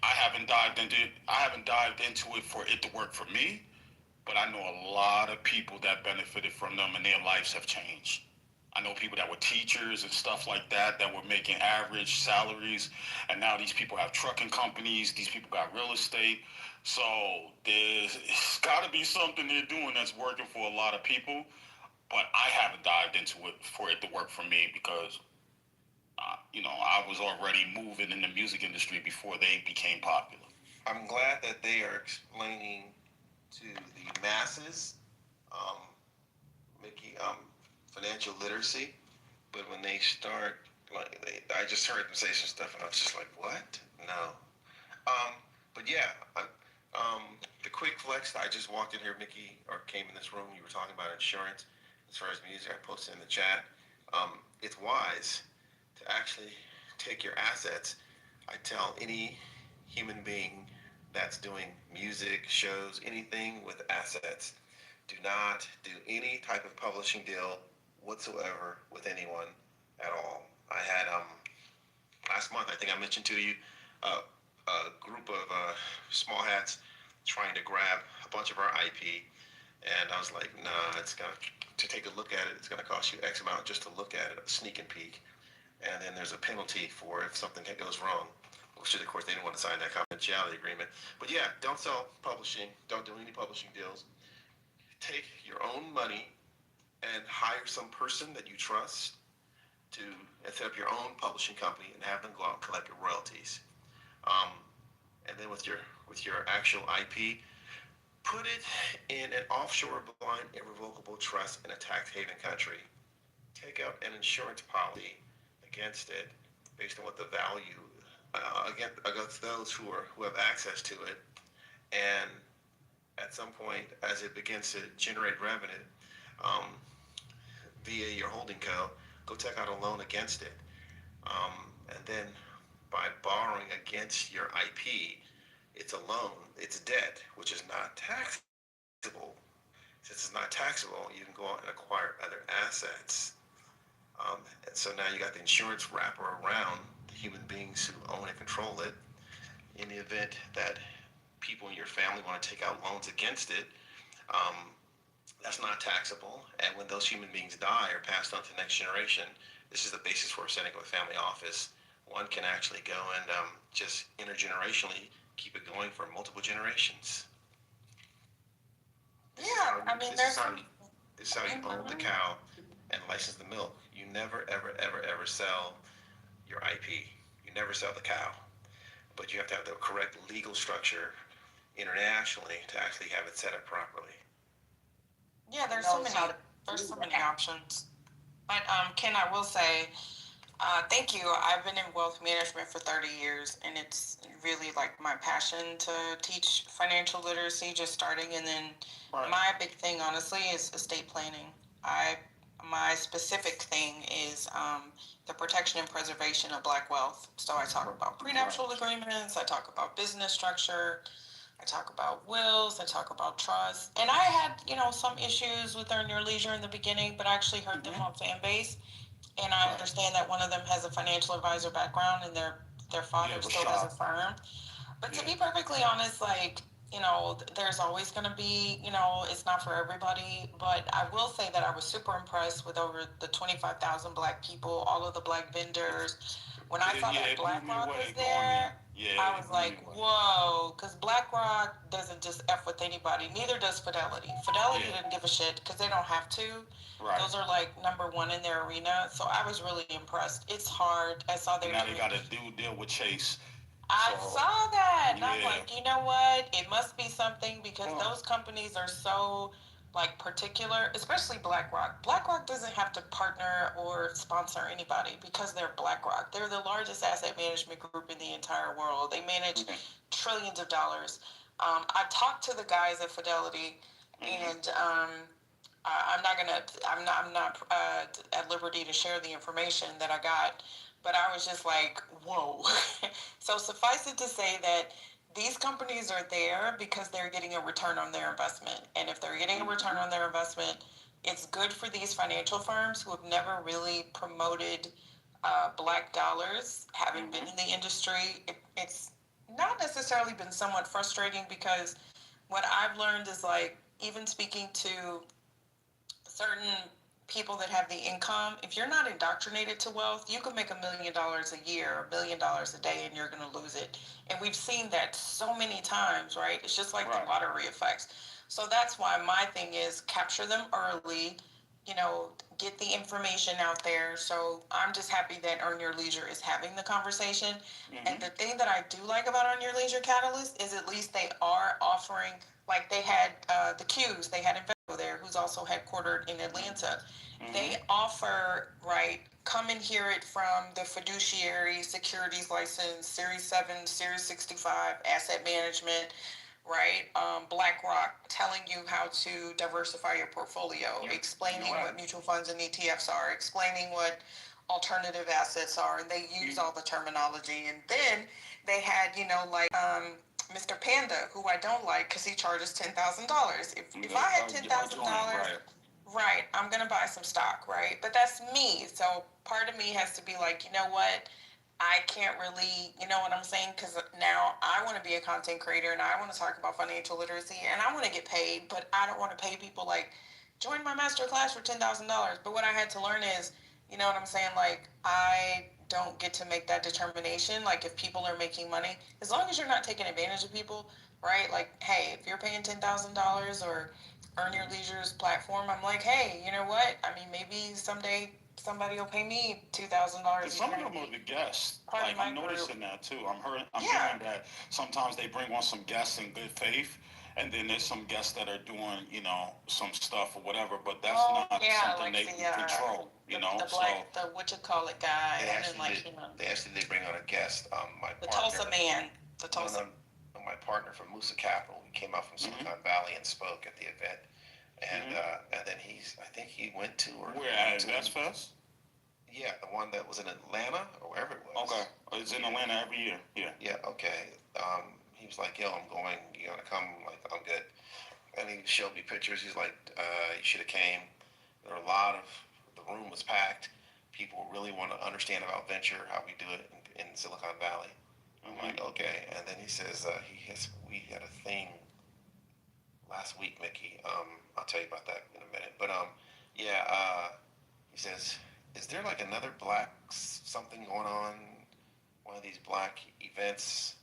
I haven't dived into it for it to work for me, but I know a lot of people that benefited from them and their lives have changed. I know people that were teachers and stuff like that were making average salaries, and now these people have trucking companies, these people got real estate. So it's got to be something they're doing that's working for a lot of people, but I haven't dived into it for it to work for me because, I was already moving in the music industry before they became popular. I'm glad that they are explaining to the masses, Mickey, financial literacy, but when they start, I just heard them say some stuff, and I was just like, what? No. But yeah, the quick flex, I just walked in here, Mickey, or came in this room, you were talking about insurance, as far as music, I posted in the chat. It's wise to actually take your assets. I tell any human being that's doing music, shows, anything with assets, do not do any type of publishing deal whatsoever with anyone at all. I had last month, I think I mentioned to you, a group of small hats trying to grab a bunch of our IP, and I was like, nah, it's gonna to take a look at it, it's going to cost you X amount just to look at it, a sneak and peek. And then there's a penalty for if something goes wrong. Which, of course, they didn't want to sign that confidentiality agreement. But yeah, don't sell publishing. Don't do any publishing deals. Take your own money and hire some person that you trust to set up your own publishing company and have them go out and collect your royalties. And then with your actual IP, put it in an offshore blind irrevocable trust in a tax haven country. Take out an insurance policy against it based on what the value against those who have access to it, and at some point as it begins to generate revenue via your holding co, go take out a loan against it, and then by borrowing against your IP, it's a loan, it's debt, which is not taxable. Since it's not taxable, you can go out and acquire other assets. And so now you got the insurance wrapper around the human beings who own and control it. In the event that people in your family want to take out loans against it, that's not taxable. And when those human beings die or passed on to the next generation, this is the basis for setting up a family office. One can actually go and just intergenerationally keep it going for multiple generations. Yeah, I mean, this is how you own the cow and license the milk. You never, ever, ever, ever sell your IP. You never sell the cow. But you have to have the correct legal structure internationally to actually have it set up properly. Yeah, there's so many options. But Ken, I will say, thank you. I've been in wealth management for 30 years, and it's really like my passion to teach financial literacy, just starting. And then my big thing, honestly, is estate planning. My specific thing is the protection and preservation of Black wealth. So I talk about prenuptial agreements, I talk about business structure, I talk about wills, I talk about trust. And I had, some issues with Earn Your Leisure in the beginning, but I actually heard them on fan base. And I understand that one of them has a financial advisor background and their father still has a firm. But to be perfectly honest, there's always going to be, it's not for everybody. But I will say that I was super impressed with over the 25,000 Black people, all of the Black vendors. When I saw that BlackRock was there, I was like, whoa, because BlackRock doesn't just F with anybody. Neither does Fidelity. Fidelity didn't give a shit because they don't have to. Right. Those are number one in their arena. So I was really impressed. It's hard. I saw now they got a deal with Chase. I saw that. And I'm like, you know what? It must be something because those companies are so particular, especially BlackRock. BlackRock doesn't have to partner or sponsor anybody because they're BlackRock. They're the largest asset management group in the entire world. They manage trillions of dollars. I talked to the guys at Fidelity, and I'm not at liberty to share the information that I got, but I was just like, whoa. So suffice it to say that these companies are there because they're getting a return on their investment. And if they're getting a return on their investment, it's good for these financial firms who have never really promoted Black dollars, having been in the industry. It's not necessarily been somewhat frustrating because what I've learned is even speaking to certain people that have the income, if you're not indoctrinated to wealth, you could make $1 million a year, $1 million a day, and you're going to lose it. And we've seen that so many times, right? It's just like the lottery effects. So that's why my thing is capture them early, get the information out there. So I'm just happy that Earn Your Leisure is having the conversation. And the thing that I do like about Earn Your Leisure Catalyst is at least they are offering, they had the Qs, they had Invesco there, who's also headquartered in Atlanta. They offer, come and hear it from the fiduciary securities license, Series 7, Series 65, asset management, BlackRock telling you how to diversify your portfolio, explaining what mutual funds and ETFs are, explaining what alternative assets are, and they use all the terminology. And then they had, Mr. Panda, who I don't like because he charges $10,000. If I had $10,000, I'm going to buy some stock, But that's me. So part of me has to be like, you know what? I can't really, you know what I'm saying? Because now I want to be a content creator and I want to talk about financial literacy and I want to get paid, but I don't want to pay people join my master class for $10,000. But what I had to learn is, you know what I'm saying? Like, I don't get to make that determination. Like, if people are making money, as long as you're not taking advantage of people, right? Like, hey, if you're paying $10,000 or Earn Your Leisure's platform, I'm like, hey, you know what? I mean, maybe someday somebody will pay me $2,000. Some of them are the guests. Part of Like, my I'm noticing that too. I'm Yeah. hearing that sometimes they bring on some guests in good faith, and then there's some guests that are doing, some stuff or whatever. But that's not something like they the, can control. the black, the what you call it guy. They I actually didn't like did. him. They actually did bring on a guest. My The partner, Tulsa man. The Tulsa. no, my partner from Musa Capital. He came out from Silicon Valley and spoke at the event, and then I think he went to or Where at Invest Fest? Yeah, the one that was in Atlanta or wherever it was. Okay, it's in Atlanta every year. Yeah. Yeah. Okay. He was like, "Yo, I'm going. You gonna come?" I'm like, "I'm good." And he showed me pictures. He's like, "You should have came." There were a lot of. The room was packed. People really want to understand about venture, how we do it in Silicon Valley. I'm like, okay. And then he says we had a thing last week, Mickey. I'll tell you about that in a minute. But yeah. He says, is there like another black something going on? One of these black events,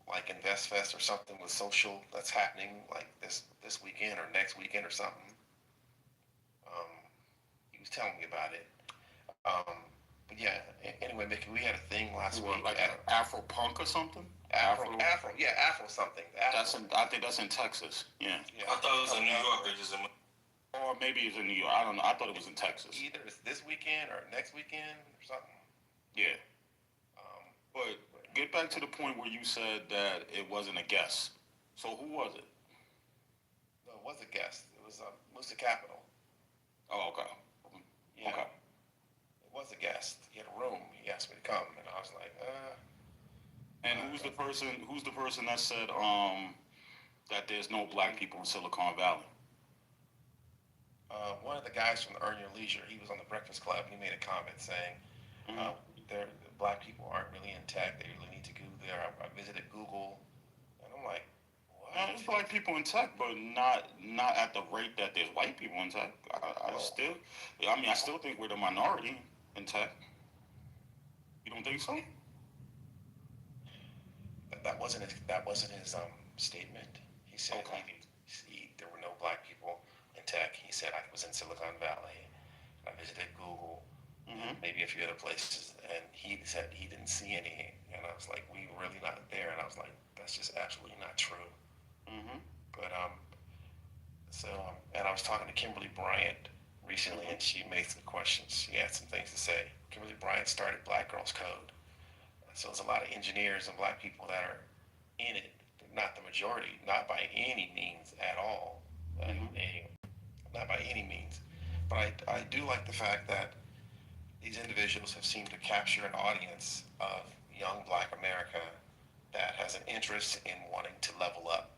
like Invest Fest or something with social that's happening like this weekend or next weekend or something. He was telling me about it. But yeah. Anyway, Mickey, we had a thing last week. Like Afro Punk or something. Afro something. I think that's in Texas. Yeah. I thought it was in New York or just in. Or maybe it's in New York. I don't know. I thought it was in Texas. Either it's this weekend or next weekend or something. Yeah. But get back to the point where you said that it wasn't a guest. So who was it? No, it was a guest. It was Musa Capital. Oh, okay. Yeah. Okay. It was a guest. He had a room. He asked me to come, and I was like, And who's the person that said that there's no black people in Silicon Valley? One of the guys from Earn Your Leisure, he was on the Breakfast Club, and he made a comment saying, black people aren't really in tech. They really need to go there. I visited Google, and I'm like, what? There's black people in tech, but not at the rate that there's white people in tech. I still think we're the minority in tech. You don't think so? That wasn't his statement. He said there were no black people in tech. He said I was in Silicon Valley. I visited Google, maybe a few other places, and he said he didn't see any. And I was like, we really not there. And I was like, that's just absolutely not true. But and I was talking to Kimberly Bryant recently, and she made some questions. She had some things to say. Kimberly Bryant started Black Girls Code. So there's a lot of engineers and black people that are in it, not the majority, not by any means at all. Not by any means. But I do like the fact that these individuals have seemed to capture an audience of young black America that has an interest in wanting to level up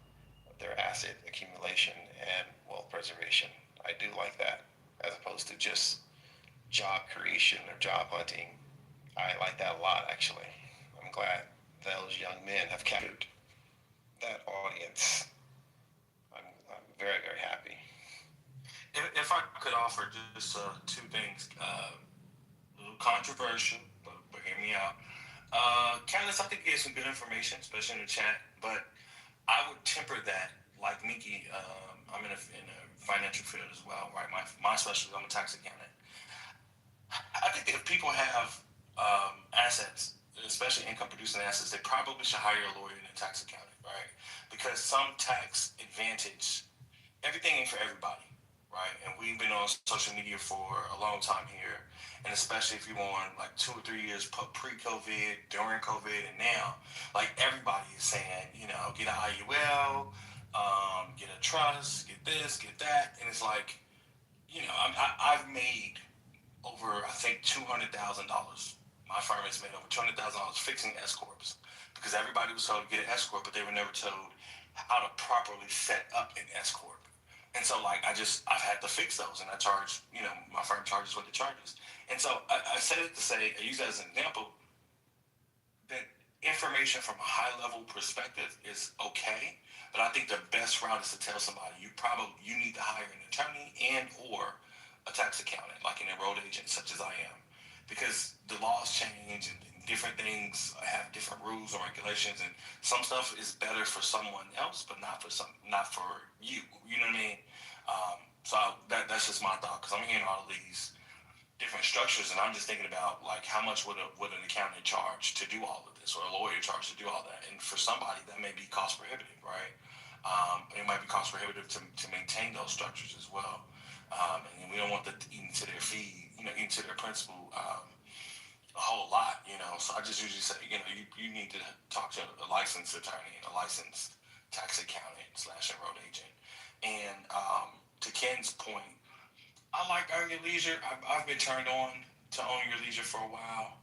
their asset accumulation and wealth preservation. I do like that, as opposed to just job creation or job hunting. I like that a lot, actually. I'm glad those young men have captured that audience. I'm very, very happy. If I could offer just two things, a little controversial, but hear me out. Candace, I think you gave some good information, especially in the chat, but I would temper that, like Mickey. I'm in a financial field as well, right? My specialty, I'm a tax accountant. I think that if people have assets, especially income-producing assets, they probably should hire a lawyer and a tax accountant, right? Because some tax advantage, everything ain't for everybody, right? And we've been on social media for a long time here, and especially if you're on like 2 or 3 years pre-COVID, during COVID, and now, like everybody is saying, get an IUL, get a trust, get this, get that, and it's like, I've made over, I think, $200,000. My firm has made over $200,000 fixing S corps because everybody was told to get an S corp, but they were never told how to properly set up an S corp. And so, like, I've had to fix those, and I charge, my firm charges what it charges. And so I said it to say, I use that as an example, that information from a high level perspective is okay, but I think the best route is to tell somebody you need to hire an attorney and or a tax accountant, like an enrolled agent such as I am, because the laws change and different things have different rules or regulations, and some stuff is better for someone else, but not for you. You know what I mean? So that's just my thought, because I'm hearing all of these different structures, and I'm just thinking about like how much would an accountant charge to do all of this, or a lawyer charge to do all that, and for somebody that may be cost prohibitive, right? It might be cost prohibitive to maintain those structures as well, and we don't want that to eat into their fee, into their principal a whole lot, So I just usually say, you need to talk to a licensed attorney, a licensed tax accountant / enrolled agent, and to Ken's point, I like Earn Your Leisure. I've been turned on to Own Your Leisure for a while.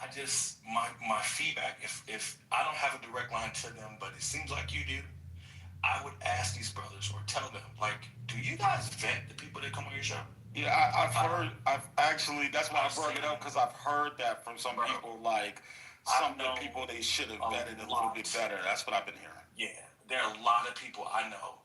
I just, my feedback, if I don't have a direct line to them, but it seems like you do, I would ask these brothers or tell them, like, do you guys vet the people that come on your show? Yeah, I've actually, that's why I brought it up, because I've heard that from some people, like, some of the people they should have vetted a little bit better. That's what I've been hearing. Yeah, there are a lot of people I know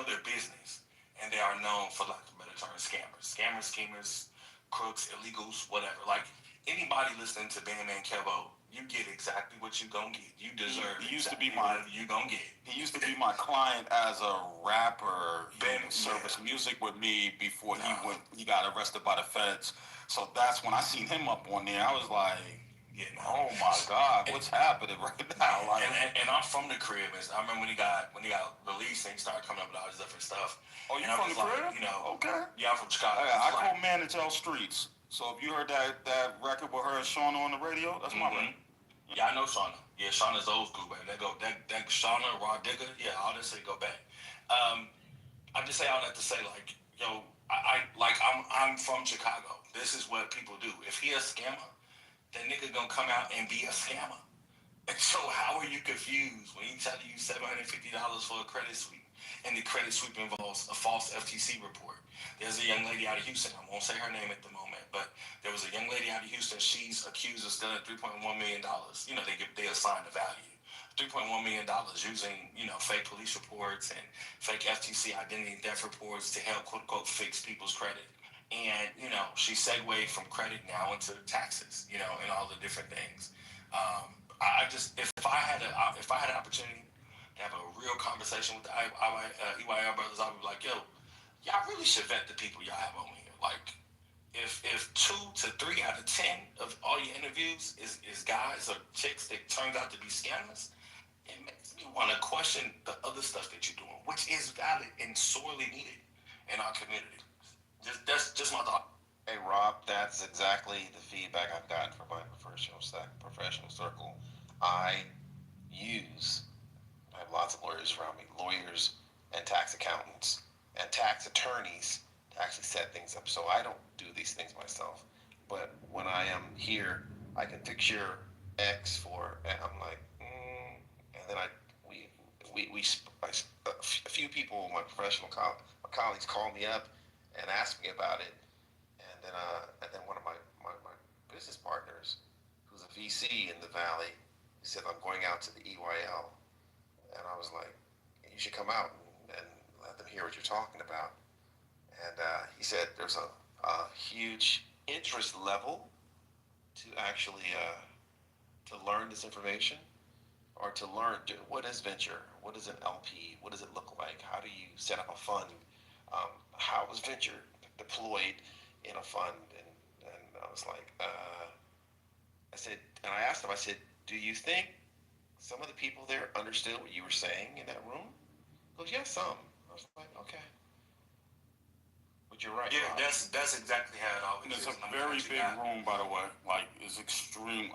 their business, and they are known for, lack of a better term, scammers, schemers, crooks, illegals, whatever. Like, anybody listening to Bandman Kevo, you get exactly what you gonna get. You deserve. He used to be my. You gonna get. He used to be my client as a rapper. Service music with me before he got arrested by the feds. So that's when I seen him up on there. I was like, oh my God, what's happening right now? Like, and I'm from the crib. I remember when he got released and he started coming up with all this different stuff. Oh, you from the crib? Okay. Yeah, I'm from Chicago. I co-manage L Streets. So if you heard that record with her and Shauna on the radio, that's my record. Yeah, I know Shauna. Yeah, Shauna's old school, man. That Shauna, Raw Digger, yeah, all this shit go back. I just say all that to say, like, yo, I'm from Chicago. This is what people do. If he a scammer, that nigga gonna come out and be a scammer. And so how are you confused when he tell you $750 for a credit sweep, and the credit sweep involves a false FTC report? There's a young lady out of Houston. I won't say her name at the moment, but there was a young lady out of Houston. She's accused of stealing $3.1 million. They assign the value. $3.1 million using, fake police reports and fake FTC identity theft reports to help, quote unquote, fix people's credit. And, she segued from credit now into taxes, and all the different things. If I had an opportunity to have a real conversation with the EYL brothers, I would be like, yo, y'all really should vet the people y'all have on here. Like, if 2 to 3 out of 10 of all your interviews is guys or chicks that turns out to be scammers, it makes me want to question the other stuff that you're doing, which is valid and sorely needed in our community. That's just my thought. Hey Rob, that's exactly the feedback I've gotten from my professional circle. I have lots of lawyers around me, lawyers and tax accountants and tax attorneys to actually set things up. So I don't do these things myself. But when I am here, I can picture X for, and I'm like, and then a few people, my professional colleagues call me up and ask me about it. And then one of my business partners, who's a VC in the Valley, he said, I'm going out to the EYL. And I was like, you should come out and let them hear what you're talking about. And he said there's a huge interest level to actually to learn this information, or to learn what is venture, what is an LP, what does it look like, how do you set up a fund, how is venture deployed in a fund, and I was like, I said, and I asked him, I said, do you think some of the people there understood what you were saying in that room? He goes, yeah, some. I was like, okay. But you're right. Yeah, Rob. that's exactly how it always is. It's a very big room, by the way. Like, it's extreme.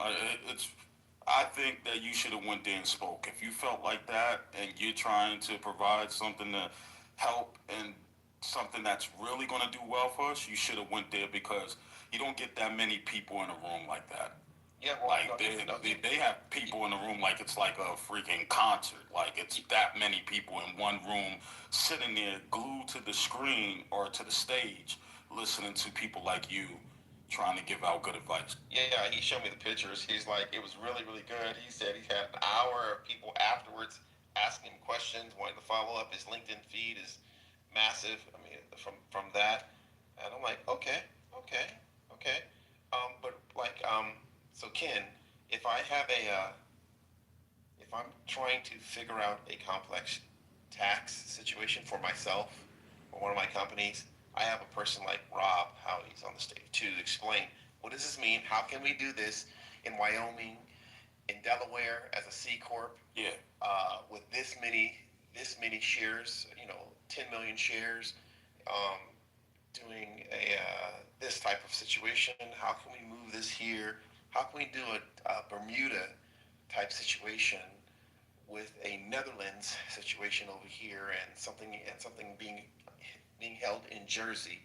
I think that you should have went there and spoke. If you felt like that and you're trying to provide something to help and something that's really going to do well for us, you should have went there, because you don't get that many people in a room like that. Yeah, well, like they have people in the room like it's like a freaking concert. Like, it's that many people in one room sitting there glued to the screen or to the stage, listening to people like you trying to give out good advice. Yeah, he showed me the pictures. He's like, it was really, really good. He said he had an hour of people afterwards asking him questions, wanting to follow up. His LinkedIn feed is massive. I mean, from that, and I'm like, okay. But like, so Ken, if I have if I'm trying to figure out a complex tax situation for myself or one of my companies, I have a person like Rob Howdy's on the stage to explain what does this mean? How can we do this in Wyoming, in Delaware as a C corp? Yeah. With this many shares, 10 million shares, doing this type of situation. How can we move this here? How can we do a Bermuda type situation with a Netherlands situation over here, and something being held in Jersey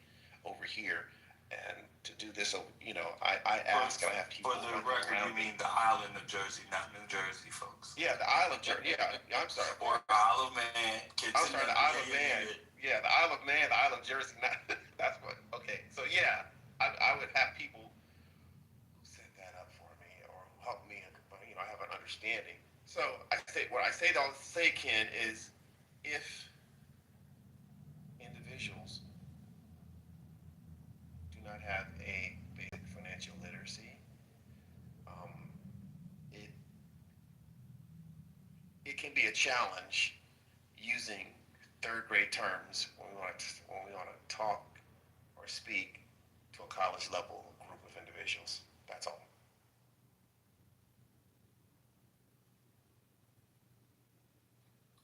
over here, and to do this, I ask, and I have people. For the record, you mean the island of Jersey, not New Jersey, folks. Yeah, the island, Jersey. Yeah, I'm sorry. Or Isle of Man. I'm sorry, the Isle of Man. Yeah, the Isle of Man, the Isle of Jersey. That's what. Okay, so yeah, I would have people set that up for me or help me. I have an understanding. So what I say, Ken, is if individuals do not have a basic financial literacy, it can be a challenge using third grade terms when we want to talk or speak to a college level group of individuals. That's all.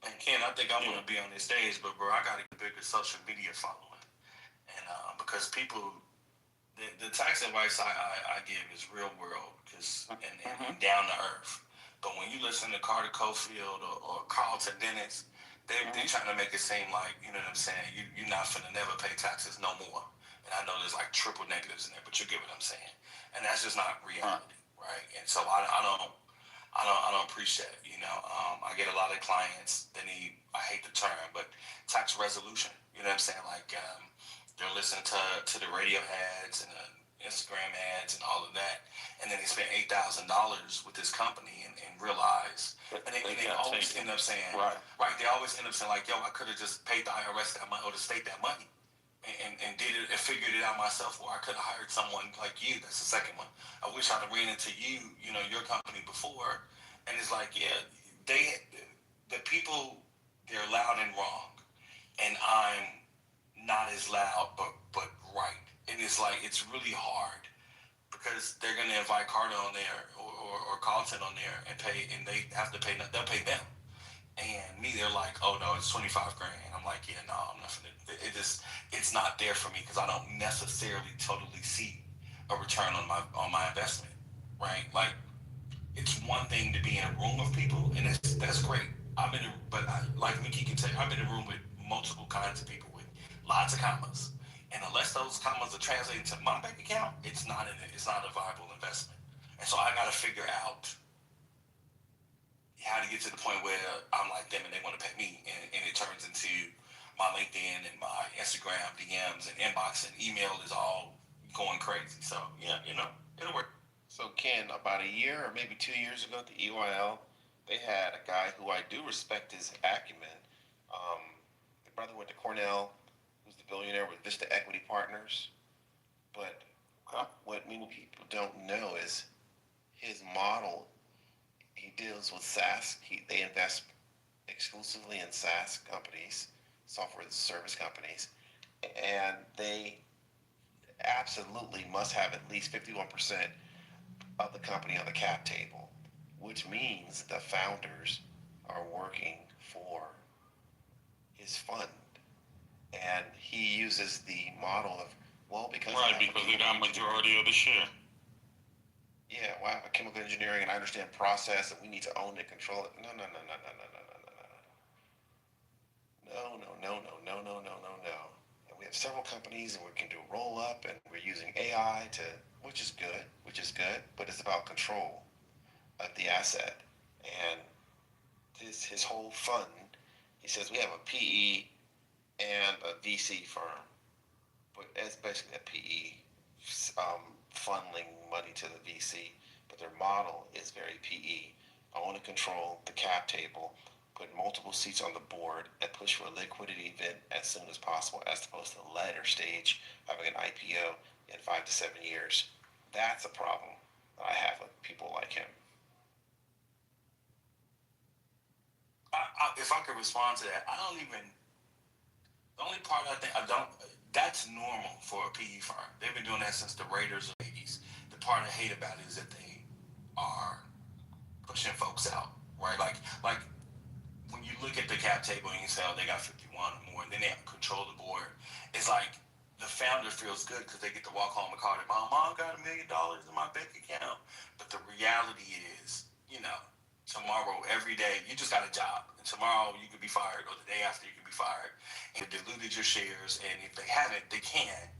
And Ken, I think I'm going to be on this stage, but bro, I got a bigger social media following. And because people, the tax advice I give is real world and down to earth. But when you listen to Carter Cofield or Carlton Dennis, they trying to make it seem like, you know what I'm saying, you're not finna never pay taxes no more. And I know there's like triple negatives in there, but you get what I'm saying. And that's just not reality, right? And so I don't preach that, I get a lot of clients that need, I hate the term, but tax resolution. You know what I'm saying? Like they're listening to the radio ads and the Instagram ads and all of that, and then they spend $8,000 with this company and realize, and they always end up saying, right, they always end up saying like, yo, I could have just paid the IRS that money or the state that money. And did it and figured it out myself, or I could have hired someone like you. That's the second one. I wish I'd have ran into you, your company before. And it's like, yeah, the people, they're loud and wrong, and I'm not as loud, but right. And it's like, it's really hard because they're gonna invite Carter on there or Carlton on there and they have to pay. They'll pay them. And me, they're like, oh no, it's 25 grand. I'm like, yeah, no, I'm not finna. It's not there for me because I don't necessarily totally see a return on my investment, right? Like, it's one thing to be in a room of people, and that's great. Like Mickey can tell you, I've been in a room with multiple kinds of people with lots of commas, and unless those commas are translated to my bank account, it's not a viable investment. And so I got to figure out how to get to the point where I'm like them and they want to pay me, and it turns into my LinkedIn and my Instagram DMs and inbox and email is all going crazy. So yeah, it'll work. So Ken, about a year or maybe 2 years ago at the EYL, they had a guy who I do respect his acumen. The brother went to Cornell, who's the billionaire with Vista Equity Partners. But what many people don't know is his model. He deals with SaaS. They invest exclusively in SaaS companies, software as a service companies, and they absolutely must have at least 51% of the company on the cap table, which means the founders are working for his fund. And he uses the model of, because he got majority of the share. Yeah, well, I have a chemical engineering and I understand process and we need to own it, control it. No. And we have several companies and we can do roll up and we're using AI which is good, but it's about control of the asset. And his whole fund, he says we have a PE and a VC firm, but it's basically a PE funneling money to the VC, but their model is very PE. Own and control the cap table, put multiple seats on the board, and push for a liquidity event as soon as possible, as opposed to the later stage, having an IPO in 5 to 7 years. That's a problem that I have with people like him. If I could respond to that, the only part that's normal for a PE firm. They've been doing that since the Raiders of the 80s. The part I hate about it is that they are pushing folks out, right? Like when you look at the cap table and you say, oh, they got 51 or more, and then they have control of the board, it's like the founder feels good because they get to walk home and call their mom got $1 million in my bank account. But the reality is, tomorrow, every day, you just got a job. And tomorrow you could be fired, or the day after you could be fired. And it diluted your shares, and if they haven't, they can.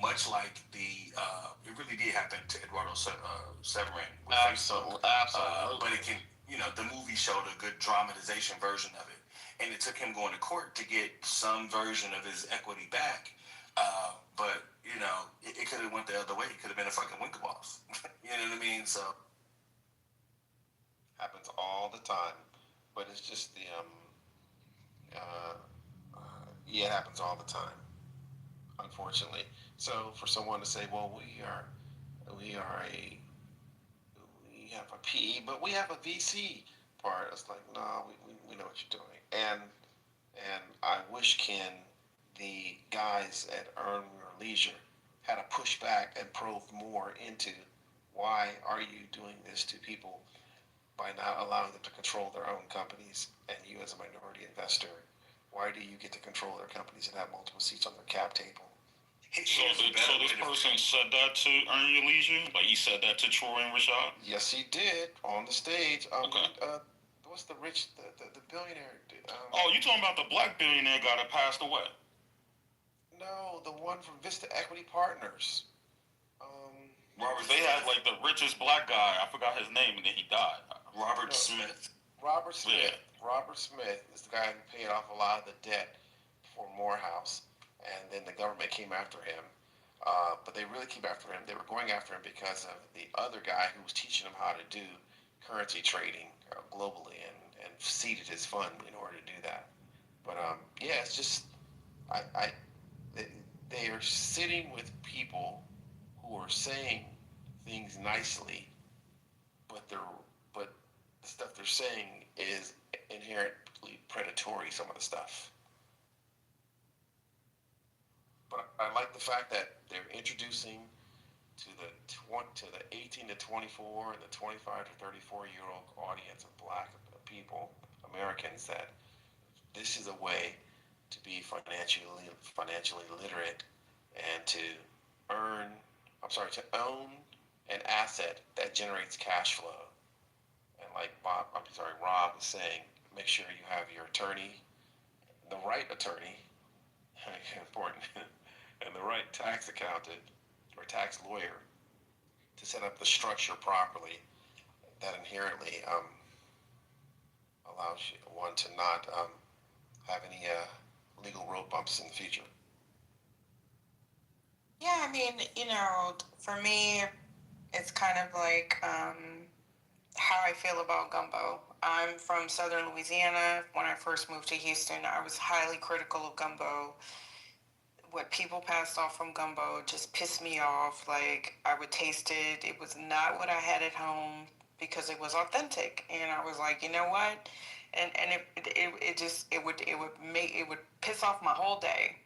Much like it really did happen to Eduardo Severin with Facebook. Absolutely. But it can, the movie showed a good dramatization version of it. And it took him going to court to get some version of his equity back. But, it could have went the other way. It could have been a fucking Winklevoss. You know what I mean? So. Happens all the time, but it's just it happens all the time, unfortunately. So for someone to say, well, we have a PE, but we have a VC part, it's like, no, we know what you're doing. And I wish, Ken, the guys at Earn Your Leisure had a pushback and probed more into why are you doing this to people by not allowing them to control their own companies, and you as a minority investor, why do you get to control their companies and have multiple seats on their cap table? So this person said that to Earn Your Leisure? Like he said that to Troy and Rashad? Yes, he did, on the stage. Okay. What's the billionaire dude? Oh, you talking about the black billionaire guy that passed away? No, the one from Vista Equity Partners. Robert, they had like the richest black guy. I forgot his name, and then he died. Robert Smith. Robert Smith. Yeah. Robert Smith is the guy who paid off a lot of the debt for Morehouse, and then the government came after him. But they really came after him. They were going after him because of the other guy who was teaching him how to do currency trading globally, and seeded his fund in order to do that. But yeah, it's just they are sitting with people who are saying things nicely, but the stuff they're saying is inherently predatory, some of the stuff. But I like the fact that they're introducing to the 18 to 24 and the 25 to 34-year-old audience of black people, Americans, that this is a way to be financially literate and to own an asset that generates cash flow. And like Rob was saying, make sure you have your attorney, the right attorney, important, and the right tax accountant or tax lawyer to set up the structure properly that inherently allows one to not have any legal road bumps in the future. Yeah, I mean, for me, it's kind of like how I feel about gumbo. I'm from Southern Louisiana. When I first moved to Houston, I was highly critical of gumbo. What people passed off from gumbo just pissed me off. Like, I would taste it. It was not what I had at home because it was authentic. And I was like, you know what? And it would piss off my whole day.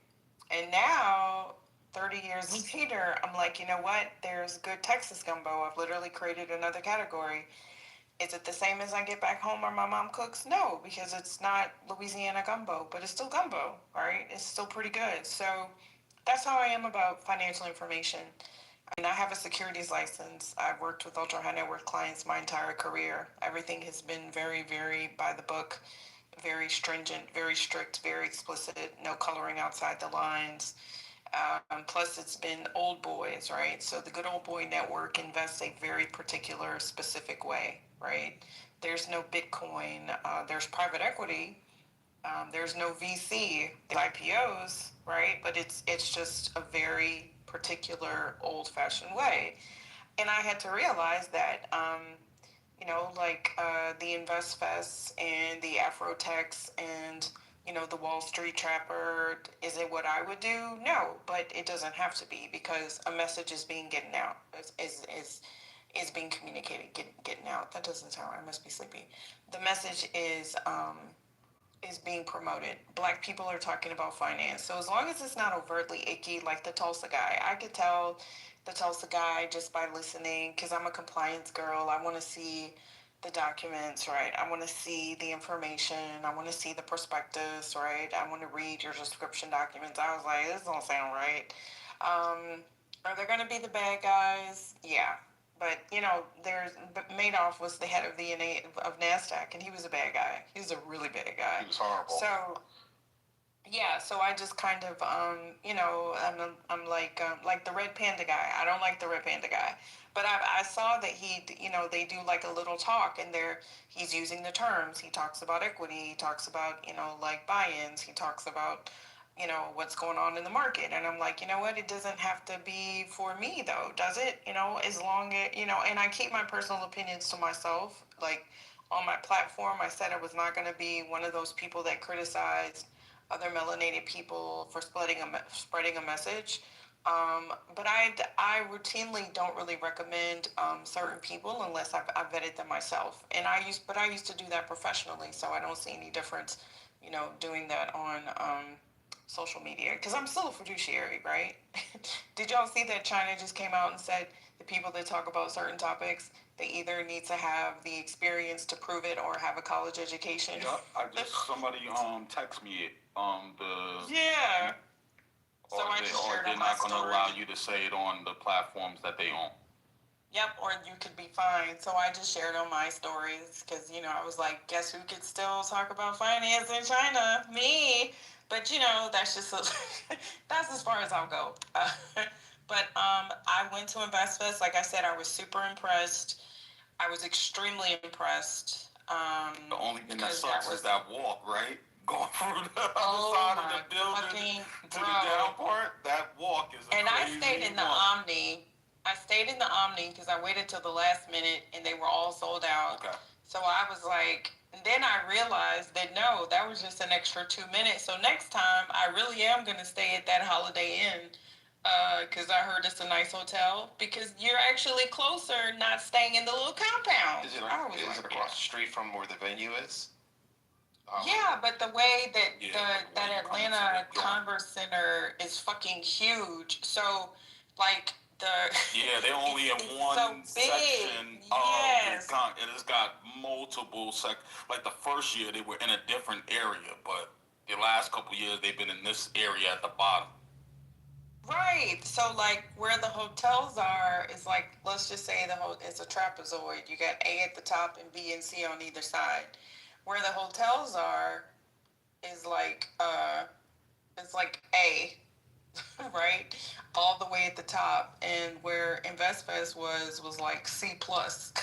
And now, 30 years later, I'm like, you know what? There's good Texas gumbo. I've literally created another category. Is it the same as I get back home or my mom cooks? No, because it's not Louisiana gumbo, but it's still gumbo, right? It's still pretty good. So that's how I am about financial information. I mean, I have a securities license. I've worked with ultra high net worth clients my entire career. Everything has been very, very by the book, very stringent, very strict, very explicit, no coloring outside the lines. Plus, it's been old boys, right? So the good old boy network invests a very particular, specific way, right? There's no Bitcoin. There's private equity. There's no VC. There's IPOs, right? But it's just a very particular old-fashioned way. And I had to realize that, the Invest Fest and the Afrotex and, the Wall Street Trapper, is it what I would do? No, but it doesn't have to be, because a message is being getting out, is being communicated, getting out. That doesn't sound right. I must be sleepy. The message is being promoted. Black people are talking about finance. So as long as it's not overtly icky, like the Tulsa guy, I could tell the Tulsa guy just by listening, because I'm a compliance girl. I want to see the documents, right? I want to see the information. I want to see the prospectus, right? I want to read your description documents. I was like, this don't sound right. Are there going to be the bad guys? Yeah. But, Madoff was the head of of NASDAQ, and he was a bad guy. He was a really bad guy. He was horrible. So, yeah, so I just kind of, I'm like the Red Panda guy. I don't like the Red Panda guy. But I saw that they do like a little talk, and he's using the terms. He talks about equity. He talks about, like buy-ins. He talks about, what's going on in the market. And I'm like, you know what? It doesn't have to be for me, though, does it? As long as, and I keep my personal opinions to myself. Like, on my platform, I said I was not going to be one of those people that criticized other melanated people for spreading a message. But I routinely don't really recommend certain people unless I've vetted them myself. And I used to do that professionally, so I don't see any difference, doing that on social media, because I'm still a fiduciary, right? Did y'all see that China just came out and said the people that talk about certain topics, they either need to have the experience to prove it or have a college education? Yeah, somebody text me it. Yeah. So I just shared they're on my not going to story. allow you to say it on the platforms that they own. Yep, or you could be fined. So I just shared on my stories because, I was like, guess who could still talk about finance in China? Me. But, that's just, that's as far as I'll go. But I went to InvestFest. Like I said, I was super impressed. I was extremely impressed. The only thing that sucks is that walk, right? Going through the other side of the building to the down part. That walk is a crazy I stayed in the Omni. I stayed in the Omni because I waited till the last minute and they were all sold out. Okay. So I was like, and then I realized that no, that was just an extra 2 minutes. So next time I really am going to stay at that Holiday Inn because I heard it's a nice hotel, because you're actually closer not staying in the little compound. Is it across the street from where the venue is? Yeah, but the way that that Atlanta Converse Center is fucking huge. So, like yeah, they're only in one section of the it has got multiple like the first year they were in a different area, but the last couple years they've been in this area at the bottom. Right. So like where the hotels are is like, let's just say it's a trapezoid. You got A at the top and B and C on either side. Where the hotels are is like it's like A, right? All the way at the top, and where InvestFest was like C plus.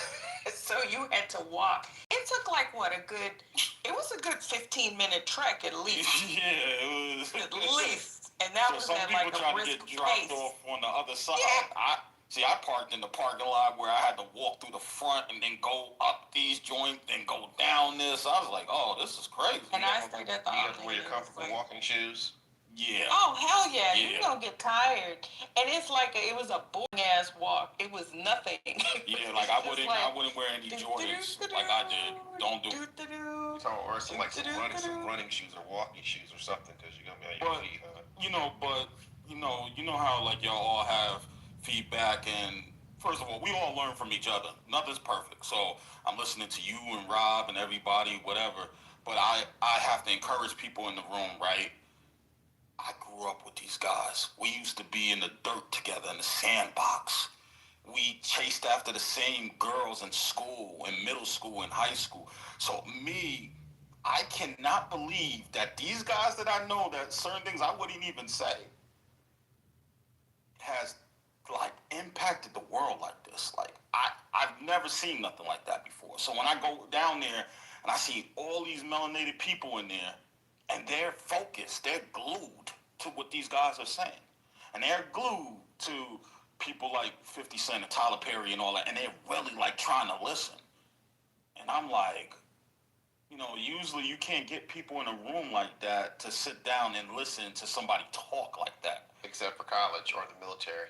So you had to walk. It took like it was a good 15-minute trek at least. Yeah, it was. At least. And that was at like a brisk pace. Some people try to get dropped off on the other side. Yeah. I parked in the parking lot where I had to walk through the front and then go up these joints, then go down this. I was like, oh, this is crazy. And I stayed at the You have to wear your comfortable walking shoes. Yeah. Oh, hell yeah. You're going to get tired. And it's like, it was a boring ass walk. It was nothing. Yeah, like I wouldn't wear any Jordans like I did. Don't do it. Or some running shoes or walking shoes or something, because you're going to be on your feet, huh? You know how like y'all all have feedback, and first of all, we all learn from each other. Nothing's perfect. So I'm listening to you and Rob and everybody, whatever. But I have to encourage people in the room, right? I grew up with these guys. We used to be in the dirt together in the sandbox. We chased after the same girls in school, in middle school, in high school. So I cannot believe that these guys that I know, that certain things I wouldn't even say, has like impacted the world like this. Like I've never seen nothing like that before. So when I go down there and I see all these melanated people in there, and they're focused, they're glued to what these guys are saying. And they're glued to people like 50 Cent and Tyler Perry and all that, and they're really like trying to listen. And I'm like, you know, usually you can't get people in a room like that to sit down and listen to somebody talk like that. Except for college or the military.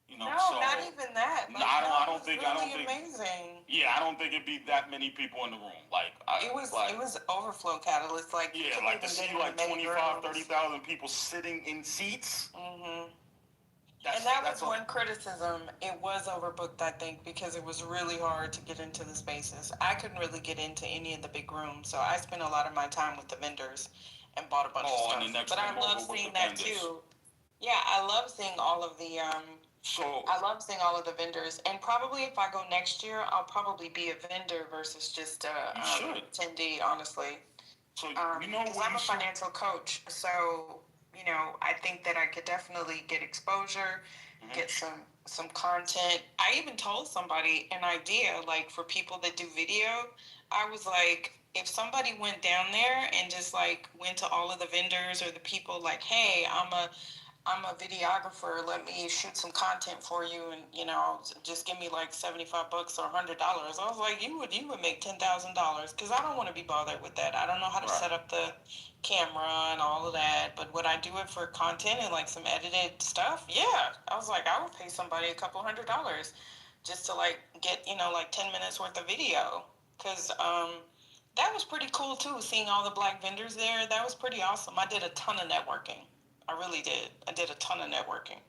You know, No, so not even that. no, Like, I it don't was think really amazing. Yeah, I don't think it'd be that many people in the room. Like It was overflow catalyst. Like, you yeah, couldn't like to even see get in like the many 25, rooms. 30,000 people sitting in seats. Mm-hmm. And that was one criticism. It was overbooked, I think, because it was really hard to get into the spaces. I couldn't really get into any of the big rooms, so I spent a lot of my time with the vendors and bought a bunch of stuff. And the next but I room love over with seeing the that vendors. too. Yeah, I love seeing all of the I love seeing all of the vendors. And probably if I go next year, I'll probably be a vendor versus just a attendee, honestly. So you know, because I'm a financial coach, so you know, I think that I could definitely get exposure, get some content. I even told somebody an idea, like for people that do video. I was like, if somebody went down there and just like went to all of the vendors or the people, like, hey, I'm a videographer. Let me shoot some content for you, and you know, just give me like $75 or $100. I was like, you would make $10,000 because I don't want to be bothered with that. I don't know how to set up the camera and all of that. But would I do it for content and like some edited stuff? Yeah, I was like, I would pay somebody a couple $100 just to like get like 10 minutes worth of video because that was pretty cool too. Seeing all the black vendors there, that was pretty awesome. I did a ton of networking. I really did. I did a ton of networking.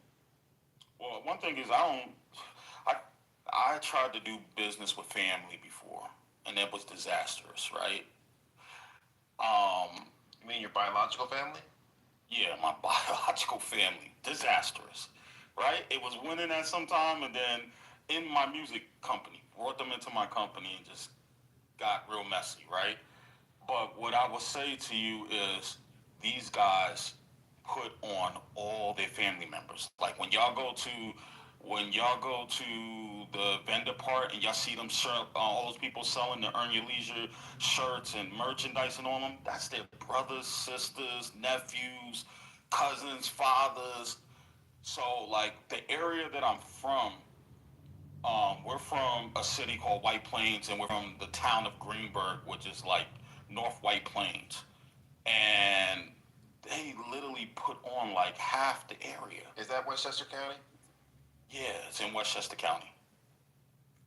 Well, one thing is I tried to do business with family before, and it was disastrous, right? You mean your biological family? Yeah, my biological family, disastrous, right? It was winning at some time, and then in my music company, brought them into my company and just got real messy, right? But what I will say to you is these guys put on all their family members. Like when y'all go to the vendor part and y'all see them all those people selling the Earn Your Leisure shirts and merchandise and all them, that's their brothers, sisters, nephews, cousins, fathers. So like the area that I'm from, we're from a city called White Plains, and we're from the town of Greenburgh, which is like North White Plains. And they literally put on like half the area. Is that Westchester County? Yeah, it's in Westchester County.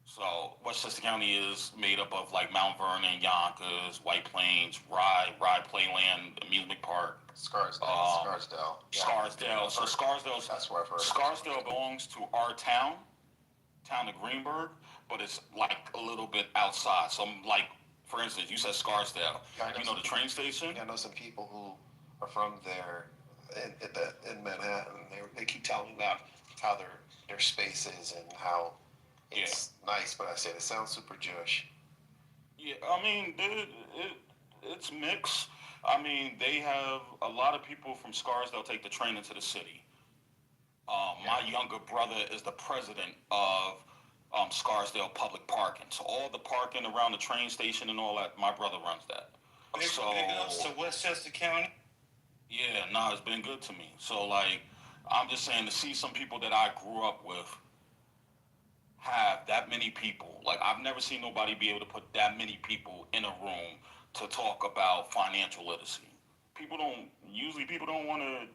So Westchester County is made up of like Mount Vernon, Yonkers, White Plains, Rye Playland, Amusement Park, Scarsdale. Scarsdale. So Scarsdale. That's where I've heard. Scarsdale belongs to our town of Greenburgh, but it's like a little bit outside. So like, for instance, you said Scarsdale. Yeah, you know the train station? Yeah, I know some people who are from there in Manhattan. They keep telling me about how their space is and how it's nice, but I said it sounds super Jewish. Yeah, I mean, it's mixed. I mean, they have a lot of people from Scarsdale take the train into the city. My younger brother is the president of Scarsdale Public Parking. So all the parking around the train station and all that, my brother runs that. Big ups to Westchester County. Yeah, it's been good to me. So like, I'm just saying to see some people that I grew up with have that many people. Like I've never seen nobody be able to put that many people in a room to talk about financial literacy. People don't want to.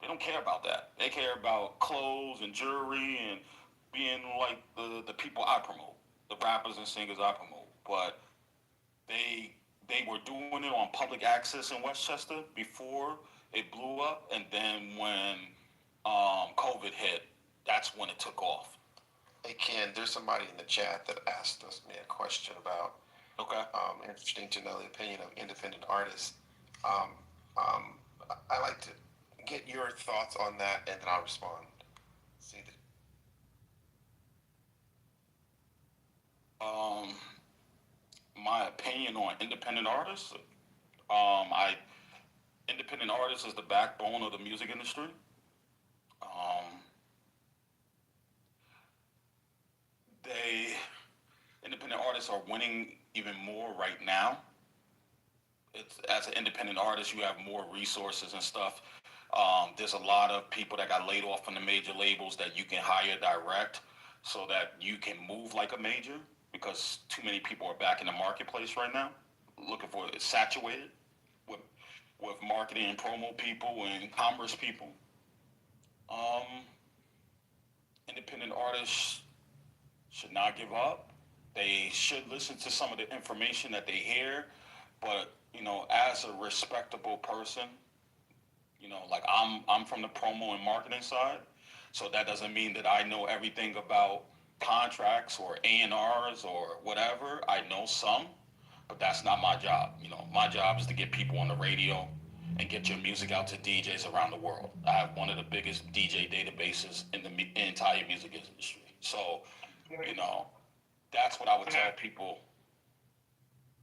They don't care about that. They care about clothes and jewelry and being like the people I promote, the rappers and singers I promote. But they were doing it on public access in Westchester before it blew up, and then when COVID hit, that's when it took off. Hey Ken, there's somebody in the chat that asked me a question about. Okay. Interesting to know the opinion of independent artists. I like to get your thoughts on that, and then I'll respond. See my opinion on independent artists. Independent artists is the backbone of the music industry. Independent artists are winning even more right now. It's as an independent artist, you have more resources and stuff. There's a lot of people that got laid off from the major labels that you can hire direct so that you can move like a major, because too many people are back in the marketplace right now looking for it, saturated with marketing and promo people and commerce people. Independent artists should not give up. They should listen to some of the information that they hear, but as a respectable person, like I'm from the promo and marketing side, so that doesn't mean that I know everything about contracts or A&Rs or whatever. I know some, but that's not my job. My job is to get people on the radio and get your music out to DJs around the world. I have one of the biggest DJ databases in the entire music industry. So, that's what I would tell people.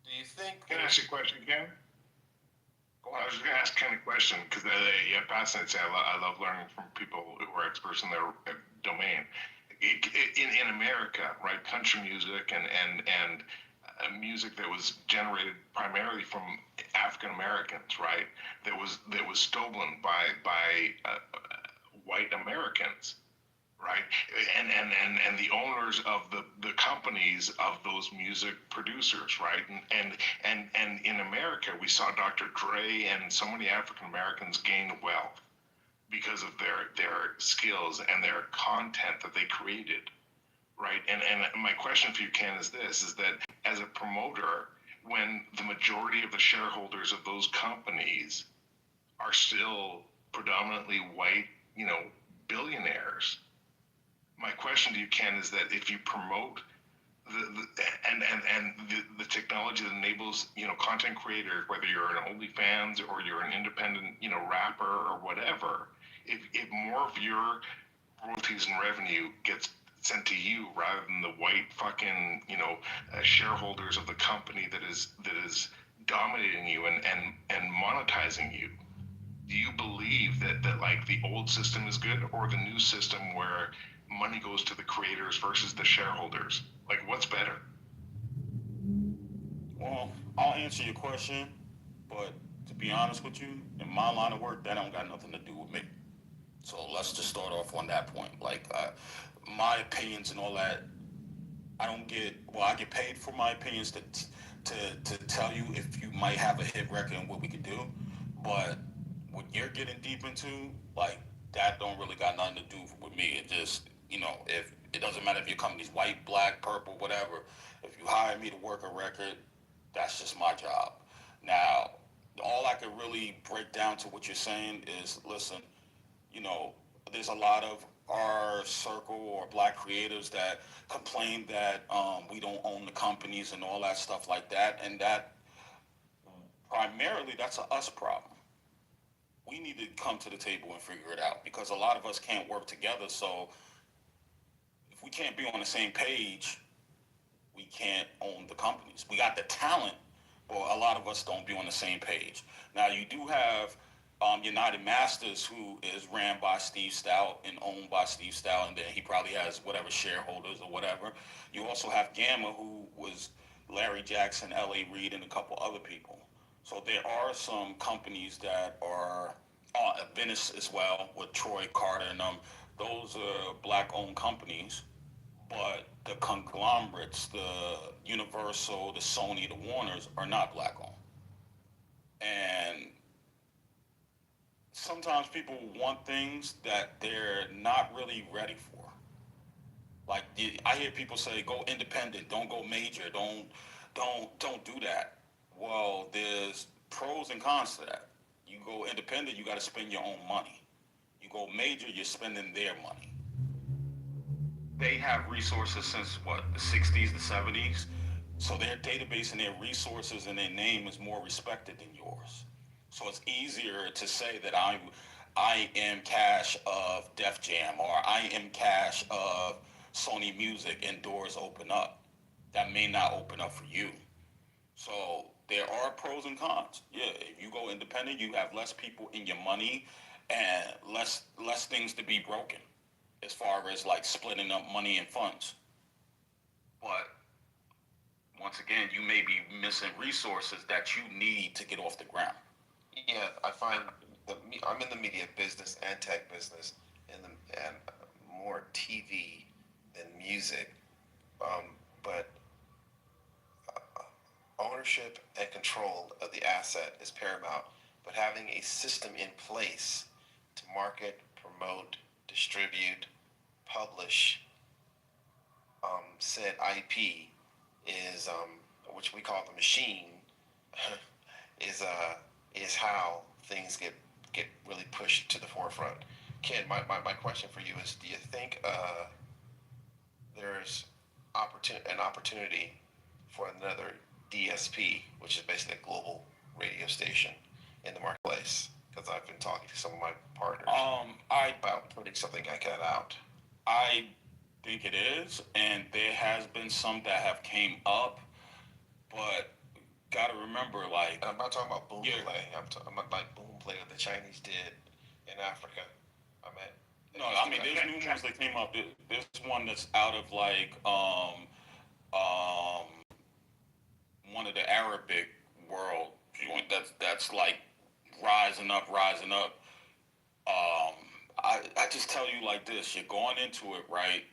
Do you think? Can I ask you a question, Ken? I was just going to ask Ken a question because fascinating. I love learning from people who are experts in their domain. In America, right, country music and music that was generated primarily from African Americans, right, that was stolen by white Americans, right, and the owners of the companies of those music producers, right, and in America we saw Dr. Dre and so many African Americans gain wealth because of their skills and their content that they created, right? And my question for you, Ken, is this: is that as a promoter, when the majority of the shareholders of those companies are still predominantly white, billionaires, my question to you, Ken, is that if you promote the technology that enables content creators, whether you're an OnlyFans or you're an independent rapper or whatever, if more of your royalties and revenue gets sent to you rather than the white fucking shareholders of the company that is dominating you and monetizing you, do you believe that like the old system is good, or the new system where money goes to the creators versus the shareholders? Like, what's better? Well, I'll answer your question, but to be honest with you, in my line of work, that don't got nothing to do with me. So let's just start off on that point. Like, my opinions and all that, I get paid for my opinions to tell you if you might have a hit record and what we could do. But what you're getting deep into, like, that don't really got nothing to do with me. It just, if it doesn't matter if your company's white, black, purple, whatever. If you hire me to work a record, that's just my job. Now, all I can really break down to what you're saying is, listen, there's a lot of our circle or black creatives that complain that we don't own the companies and all that stuff like that, and that primarily that's a us problem. We need to come to the table and figure it out, because a lot of us can't work together. So if we can't be on the same page, we can't own the companies. We got the talent, but a lot of us don't be on the same page. Now, you do have United Masters, who is ran by Steve Stout and owned by Steve Stout, and then he probably has whatever shareholders or whatever. You also have Gamma, who was Larry Jackson, L.A. Reid, and a couple other people. So there are some companies that are Venice as well, with Troy Carter and those are black-owned companies, but the conglomerates, the Universal, the Sony, the Warners, are not black-owned. And sometimes people want things that they're not really ready for. Like, I hear people say, go independent, don't go major, don't do that. Well, there's pros and cons to that. You go independent, you got to spend your own money. You go major, you're spending their money. They have resources since, the 60s, the 70s. So their database and their resources and their name is more respected than yours. So it's easier to say that I am Cash of Def Jam, or I am Cash of Sony Music, and doors open up. That may not open up for you. So there are pros and cons. Yeah, if you go independent, you have less people in your money and less things to be broken as far as like splitting up money and funds. But once again, you may be missing resources that you need to get off the ground. Yeah, I find I'm in the media business and tech business, and more TV than music. But ownership and control of the asset is paramount. But having a system in place to market, promote, distribute, publish said IP is, which we call the machine, is how things get really pushed to the forefront. Ken, my question for you is: do you think there's an opportunity for another DSP, which is basically a global radio station, in the marketplace? Because I've been talking to some of my partners about putting something like that out. I think it is, and there has been some that have came up, but gotta remember, like, and I'm not talking about boom play. I'm talking about like boom play that the Chinese did in Africa. There's new ones that came up. There's one that's out of like one of the Arabic world. That's like rising up. I just tell you like this: you're going into it right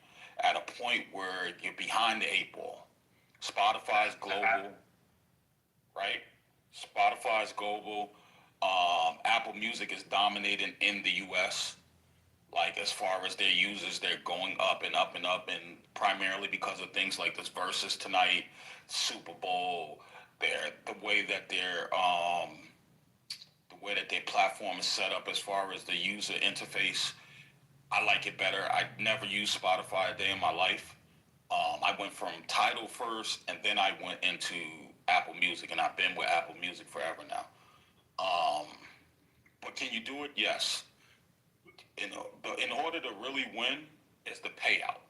at a point where you're behind the eight ball. Spotify's global, right? Spotify's global. Apple Music is dominating in the U.S. Like, as far as their users, they're going up and up and up, and primarily because of things like this Versus tonight, Super Bowl. The way that their platform is set up as far as the user interface, I like it better. I never used Spotify a day in my life. I went from Tidal first, and then I went into Apple Music, and I've been with Apple Music forever now. But can you do it? Yes. In order to really win is the payout.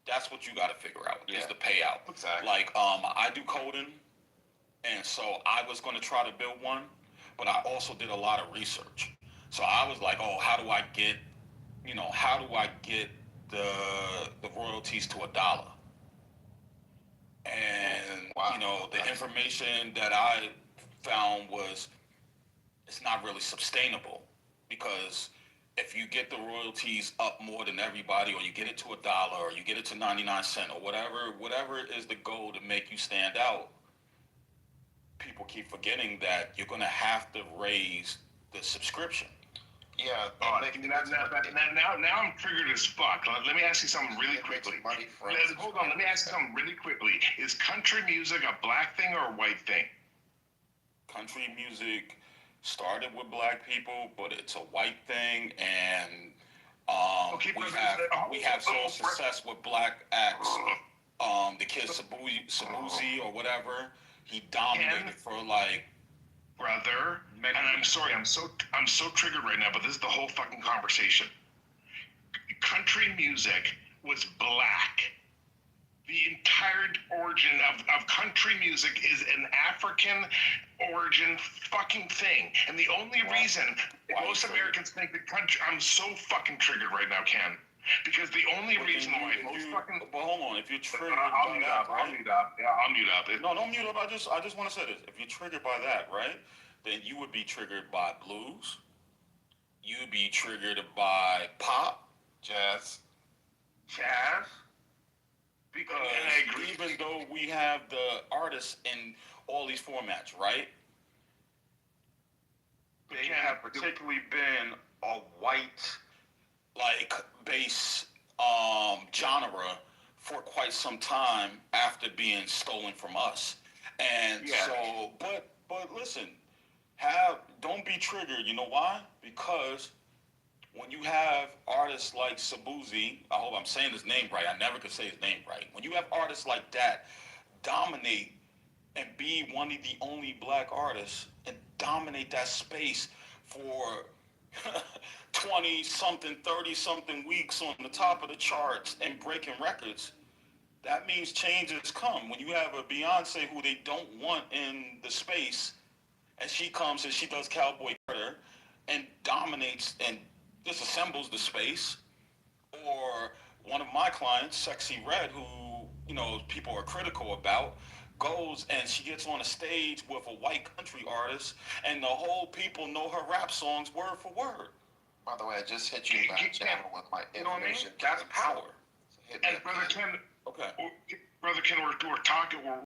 That's what you got to figure out, is the payout. Exactly. Like, I do coding, and so I was going to try to build one, but I also did a lot of research. So I was like, oh, how do I get the royalties to $1? And, the information that I found was it's not really sustainable, because if you get the royalties up more than everybody, or you get it to $1, or you get it to 99 cents, or whatever is the goal to make you stand out, people keep forgetting that you're going to have to raise the subscription. Yeah. Now I'm triggered as fuck. Let me ask you something really quickly. Hold on. Let me ask you something really quickly. Is country music a black thing or a white thing? Country music started with black people, but it's a white thing, and we have some success with black acts. The kid Sabuzi or whatever, he dominated for like. Brother, and I'm sorry, I'm so triggered right now, but this is the whole fucking conversation. Country music was black. The entire origin of country music is an African origin fucking thing. And the only reason most Americans think that country... I'm so fucking triggered right now, Ken. Because the only reason why most fucking... Well, hold on. If you're triggered I'll by mute that, up. right? I'll mute up. Yeah, I'll mute up. No, don't mute up. I just want to say this. If you're triggered by that, right, then you would be triggered by blues. You'd be triggered by pop, jazz. Because even though we have the artists in all these formats, right? They have particularly been a white, like, bass genre for quite some time after being stolen from us. And so, but listen, don't be triggered. You know why? Because when you have artists like Sabuzi, I hope I'm saying his name right. I never could say his name right. When you have artists like that dominate and be one of the only black artists and dominate that space for 20-something, 30-something weeks on the top of the charts and breaking records, that means changes come. When you have a Beyonce who they don't want in the space, and she comes and she does Cowboy Carter and dominates and disassembles the space, or one of my clients, Sexy Red, who people are critical about, goes and she gets on a stage with a white country artist, and the whole people know her rap songs word for word. By the way, I just hit you back channel with my information. You know what I mean? That's power. And Brother Ken, Okay. Brother Ken, we're talking, we're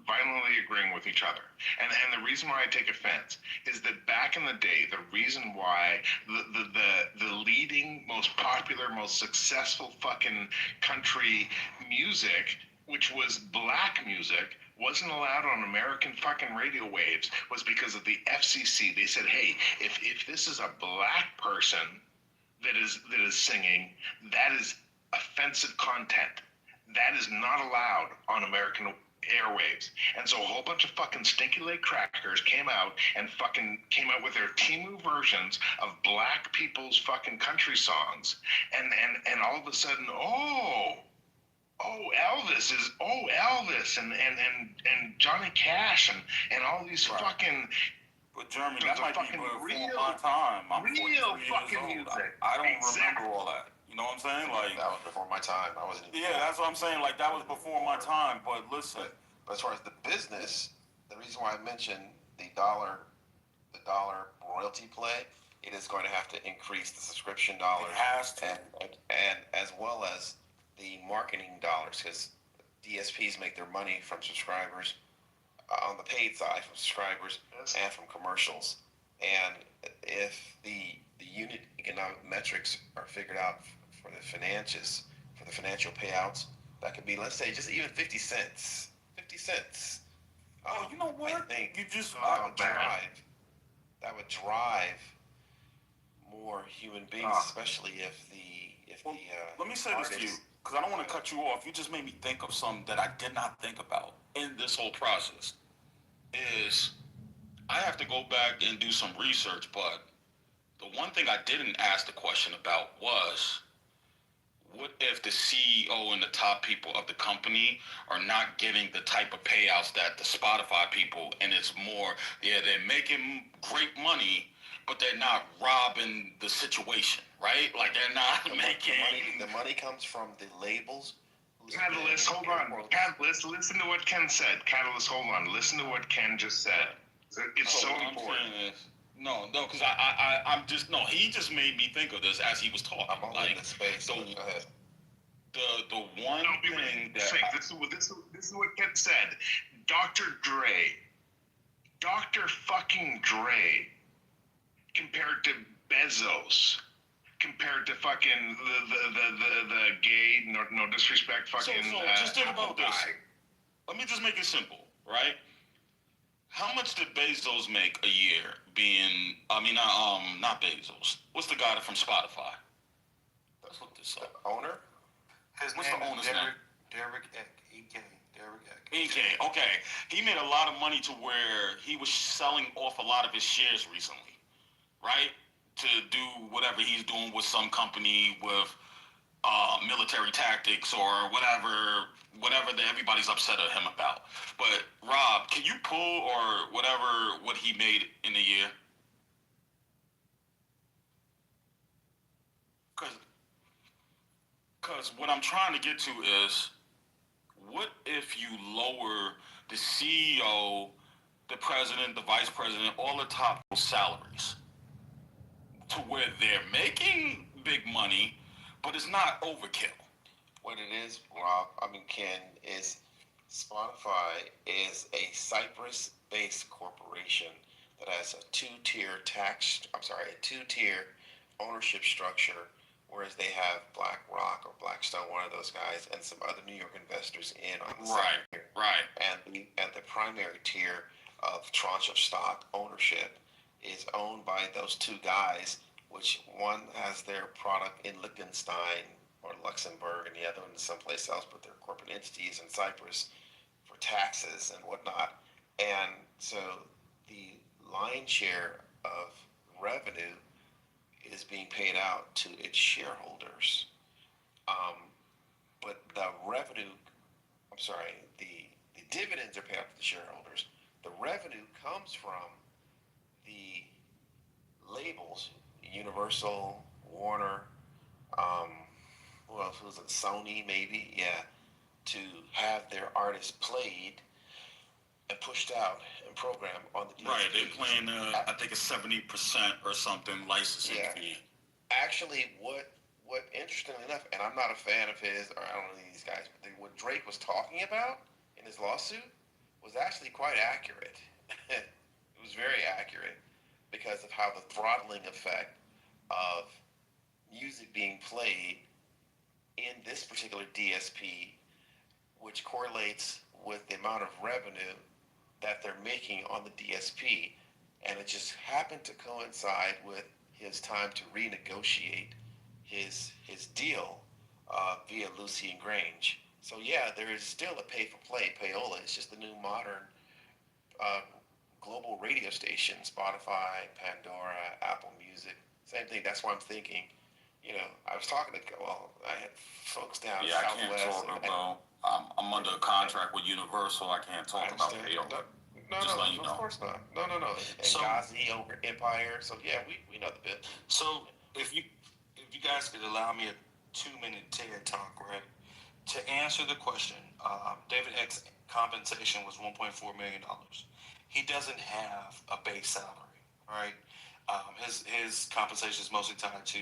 violently agreeing with each other. And the reason why I take offense is that back in the day, the reason why the leading, most popular, most successful fucking country music, which was black music, wasn't allowed on American fucking radio waves was because of the FCC. They said, hey, if this is a black person that is singing, that is offensive content. That is not allowed on American airwaves. And so a whole bunch of fucking stinky leg crackers came out with their Timu versions of black people's fucking country songs. And all of a sudden, Elvis and Johnny Cash and all these fucking. But Jeremy, that might be before my time. I'm 43 years old. I don't remember all that. You know what I'm saying? Like that was before my time. I wasn't even. Yeah, that's what I'm saying. Like that was before my time. But listen, but as far as the business, the reason why I mentioned the dollar royalty play, it is going to have to increase the subscription dollars. It has to. And as well as the marketing dollars, because DSPs make their money from subscribers on the paid side, from subscribers and from commercials. And if the unit economic metrics are figured out for the financial payouts, that could be, let's say, just even 50 cents. 50 cents. Oh, you know what? I think you just that would drive more human beings, especially if let me say this to you, because I don't want to cut you off. You just made me think of something that I did not think about in this whole process. Is I have to go back and do some research, but the one thing I didn't ask the question about was, what if the CEO and the top people of the company are not getting the type of payouts that the Spotify people, and it's more, they're making great money, but they're not robbing the situation, right? Like they're not making... The money comes from the labels. Catalyst, hold on. Catalyst, listen to what Ken said. Catalyst, hold on. Listen to what Ken just said. It's so important. No, because he just made me think of this as he was talking. I'm only in the space. Go ahead. The one thing that this is what Ken said. Dr. fucking Dre, compared to Bezos, compared to fucking the gay, no disrespect, fucking. So just think about this. Let me just make it simple, right? How much did Bezos make a year not Bezos. What's the guy from Spotify? Let's look this up. The owner? What's the owner's name? Derek Eck. EK. Okay. He made a lot of money to where he was selling off a lot of his shares recently, right? To do whatever he's doing with some company with military tactics or whatever that everybody's upset at him about. But Rob, can you pull or whatever what he made in a year? Because what I'm trying to get to is, what if you lower the CEO, the president, the vice president, all the top salaries to where they're making big money, but it's not overkill? What it is, Rob, Ken, is Spotify is a Cyprus-based corporation that has a two-tier ownership structure, whereas they have BlackRock or Blackstone, one of those guys, and some other New York investors in on the second tier. Right. And the primary tier of tranche of stock ownership is owned by those two guys, which one has their product in Liechtenstein or Luxembourg, and the other one is someplace else, but their corporate entities in Cyprus for taxes and whatnot. And so the lion's share of revenue is being paid out to its shareholders. But the dividends are paid out to the shareholders. The revenue comes from the labels, Universal, Warner, who else was it? Sony, maybe, yeah. to have their artists played and pushed out and programmed on the DSP. Right, they're playing, I think it's 70% or something licensing fee. Actually, what interestingly enough, and I'm not a fan of his, or I don't know these guys, but what Drake was talking about in his lawsuit was actually quite accurate. It was very accurate because of how the throttling effect of music being played in this particular DSP, which correlates with the amount of revenue that they're making on the DSP, and it just happened to coincide with his time to renegotiate his deal via Lucy and Grange. So yeah, there is still a pay-for-play payola. It's just the new modern global radio station, Spotify, Pandora, Apple Music, same thing. That's why I'm thinking, I was talking to, I had folks down I Southwest. can't talk about, I'm under a contract with Universal. I can't talk about payola. No, of course not. No. And So- Ghazi over Empire. So yeah, we know the bit. So if you guys could allow me a 2-minute TED talk, right? To answer the question, David X compensation was $1.4 million. He doesn't have a base salary, right? His compensation is mostly tied to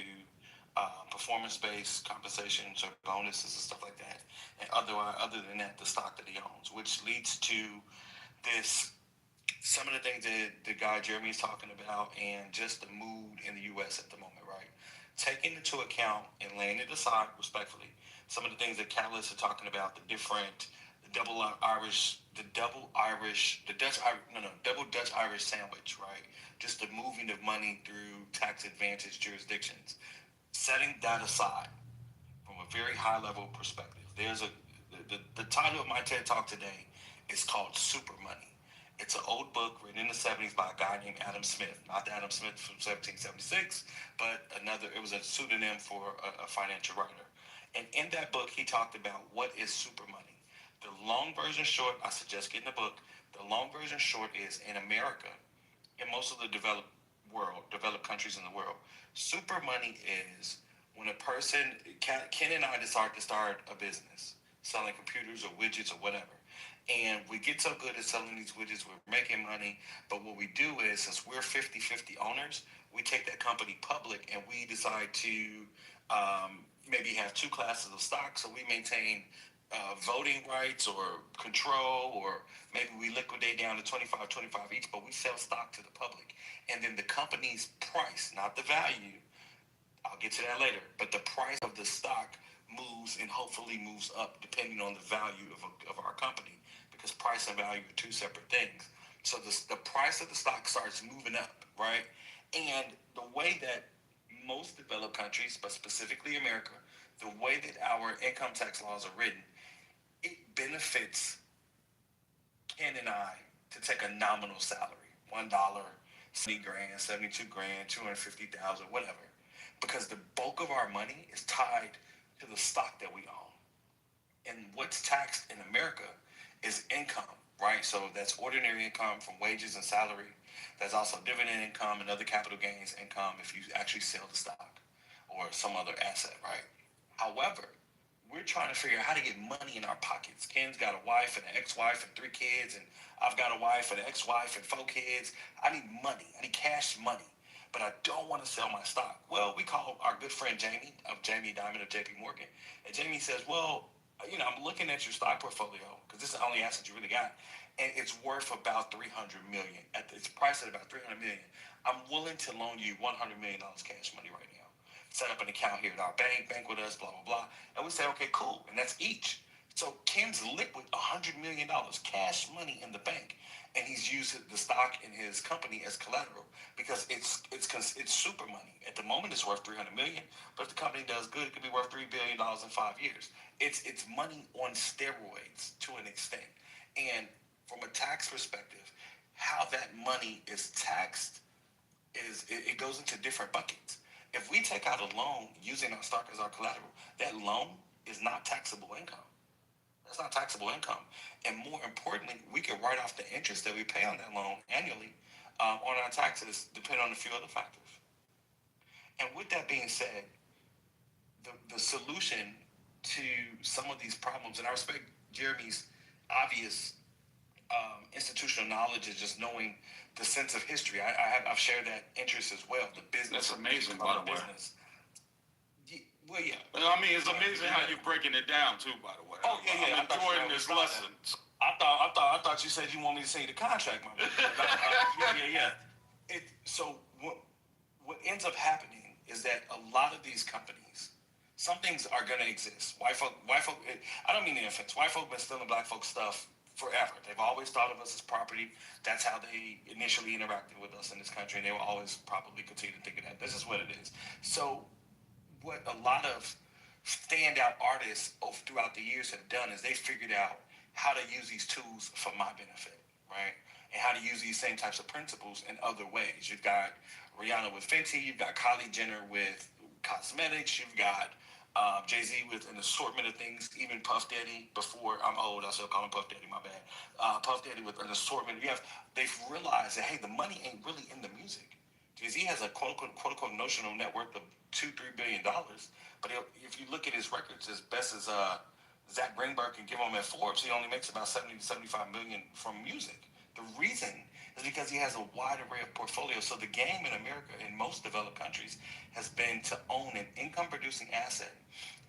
performance-based compensations or bonuses and stuff like that. And other than that, the stock that he owns, which leads to this, some of the things that the guy Jeremy is talking about, and just the mood in the U.S. at the moment, right? Taking into account and laying it aside respectfully, some of the things that Catalyst are talking about, the double Dutch Irish sandwich, right? Just the moving of money through tax advantage jurisdictions. Setting that aside from a very high level perspective, the title of my TED Talk today is called Super Money. It's an old book written in the 70s by a guy named Adam Smith. Not the Adam Smith from 1776, but it was a pseudonym for a financial writer. And in that book, he talked about what is super money. The long version short, I suggest getting the book. The long version short is, in America, in most of the developed countries in the world, super money is when a person, Ken and I decided to start a business, selling computers or widgets or whatever. And we get so good at selling these widgets, we're making money. But what we do is, since we're 50-50 owners, we take that company public and we decide to maybe have 2 classes of stock. So we maintain voting rights or control, or maybe we liquidate down to 25 each, but we sell stock to the public. And then the company's price, not the value, I'll get to that later, but the price of the stock moves and hopefully moves up depending on the value of our company, because price and value are 2 separate things. So the price of the stock starts moving up, right? And the way that most developed countries, but specifically America, the way that our income tax laws are written, it benefits Ken and I to take a nominal salary, $1, $70 grand, $72 grand, $250,000, whatever, because the bulk of our money is tied to the stock that we own. And what's taxed in America is income, right? So that's ordinary income from wages and salary. There's also dividend income and other capital gains income if you actually sell the stock or some other asset, right? However, we're trying to figure out how to get money in our pockets. Ken's got a wife and an ex-wife and 3 kids, and I've got a wife and an ex-wife and 4 kids. I need money. I need cash money, but I don't want to sell my stock. Well, we call our good friend Jamie Dimon of JP Morgan, and Jamie says, well, I'm looking at your stock portfolio, because this is the only asset you really got, and it's worth about $300 million. It's priced at about $300 million. I'm willing to loan you $100 million cash money right now. Set up an account here at our bank with us, blah, blah, blah. And we say, okay, cool. And that's each. So Ken's liquid $100 million cash money in the bank. And he's used the stock in his company as collateral because it's super money. At the moment, it's worth $300 million. But if the company does good, it could be worth $3 billion in 5 years. It's money on steroids to an extent. And from a tax perspective, how that money is taxed is it goes into different buckets. If we take out a loan using our stock as our collateral, that loan is not taxable income. That's not taxable income. And more importantly, we can write off the interest that we pay on that loan annually on our taxes, depending on a few other factors. And with that being said, the solution to some of these problems, and I respect Jeremy's obvious institutional knowledge is just knowing the sense of history. I've shared that interest as well. The business. That's amazing, by the way. Business. Well, yeah. I mean, it's amazing how you're breaking it down too. By the way. Oh yeah, yeah. I'm enjoying this lesson. I thought you said you want me to say the contract, my man. Yeah. So what ends up happening is that a lot of these companies, some things are going to exist. White folk. I don't mean the offense. White folk been stealing black folk stuff forever. They've always thought of us as property. That's how they initially interacted with us in this country, and they will always probably continue to think of that. This is what it is. So what a lot of standout artists throughout the years have done is they figured out how to use these tools for my benefit, right? And how to use these same types of principles in other ways. You've got Rihanna with Fenty, you've got Kylie Jenner with cosmetics, you've got Jay-Z with an assortment of things, even Puff Daddy, before I'm old, I still call him Puff Daddy, my bad. Puff Daddy with an assortment. They've realized that, hey, the money ain't really in the music. Jay-Z has a quote-unquote notional net worth of $2-3 billion, but if you look at his records, as best as Zach Greenberg can give him at Forbes, he only makes about $70 to $75 million from music. The reason is because he has a wide array of portfolios. So the game in America, in most developed countries, has been to own an income-producing asset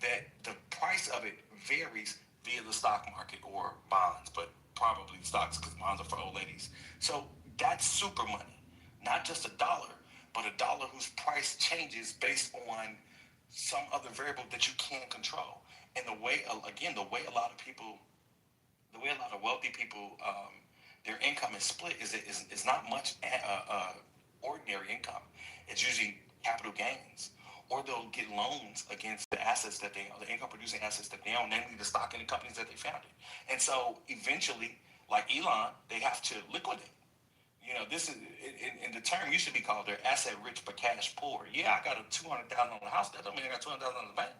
that the price of it varies via the stock market or bonds, but probably stocks because bonds are for old ladies. So that's super money, not just a dollar, but a dollar whose price changes based on some other variable that you can't control. And the way a lot of wealthy people, their income is split is not much ordinary income. It's usually capital gains, or they'll get loans against the assets that they own, the income producing assets that they own, namely the stock in the companies that they founded. And so eventually, like Elon, they have to liquidate. This is in the term used to be called they're asset rich but cash poor. Yeah, I got a $200,000 house. That don't mean I got $200,000 in the bank.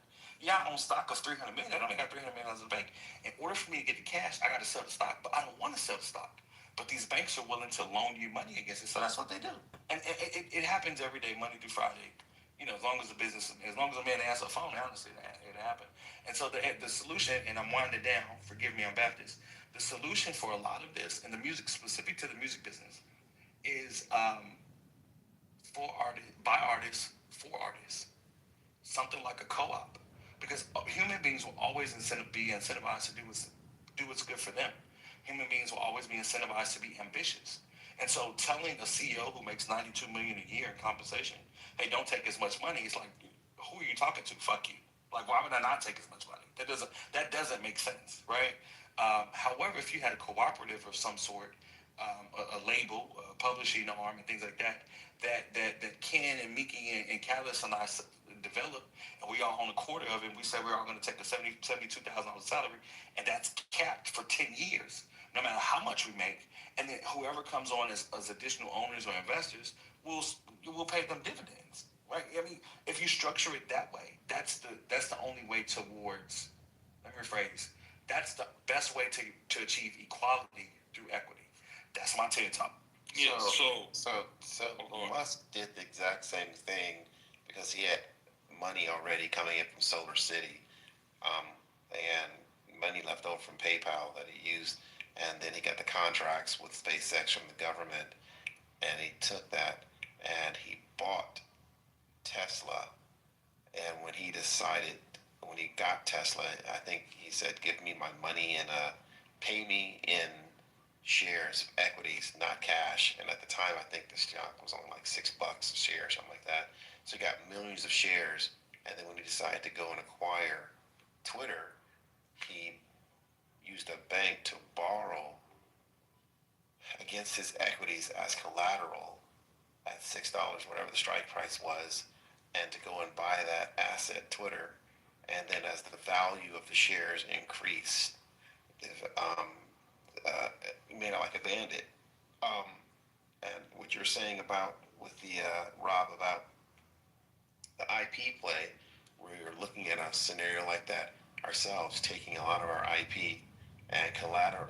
Yeah, I own stock of $300 million. That don't mean I got $300 million in the bank. In order for me to get the cash, I got to sell the stock, but I don't want to sell the stock. But these banks are willing to loan you money against it, so that's what they do. And it happens every day, Monday through Friday. As long as a man answers a phone, honestly, it happened. And so the solution, and I'm winding down. Forgive me, I'm Baptist. The solution for a lot of this, and the music specific to the music business, is for artists, by artists, for artists. Something like a co-op, because human beings will always be incentivized to do what's good for them. Human beings will always be incentivized to be ambitious. And so telling a CEO who makes $92 million a year in compensation, hey, don't take as much money, it's like, who are you talking to? Fuck you. Like, why would I not take as much money? That doesn't make sense, right? However, if you had a cooperative of some sort, a label, a publishing arm, and things like that Ken and Mickey and Catalyst and I developed, and we all own a quarter of it, and we said we're all going to take a $72,000 salary, and that's capped for 10 years, no matter how much we make. And then whoever comes on as additional owners or investors, will pay them dividends, right? I mean, if you structure it that way, that's the only way towards, let me rephrase, that's the best way to achieve equality through equity. That's my TED Talk. Yeah, so Musk did the exact same thing because he had money already coming in from Solar City, and money left over from PayPal that he used, and then he got the contracts with SpaceX from the government, and he took that and he bought Tesla. And when he got Tesla, I think he said, "Give me my money and pay me in shares, equities, not cash." And at the time, I think the stock was only like $6 a share, something like that. So he got millions of shares. And then when he decided to go and acquire Twitter, he used a bank to borrow against his equities as collateral at $6, whatever the strike price was, and to go and buy that asset, Twitter. And then as the value of the shares increased, he made it like a bandit. And what you're saying about with the Rob about the IP play, we're looking at a scenario like that ourselves, taking a lot of our IP and collateral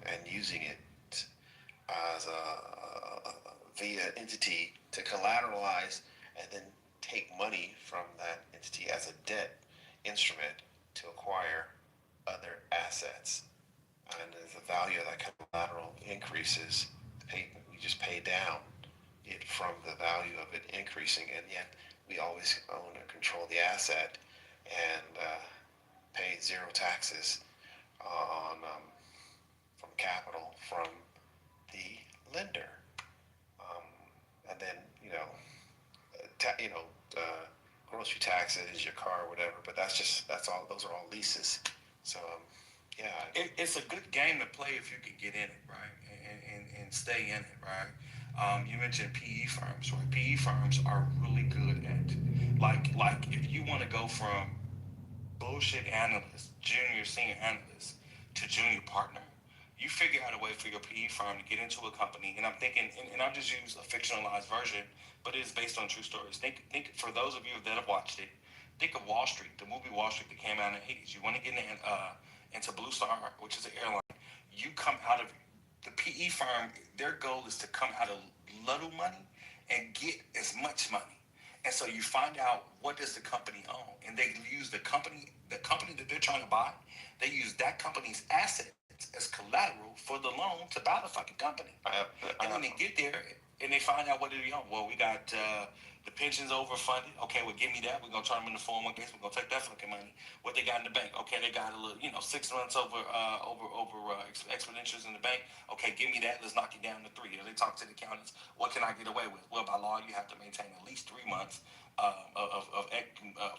and using it as a via entity to collateralize and then take money from that entity as a debt instrument to acquire other assets. And as the value of that collateral increases, we just pay down it from the value of it increasing, and yet we always own and control the asset and pay zero taxes on from capital from the lender. And then grocery taxes, your car, whatever. But that's all. Those are all leases. So yeah, it's a good game to play if you can get in it, right, and stay in it, right. You mentioned PE firms, right? PE firms are really good at like if you want to go from bullshit analyst, junior, senior analyst to junior partner. You figure out a way for your PE firm to get into a company, and I'm thinking, and I'll just use a fictionalized version, but it is based on true stories. Think for those of you that have watched it, think of Wall Street, the movie Wall Street that came out in the 80s. You want to get into Blue Star, which is an airline. You come out of the PE firm, their goal is to come out of little money and get as much money. And so you find out what does the company own, and they use the company that they're trying to buy. They use that company's assets as collateral for the loan to buy the fucking company. And then they get there and they find out what do we own. Well, we got the pensions overfunded. Okay, well, give me that. We're gonna turn them into 401ks. We're gonna take that fucking money. What they got in the bank? Okay, they got a little, 6 months over expenditures in the bank. Okay, give me that. Let's knock it down to 3. They talk to the accountants. What can I get away with? Well, by law, you have to maintain at least 3 months of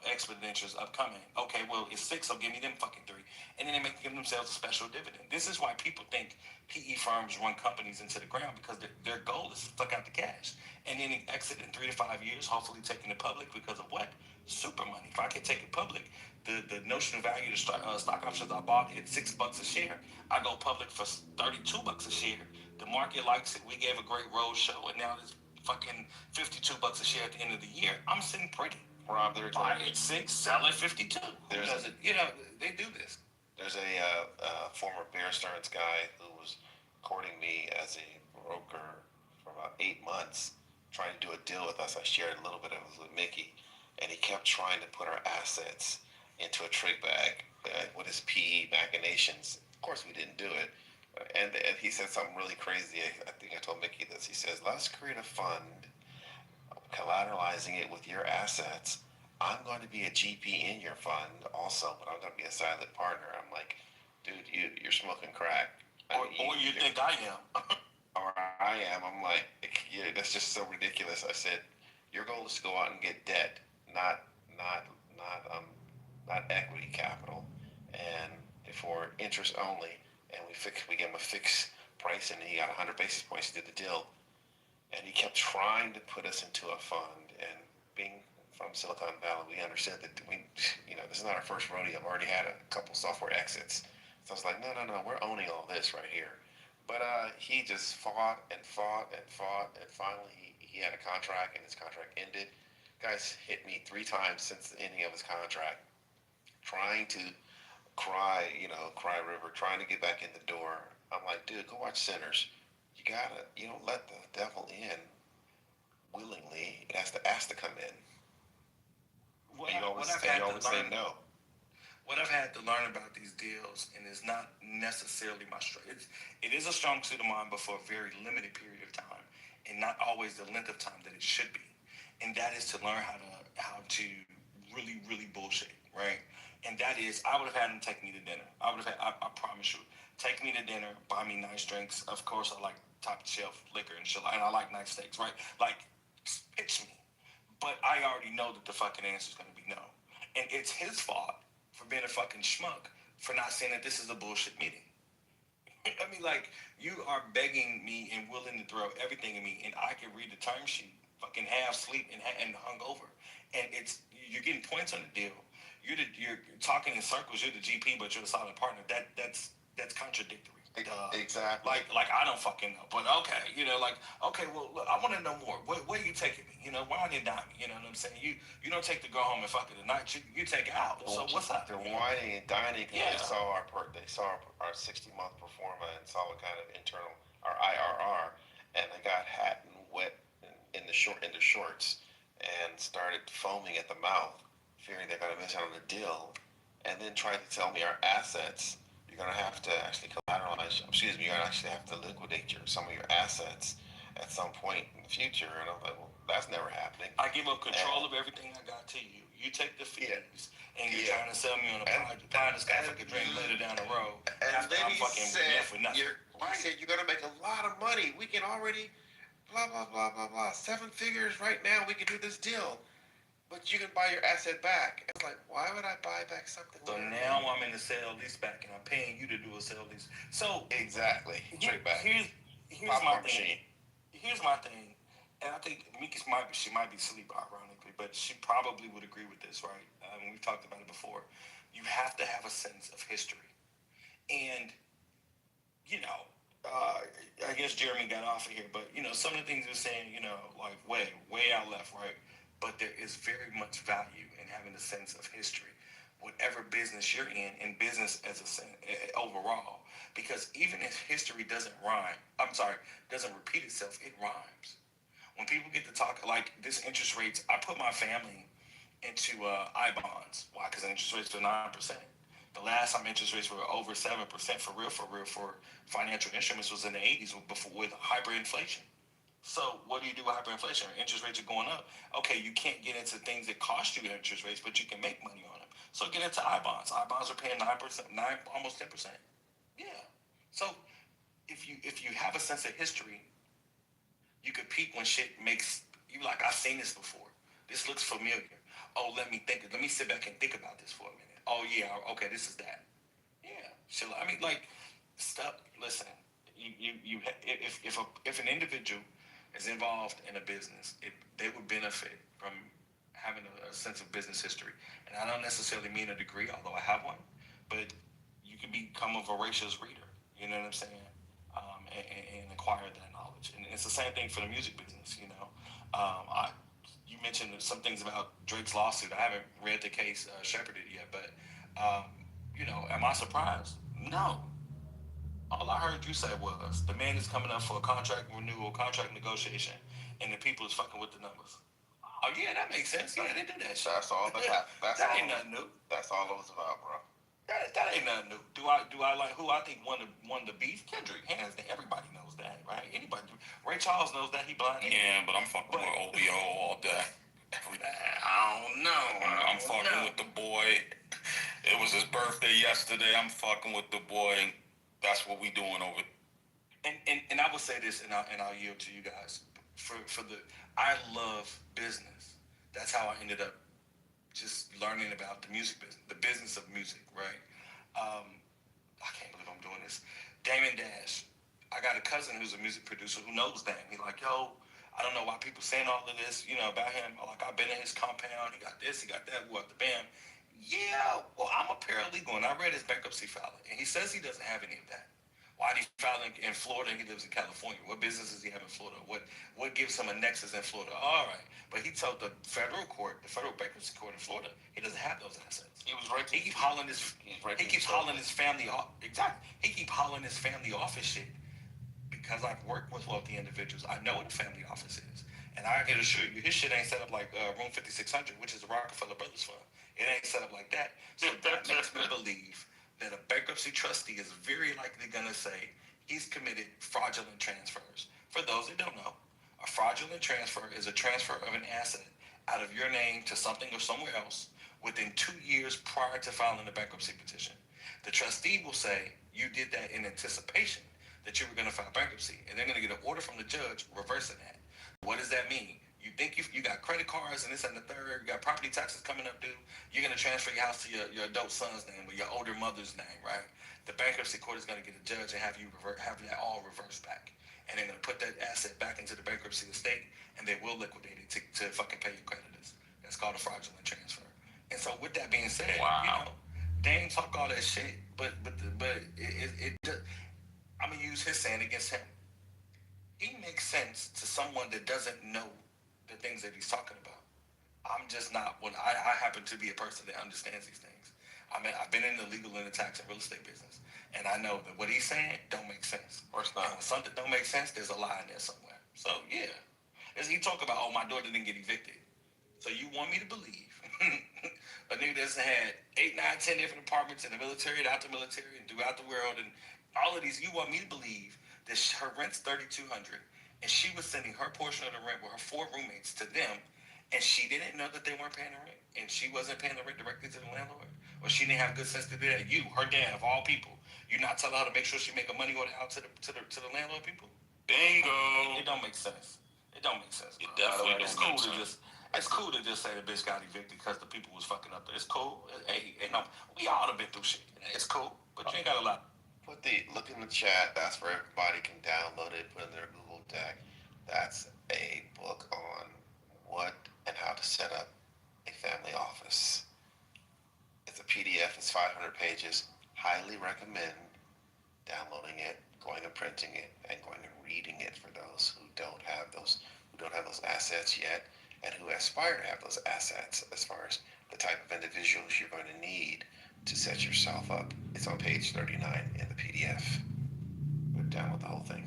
expenditures upcoming. Okay, well, it's 6, so give me them fucking 3. And then they give themselves a special dividend. This is why people think PE firms run companies into the ground, because their goal is to suck out the cash. And then exit in 3 to 5 years, hopefully taking it public because of what? Super money. If I can take it public, the notional value of stock options I bought at $6 a share, I go public for $32 a share. The market likes it. We gave a great road show, and now it's fucking $52 a share at the end of the year. I'm sitting pretty. Rob, there's buy at 6, sell at 52. Because they do this. There's a former Bear Stearns guy who was courting me as a broker for about 8 months, trying to do a deal with us. I shared a little bit of it with Mickey, and he kept trying to put our assets into a trig bag with his PE machinations. Of course, we didn't do it. And he said something really crazy. I think I told Mickey this. He says, let's create a fund, collateralizing it with your assets. I'm going to be a GP in your fund also, but I'm going to be a silent partner. I'm like, dude, you're smoking crack. Or you think I am. Or I am. I'm like, yeah, that's just so ridiculous. I said, your goal is to go out and get debt, not equity capital, and for interest only. And we gave him a fixed price, and he got 100 basis points to the deal. And he kept trying to put us into a fund. And being from Silicon Valley, we understood that this is not our first rodeo. I've already had a couple software exits. So I was like, no, we're owning all this right here. But he just fought and fought and fought, and finally he had a contract, and his contract ended. Guys hit me 3 times since the ending of his contract, trying to cry river, trying to get back in the door. I'm like, dude, go watch Sinners. You don't let the devil in willingly. It has to ask to come in. You always say no. What I've had to learn about these deals, and it's not necessarily my strength. It is a strong suit of mine, but for a very limited period of time, and not always the length of time that it should be. And that is to learn how to really, really bullshit, right? And that is, I would have had him take me to dinner. I promise you, take me to dinner, buy me nice drinks. Of course, I like top shelf liquor and shit, and I like nice steaks, right? Like, pitch me. But I already know that the fucking answer is going to be no. And it's his fault for being a fucking schmuck for not saying that this is a bullshit meeting. I mean, like, you are begging me and willing to throw everything at me, and I can read the term sheet, fucking half sleep and hungover. And you're getting points on the deal. You're talking in circles. You're the GP, but you're the solid partner. That's contradictory. Exactly. Like I don't fucking know, but okay, okay. Well, look, I want to know more. Where are you taking me? Wine and dine me. You know what I'm saying? You don't take the girl home and fuck it tonight. You take it out. So what's up? They're whining and dining because they saw our 60-month pro forma and saw what kind of internal our IRR, and they got hot and wet in the shorts and started foaming at the mouth, fearing they're gonna miss out on the deal. and then try to tell me our assets, you're going to have to actually collateralize, excuse me, you're going to actually have to liquidate some of your assets at some point in the future. And I'm like, well, that's never happening. I give up control of everything I got to you. You take the fees, and you're trying to sell me on a project, find this guy for a drink later down the road. And After then I'm he fucking said, left with nothing. he said, you're going to make a lot of money. We can already, blah, blah, blah, blah, blah. 7 figures right now. We can do this deal. But you can buy your asset back. It's like, why would I buy back something? So now I'm in the sale lease back, and I'm paying you to do a sale lease. So exactly, trade back. Here's my thing. Here's my thing, and I think Mika's she might be asleep, ironically, but she probably would agree with this, right? We've talked about it before. You have to have a sense of history, and I guess Jeremy got off of here, but some of the things he was saying, like way out left, right? But there is very much value in having a sense of history, whatever business you're in business as overall. Because even if history doesn't repeat itself, it rhymes. When people get to talk like this interest rates, I put my family into I bonds. Why? Because interest rates are 9%. The last time interest rates were over 7% for real for financial instruments was in the 80s with hyperinflation. So what do you do with hyperinflation? Interest rates are going up. Okay, you can't get into things that cost you interest rates, but you can make money on them. So get into I bonds. I bonds are paying 9%, almost 10%. Yeah. So if you have a sense of history, you could peep when shit makes you like, I've seen this before. This looks familiar. Oh, let me sit back and think about this for a minute. Oh yeah, okay, this is that. Yeah. I mean, like, stuff. Listen, if an individual is involved in a business, they would benefit from having a sense of business history. And I don't necessarily mean a degree, although I have one, but you can become a voracious reader. You know what I'm saying? And acquire that knowledge. And it's the same thing for the music business. You mentioned some things about Drake's lawsuit. I haven't read the case, shepherded yet, but am I surprised? No. All I heard you say was the man is coming up for a contract renewal, contract negotiation, and the people is fucking with the numbers. Oh yeah, that makes sense. Yeah, they do that shit. That's all that ain't nothing new. That's all it was about, bro. That ain't nothing new. Do I like who I think won the beef? Kendrick, hands down. Everybody knows that, right? Anybody. Ray Charles knows that he blind. Yeah, but I'm fucking with OBO all day. I don't know. I'm fucking with the boy. It was his birthday yesterday. I'm fucking with the boy. That's what we doing over. And I will say this, and I'll yield to you guys. I love business. That's how I ended up just learning about the music business, the business of music, right? I can't believe I'm doing this. Damon Dash. I got a cousin who's a music producer who knows that. He's like, yo, I don't know why people saying all of this, about him. Like, I've been in his compound. He got this, he got that. What the band? Yeah, well, I'm a paralegal, and I read his bankruptcy filing, and he says he doesn't have any of that. Why did he file in Florida and he lives in California? What business does he have in Florida? What gives him a nexus in Florida? All right. But he told the federal bankruptcy court in Florida, he doesn't have those assets. He keeps hauling his family off. Exactly. He keeps hauling his family office shit. Because I've worked with wealthy individuals, I know what a family office is. And I can assure you, his shit ain't set up like Room 5600, which is the Rockefeller Brothers Fund. It ain't set up like that. So that makes me believe that a bankruptcy trustee is very likely going to say he's committed fraudulent transfers. For those that don't know, a fraudulent transfer is a transfer of an asset out of your name to something or somewhere else within 2 years prior to filing a bankruptcy petition. The trustee will say you did that in anticipation that you were going to file bankruptcy, and they're going to get an order from the judge reversing that. What does that mean? You think you got credit cards and this and the third, you got property taxes coming up due, you're going to transfer your house to your adult son's name or your older mother's name, right? The bankruptcy court is going to get a judge and have that all reversed back. And they're going to put that asset back into the bankruptcy estate, and they will liquidate it to fucking pay your creditors. That's called a fraudulent transfer. And so with that being said, they ain't talk all that shit, but it just, I'm going to use his saying against him. He makes sense to someone that doesn't know the things that he's talking about. I'm just not one. I happen to be a person that understands these things. I mean, I've been in the legal and the tax and real estate business, and I know that what he's saying don't make sense. Or it's not. And when something don't make sense, there's a lie in there somewhere. So yeah, as he talk about, oh, my daughter didn't get evicted. So you want me to believe a nigga that's had 8, 9, 10 different apartments in the military and out the military and throughout the world, and all of these, you want me to believe that her rent's $3,200, and she was sending her portion of the rent with her 4 roommates to them, and she didn't know that they weren't paying the rent, and she wasn't paying the rent directly to the landlord, or she didn't have good sense to do that. You, her dad of all people, you not tell her to make sure she make a money order out to the landlord people? Bingo. It don't make sense. It don't make sense. It definitely It's don't cool make to sense. it's cool to just say the bitch got evicted because the people was fucking up there. It's cool. Hey, no, we all have been through shit. It's cool, but you ain't got a lot. Look in the chat. That's where everybody can download it, put in their Google Deck. That's a book on what and how to set up a family office. It's a PDF. It's 500 pages. Highly recommend downloading it, going and printing it, and going and reading it for those who don't have those assets yet, and who aspire to have those assets as far as the type of individuals you're going to need to set yourself up. It's on page 39 in the PDF. Put down with the whole thing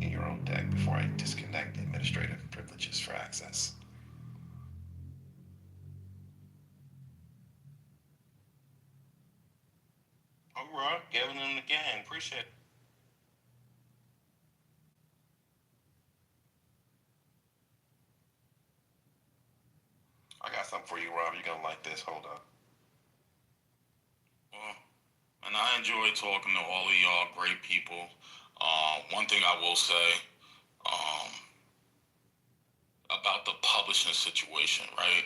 in your own deck before I disconnect the administrative privileges for access. All right, giving them the game. Appreciate it. I got something for you, Rob. You're going to like this. Hold on. Well, and I enjoy talking to all of y'all great people. One thing I will say about the publishing situation, right?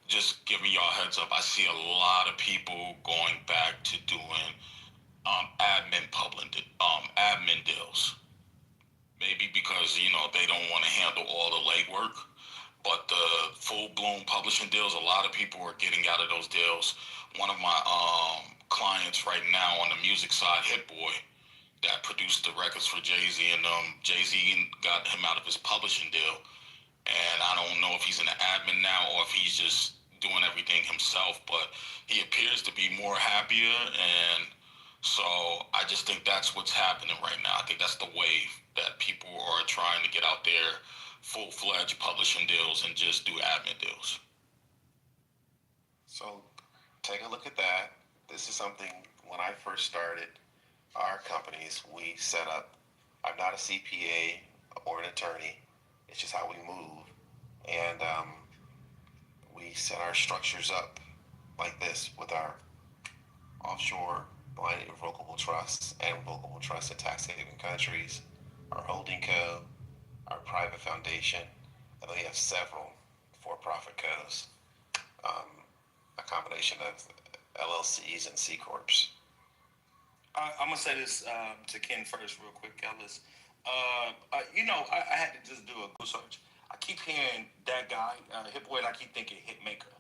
Just giving y'all heads up, I see a lot of people going back to doing admin deals. Maybe because, they don't want to handle all the legwork. But the full-blown publishing deals, a lot of people are getting out of those deals. One of my clients right now on the music side, Hit Boy, that produced the records for Jay-Z, and Jay-Z got him out of his publishing deal. And I don't know if he's an admin now or if he's just doing everything himself, but he appears to be more happier. And so I just think that's what's happening right now. I think that's the wave that people are trying to get out there, full-fledged publishing deals and just do admin deals. So take a look at that. This is something, when I first started our companies, we set up, I'm not a CPA or an attorney, it's just how we move. And we set our structures up like this with our offshore blind irrevocable trusts and revocable trusts in tax haven countries, our holding co, our private foundation, and then we have several for-profit co's, a combination of LLCs and C corps. I'm gonna say this to Ken first, real quick, Ellis. I had to just do a Google search. I keep hearing that guy, Hit Boy, and I keep thinking Hitmaker.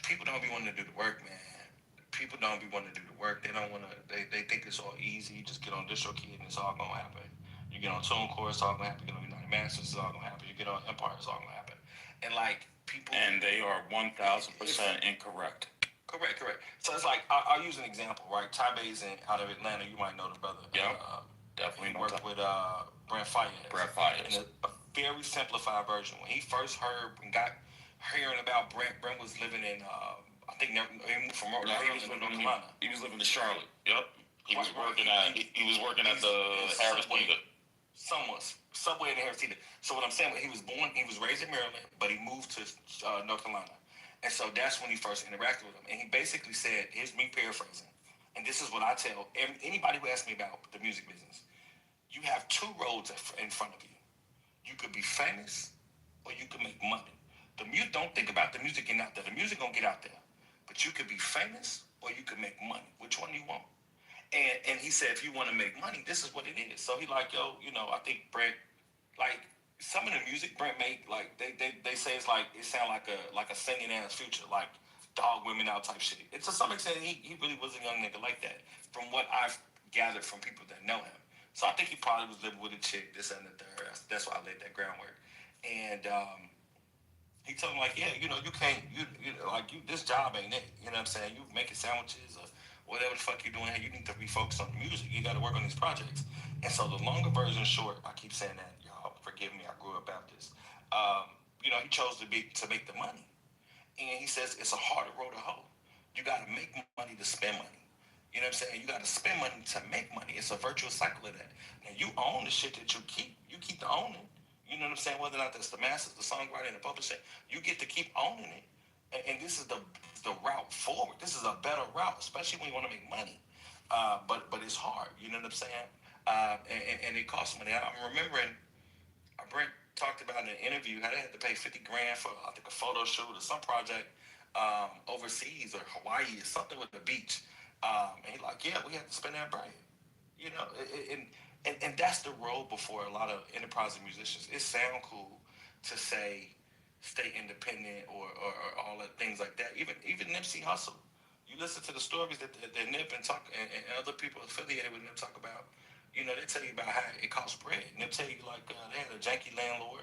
People don't be wanting to do the work, man. People don't be wanting to do the work. They don't want to. They think it's all easy. You just get on DistroKid and it's all gonna happen. You get on TuneCore, it's all gonna happen. You get on United Masters, it's all gonna happen. You get on Empire, it's all gonna happen. And people. And they are 1,000% incorrect. Correct. So it's like I'll use an example, right? Ty Bazin out of Atlanta. You might know the brother. Yeah, definitely. He worked with Brent Fayez. In a very simplified version. When he first heard and got hearing about Brent was living in I think he moved from North Carolina. He was living in Charlotte. Yep. He was working at the Harris Teeter. Somewhere in the Harris Teeter. So what I'm saying, he was raised in Maryland, but he moved to North Carolina. And so that's when he first interacted with him. And he basically said, here's me paraphrasing, and this is what I tell anybody who asks me about the music business. You have 2 roads in front of you. You could be famous or you could make money. Don't think about the music getting out there. The music gonna get out there. But you could be famous or you could make money. Which one do you want? And he said, if you want to make money, this is what it is. So he like, I think Brent, some of the music Brent made, they say it's it sound like a singing ass Future, like Dog Women Out type shit. It's to some extent he really was a young nigga like that, from what I've gathered from people that know him. So I think he probably was living with a chick, this and the third. That's why I laid that groundwork. And he told him you can't, this job ain't it. You know what I'm saying? You making sandwiches or whatever the fuck you're doing here, you need to be focused on the music. You got to work on these projects. And so the longer version short, I keep saying that, y'all forgive me, I grew up Baptist. He chose to make the money. And he says it's a harder road to hoe. You got to make money to spend money. You know what I'm saying? You got to spend money to make money. It's a virtuous cycle of that. And you own the shit that you keep. You keep the owning. You know what I'm saying? Whether or not that's the masters, the songwriter, and the publisher, you get to keep owning it. And this is the route forward. This is a better route, especially when you want to make money. But it's hard. You know what I'm saying? And it costs money. I'm remembering Brent talked about in an interview how they had to pay $50,000 for I think a photo shoot or some project overseas or Hawaii or something with the beach. And he's like, yeah, we had to spend that bread. You know, and that's the road before a lot of enterprising musicians. It sounds cool to say stay independent or all that things like that. Even Nipsey Hussle. You listen to the stories that Nip and other people affiliated with Nip talk about. They tell you about how it costs bread. And they'll tell you like they had a janky landlord,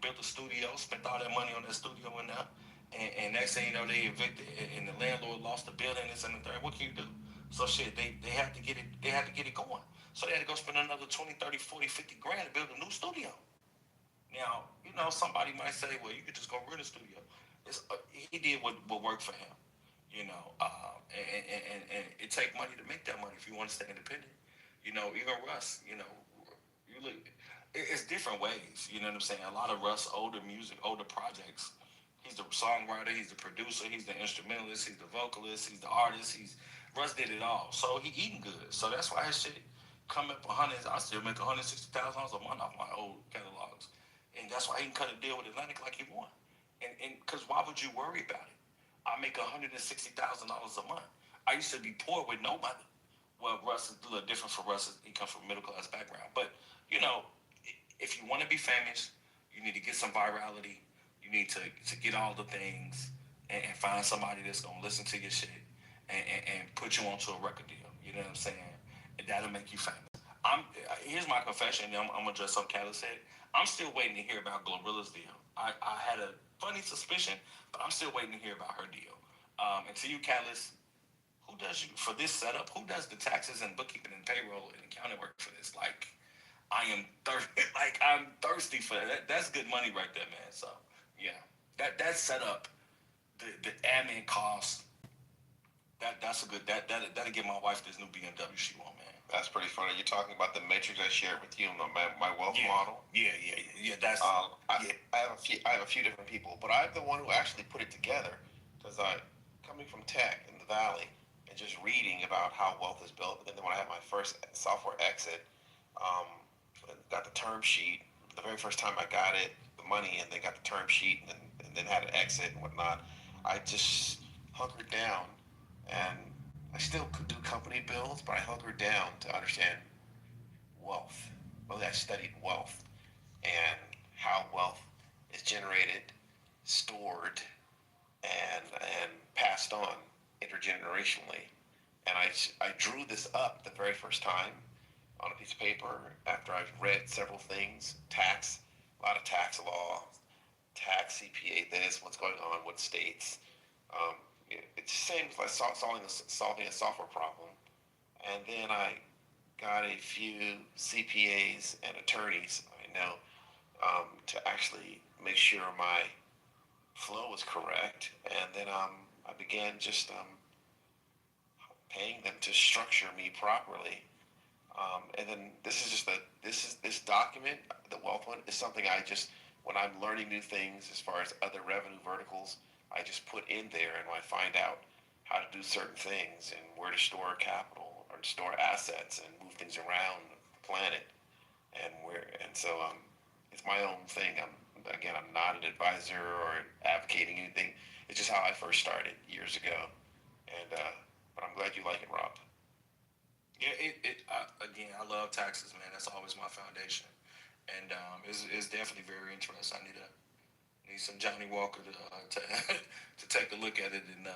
built a studio, spent all that money on that studio and that. And next thing you know, they evicted, and the landlord lost the building. This and the third. What can you do? So shit, they had to get it. They had to get it going. So they had to go spend another 20, 30, 40, 50 grand to build a new studio. Now, somebody might say, well, you could just go rent a studio. He did what worked for him. And it take money to make that money if you want to stay independent. Even Russ, you look, it's different ways. You know what I'm saying? A lot of Russ older music, older projects. He's the songwriter, he's the producer, he's the instrumentalist, he's the vocalist, he's the artist. Russ did it all, so he eating good. So that's why his shit come up hundreds. I still make $160,000 a month off my old catalogs, and that's why he can cut a deal with Atlantic like he want. And because why would you worry about it? I make $160,000 a month. I used to be poor with no money. Well, Russ is a little different for Russ. He comes from a middle class background. But, if you want to be famous, you need to get some virality. You need to get all the things and find somebody that's going to listen to your shit and put you onto a record deal. You know what I'm saying? And that'll make you famous. Here's my confession. I'm going to address something Callis said. I'm still waiting to hear about Glorilla's deal. I had a funny suspicion, but I'm still waiting to hear about her deal. And to you, Callis, who does you for this setup? Who does the taxes and bookkeeping and payroll and accounting work for this? Like, I'm thirsty for that. That's good money right there, man. So yeah, that setup, the admin costs. That's a good. That'll give my wife this new BMW she want, man. That's pretty funny. You're talking about the matrix I shared with you, my wealth model. Yeah. That's I have a few different people, but I'm the one who actually put it together because coming from tech in the valley and just reading about how wealth is built. And then when I had my first software exit, got the term sheet. The very first time I got it, the money, and then got the term sheet, and then had an exit and whatnot. I just hunkered down, and I still could do company bills, but I hunkered down to understand wealth. Well, I studied wealth and how wealth is generated, stored, and passed on intergenerationally. And I drew this up the very first time on a piece of paper after I've read several things, a lot of tax law, tax CPA, this, what's going on, what states. It's the same as like solving a software problem. And then I got a few CPAs and attorneys I know to actually make sure my flow was correct. And then I began just paying them to structure me properly. And then this document, the wealth one, is something when I'm learning new things as far as other revenue verticals, I just put in there and I find out how to do certain things and where to store capital or to store assets and move things around the planet and so it's my own thing. I'm not an advisor or advocating anything. It's just how I first started years ago. And but I'm glad you like it, Rob. Yeah, again, I love taxes, man. That's always my foundation, and it's definitely very interesting. I need some Johnny Walker to to take a look at it and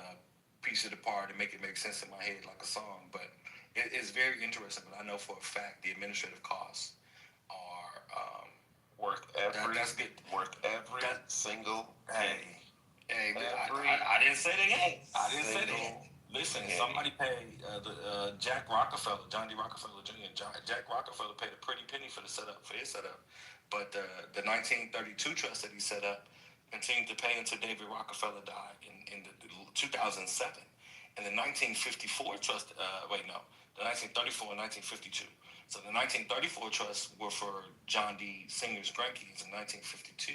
piece it apart and make it make sense in my head like a song. But it's very interesting. But I know for a fact the administrative costs are worth every single penny. Hey, I didn't say that. Hey, I didn't say that. Listen, Yeah. somebody paid Jack Rockefeller, John D. Rockefeller Jr. Jack Rockefeller paid a pretty penny for his setup. But the 1932 trust that he set up continued to pay until David Rockefeller died in the 2007. And the 1954 trust, the 1934 and 1952. So the 1934 trusts were for John D. Singer's grandkids. The 1952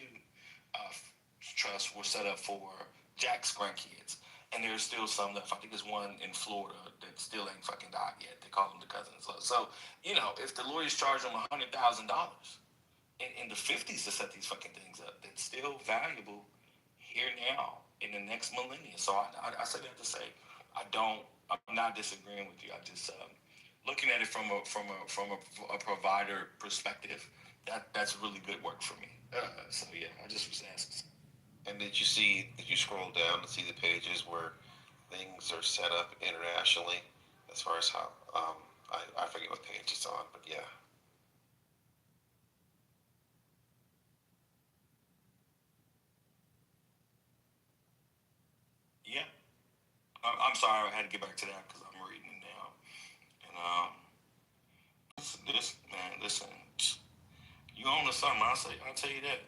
trusts were set up for Jack's grandkids. And there's still some left. I think there's one in Florida that still ain't fucking died yet. They call them the cousins. So, if the lawyers charge them $100,000 in the 50s to set these fucking things up, that's still valuable here now in the next millennia. So I say that to say, I'm not disagreeing with you. I just looking at it from a provider perspective. That's really good work for me. So yeah, I just was asking. And did you scroll down to see the pages where things are set up internationally as far as how, I forget what page it's on, but yeah. Yeah. I'm sorry, I had to get back to that because I'm reading it now. And listen, you own to something. I'll tell you that.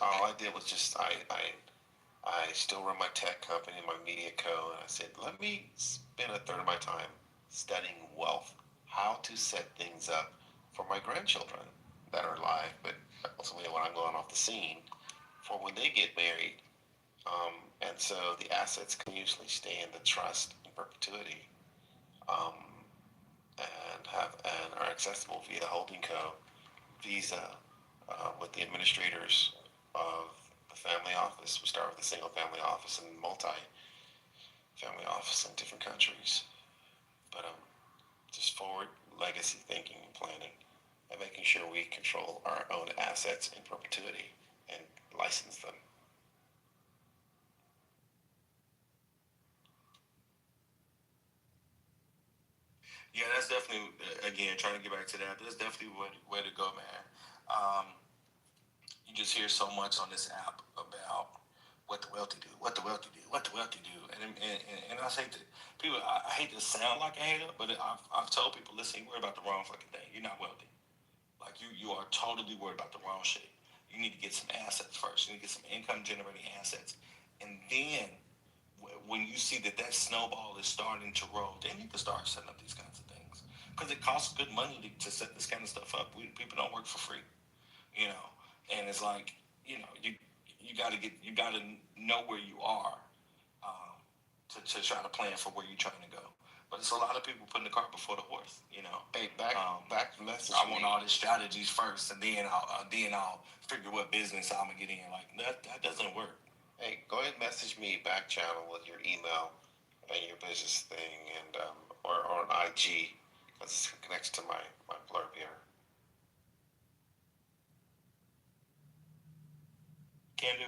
All I did was I still run my tech company, my media co, and I said, let me spend a third of my time studying wealth, how to set things up for my grandchildren that are alive, but ultimately when I'm going off the scene, for when they get married. And so the assets can usually stay in the trust in perpetuity, and are accessible via holding co, Visa, with the administrators of the family office. We start with a single family office and multi-family office in different countries. But just forward legacy thinking and planning, and making sure we control our own assets in perpetuity and license them. Yeah, that's definitely, again, trying to get back to that. That's definitely way to go, man. You just hear so much on this app about what the wealthy do, what the wealthy do, what the wealthy do, and I say to people, I hate to sound like a hater, but I've told people, listen, you're worried about the wrong fucking thing. You're not wealthy. Like you are totally worried about the wrong shit. You need to get some assets first. You need to get some income generating assets, and then when you see that snowball is starting to roll, then you can start setting up these kinds of things. Because it costs good money to set this kind of stuff up. People don't work for free, And it's like, you gotta know where you are, to try to plan for where you're trying to go. But it's a lot of people putting the cart before the horse, Hey, back message. I want all the strategies first, and then I'll figure what business I'm gonna get in. Like that doesn't work. Hey, go ahead and message me back channel with your email and your business thing, and or on IG, because it connects to my blurb here. Can do.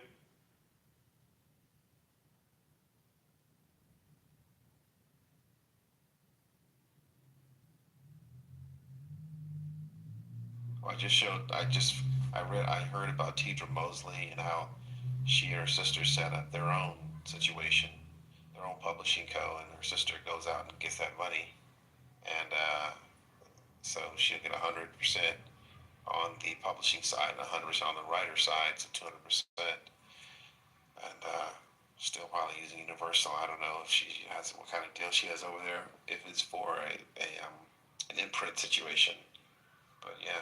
I heard about Tidra Mosley and how she and her sister set up their own situation, their own publishing co, and her sister goes out and gets that money, and so she'll get 100% on the publishing side and 100% on the writer side, so 200%, and still probably using Universal. I don't know if she has what kind of deal she has over there, if it's for an imprint situation, but yeah.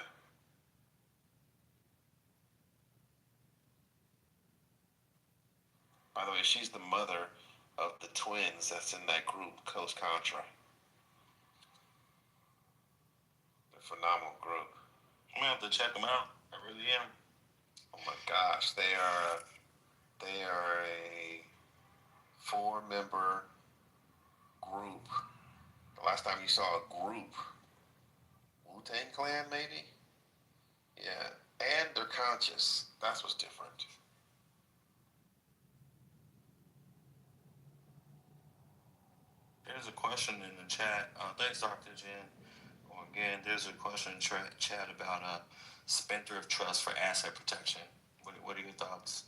By the way, she's the mother of the twins that's in that group, Coast Contra. A phenomenal group. I'm gonna have to check them out. I really am. Oh my gosh, they are a 4-member group. The last time you saw a group, Wu-Tang Clan maybe? Yeah, and they're conscious. That's what's different. There's a question in the chat. Thanks, Dr. Jen. Again, there's a question in chat about spendthrift trust for asset protection. What are your thoughts?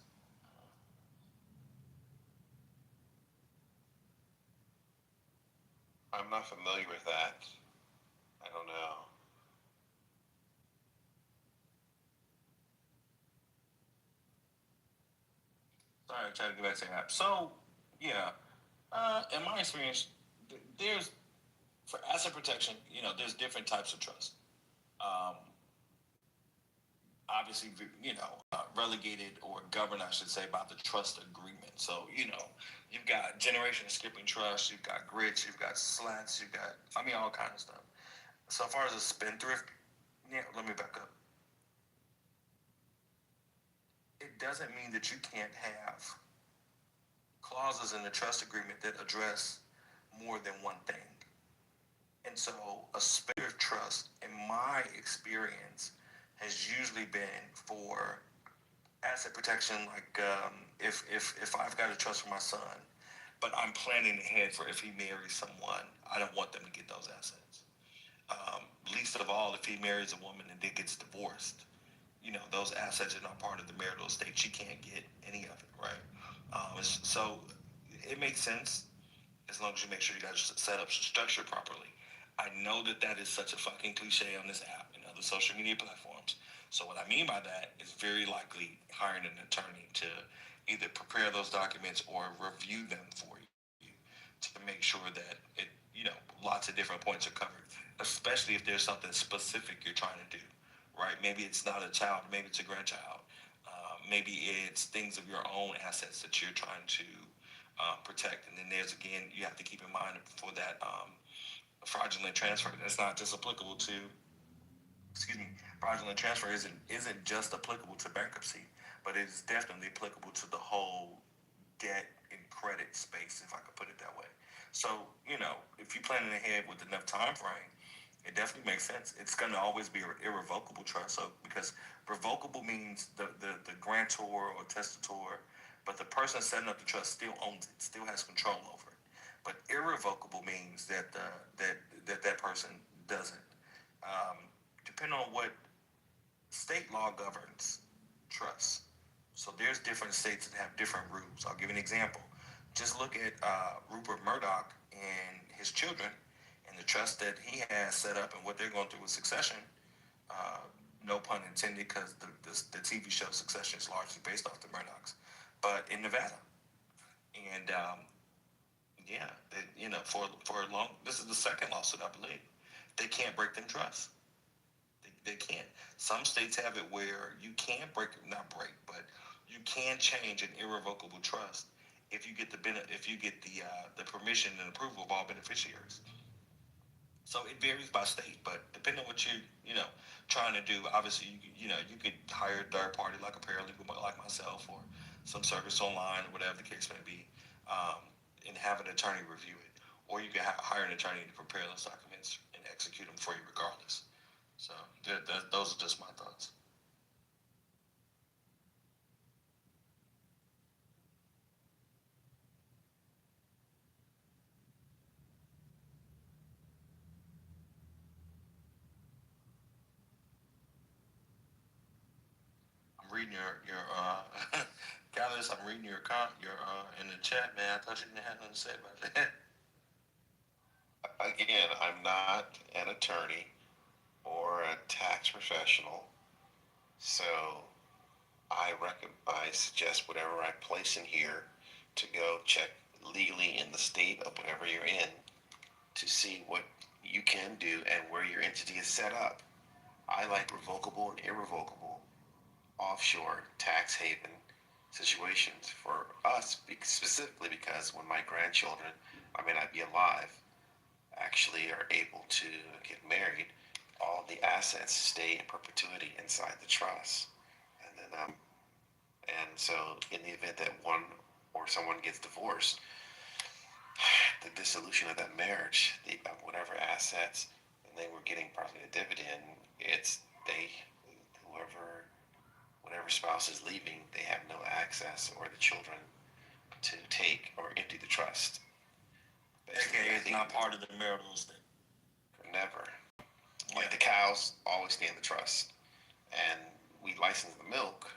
I'm not familiar with that. I don't know. Sorry, I'm trying to get back to that. So, yeah, in my experience, there's for asset protection. There's different types of trust. Um, Obviously, relegated or governed, I should say, by the trust agreement. So, you've got generation skipping trust, you've got grits, you've got slats, you've got, all kinds of stuff. So far as a spendthrift, yeah, let me back up. It doesn't mean that you can't have clauses in the trust agreement that address more than one thing. And so a spendthrift trust, in my experience, has usually been for asset protection, like if I've got a trust for my son, but I'm planning ahead for if he marries someone, I don't want them to get those assets. Least of all, if he marries a woman and then gets divorced, those assets are not part of the marital estate. She can't get any of it, right? So it makes sense as long as you make sure you guys set up structure properly. I know that that is such a fucking cliche on this app and other social media platforms. So what I mean by that is very likely hiring an attorney to either prepare those documents or review them for you to make sure that lots of different points are covered, especially if there's something specific you're trying to do, right? Maybe it's not a child, maybe it's a grandchild. Maybe it's things of your own assets that you're trying to protect. And then there's, again, you have to keep in mind for that fraudulent transfer, that's not just applicable to, fraudulent transfer isn't just applicable to bankruptcy, but it is definitely applicable to the whole debt and credit space, if I could put it that way. So, if you're planning ahead with enough time frame, it definitely makes sense. It's going to always be an irrevocable trust. So, because revocable means the grantor or testator, but the person setting up the trust still owns it, still has control over it. But irrevocable means that that person doesn't. Depending on what state law governs trust. So there's different states that have different rules. I'll give you an example. Just look at Rupert Murdoch and his children and the trust that he has set up and what they're going through with succession. Uh, no pun intended, because the TV show Succession is largely based off the Murdochs, but in Nevada. And yeah, for a long, this is the second lawsuit, I believe. They can't break them trust. They can't. Some states have it where you can not break, but you can change an irrevocable trust if you get the permission and approval of all beneficiaries. So it varies by state, but depending on what you trying to do, obviously you could hire a third party like a paralegal like myself or some service online or whatever the case may be, and have an attorney review it, or you can hire an attorney to prepare those documents and execute them for you regardless. So those are just my thoughts. I'm reading your Gallus, I'm reading your in the chat, man. I thought you didn't have nothing to say about that. Again, I'm not an attorney or a tax professional, so I suggest whatever I place in here to go check legally in the state of whatever you're in to see what you can do and where your entity is set up. I like revocable and irrevocable offshore tax haven situations for us specifically, because when my grandchildren, I may not be alive, actually are able to get married, all the assets stay in perpetuity inside the trust. And then and so in the event that one or someone gets divorced, the dissolution of that marriage, whatever assets, and they were getting probably a dividend, it's whoever, whatever spouse is leaving, they have no access, or the children, to take or empty the trust. AKA it's not part of the marital estate. Never. Like the cows always stay in the trust. And we license the milk,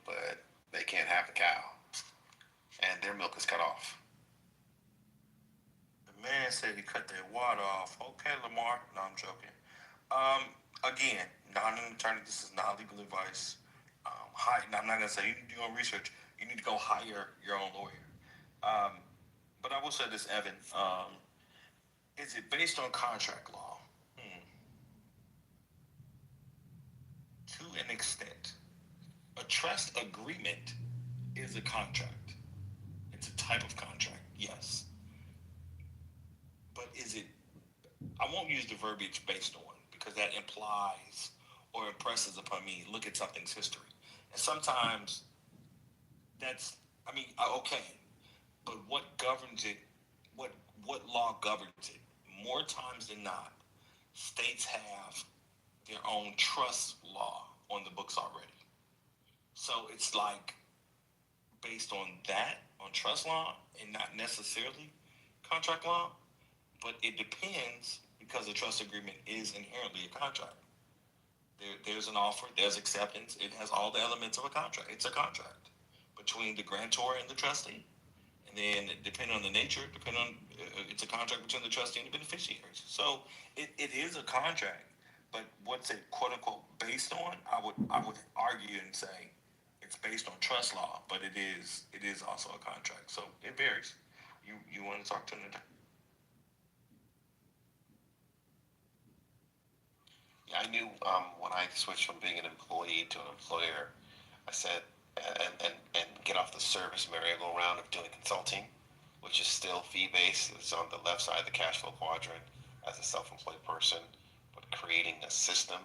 but they can't have the cow. And their milk is cut off. The Man said he cut that water off. Okay, Lamar. No, I'm joking. Again, not an attorney. This is not legal advice. I'm not gonna say you need to do your own research. You need to go hire your own lawyer. Um, but I will say this, Evan. Is it based on contract law? To an extent. A trust agreement is a contract. It's a type of contract, yes. But is it, I won't use the verbiage based on because that implies or impresses upon me, look at something's history. And sometimes that's, okay, but what governs it, what, what law governs it? More times than not, states have their own trust law on the books already. So it's like based on that, on trust law, and not necessarily contract law, but it depends because the trust agreement is inherently a contract. There's an offer, there's acceptance, it has all the elements of a contract. It's a contract between the grantor and the trustee. And then depending on the nature, it's a contract between the trustee and the beneficiaries. So it is a contract, but what's it quote unquote based on? I would argue and say it's based on trust law, but it is also a contract. So it varies. You want to talk to them? Yeah, I knew when I switched from being an employee to an employer, I said, and get off the service merry-go-round of doing consulting, which is still fee-based. It's on the left side of the cash flow quadrant as a self-employed person, but creating a system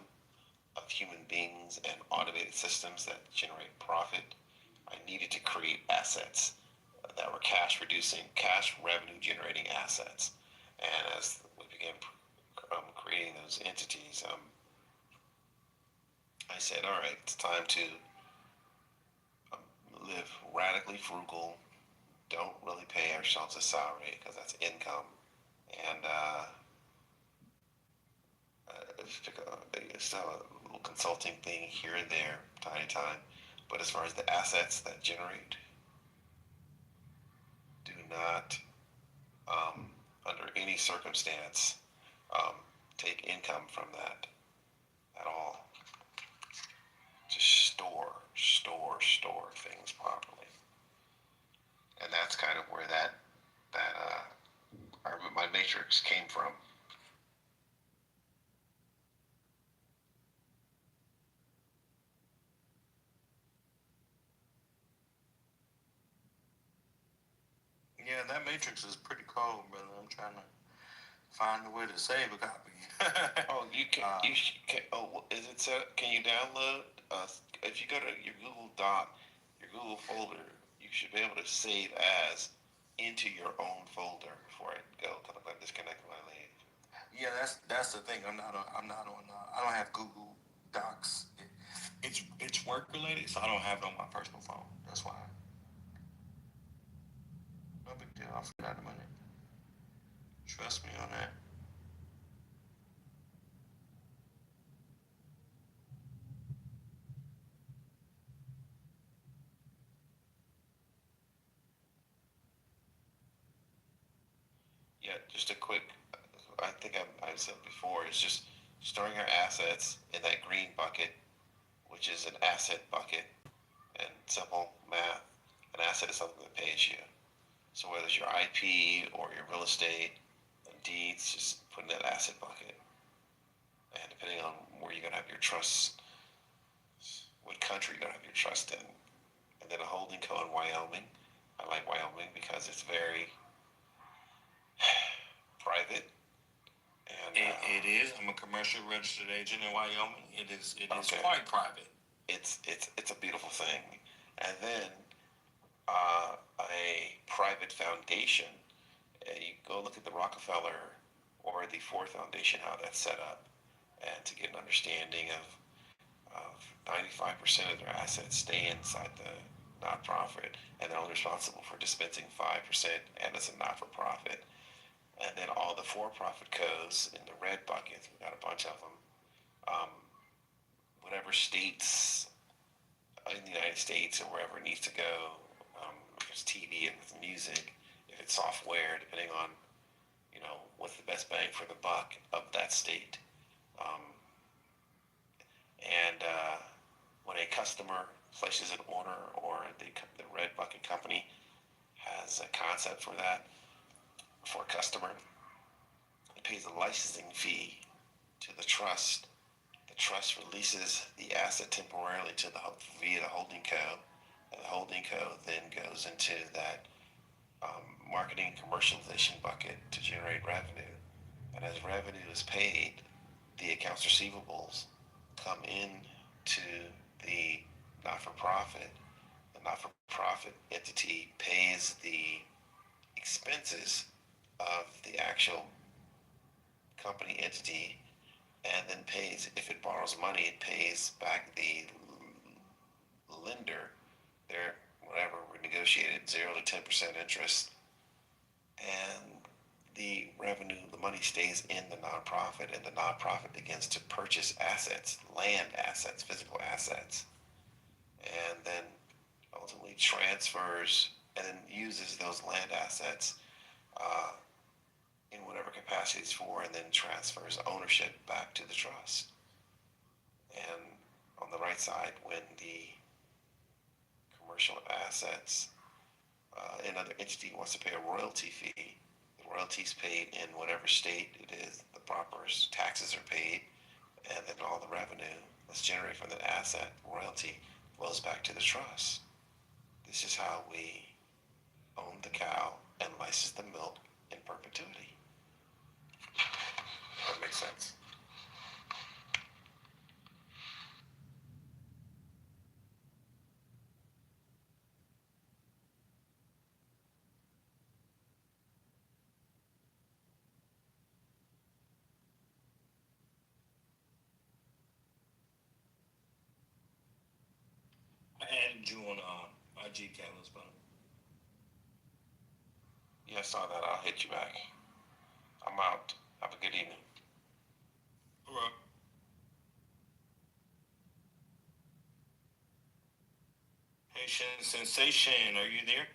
of human beings and automated systems that generate profit, I needed to create assets that were cash revenue generating assets. And as we began creating those entities, I said, all right, it's time to live radically frugal, don't really pay ourselves a salary because that's income, and still a little consulting thing here and there, time to time. But as far as the assets that generate, do not, under any circumstance, take income from that at all. Just store things properly, and that's kind of where my matrix came from. Yeah, that matrix is pretty cold, brother. I'm trying to find a way to save a copy. You can. Is it set? Can you download? If you go to your Google Doc, your Google folder, you should be able to save as into your own folder before it go. Cause I'm gonna disconnect when I leave. Yeah, that's the thing. I'm not on. I don't have Google Docs. It's work related, so I don't have it on my personal phone. That's why. No big deal. I'll figure out the money. Trust me on that. Yeah, just a quick. I think I said before. It's just storing our assets in that green bucket, which is an asset bucket, and simple math. An asset is something that pays you. So whether it's your IP or your real estate deeds, just put in that asset bucket. And depending on where you're gonna have your trust, what country you're gonna have your trust in. And then a holding co in Wyoming. I like Wyoming because it's very private. And it is. I'm a commercial registered agent in Wyoming. It is quite private. It's a beautiful thing. And then a private foundation. You go look at the Rockefeller or the Ford Foundation, how that's set up, and to get an understanding of 95% of their assets stay inside the nonprofit, and they're only responsible for dispensing 5%, and it's a not-for-profit. And then all the for-profit codes in the red bucket, we got a bunch of them. Whatever states in the United States or wherever it needs to go, if it's TV and with music, if it's software, depending on what's the best bang for the buck of that state. When a customer places an order or the Red Bucket Company has a concept for that, for a customer, it pays a licensing fee to the trust. The trust releases the asset temporarily to via the holding co, and the holding co then goes into that marketing commercialization bucket to generate revenue. And as revenue is paid, the accounts receivables come in to the not-for-profit. The not-for-profit entity pays the expenses of the actual company entity, and then pays, if it borrows money, it pays back the lender their whatever we negotiated 0 to 10% interest, and the revenue, the money stays in the nonprofit, and the nonprofit begins to purchase assets, land assets, physical assets, and then ultimately transfers and then uses those land assets in whatever capacity it's for, and then transfers ownership back to the trust. And on the right side, when the commercial assets, another entity wants to pay a royalty fee, the royalty is paid in whatever state it is, the proper taxes are paid, and then all the revenue that's generated from the asset, royalty, flows back to the trust. This is how we own the cow and license the milk in perpetuity. That makes sense. I added you on IG, Catalyst, but Yeah, I saw that. I'll hit you back. I'm out. Have a good evening. all right. Haitian Sensation, are you there?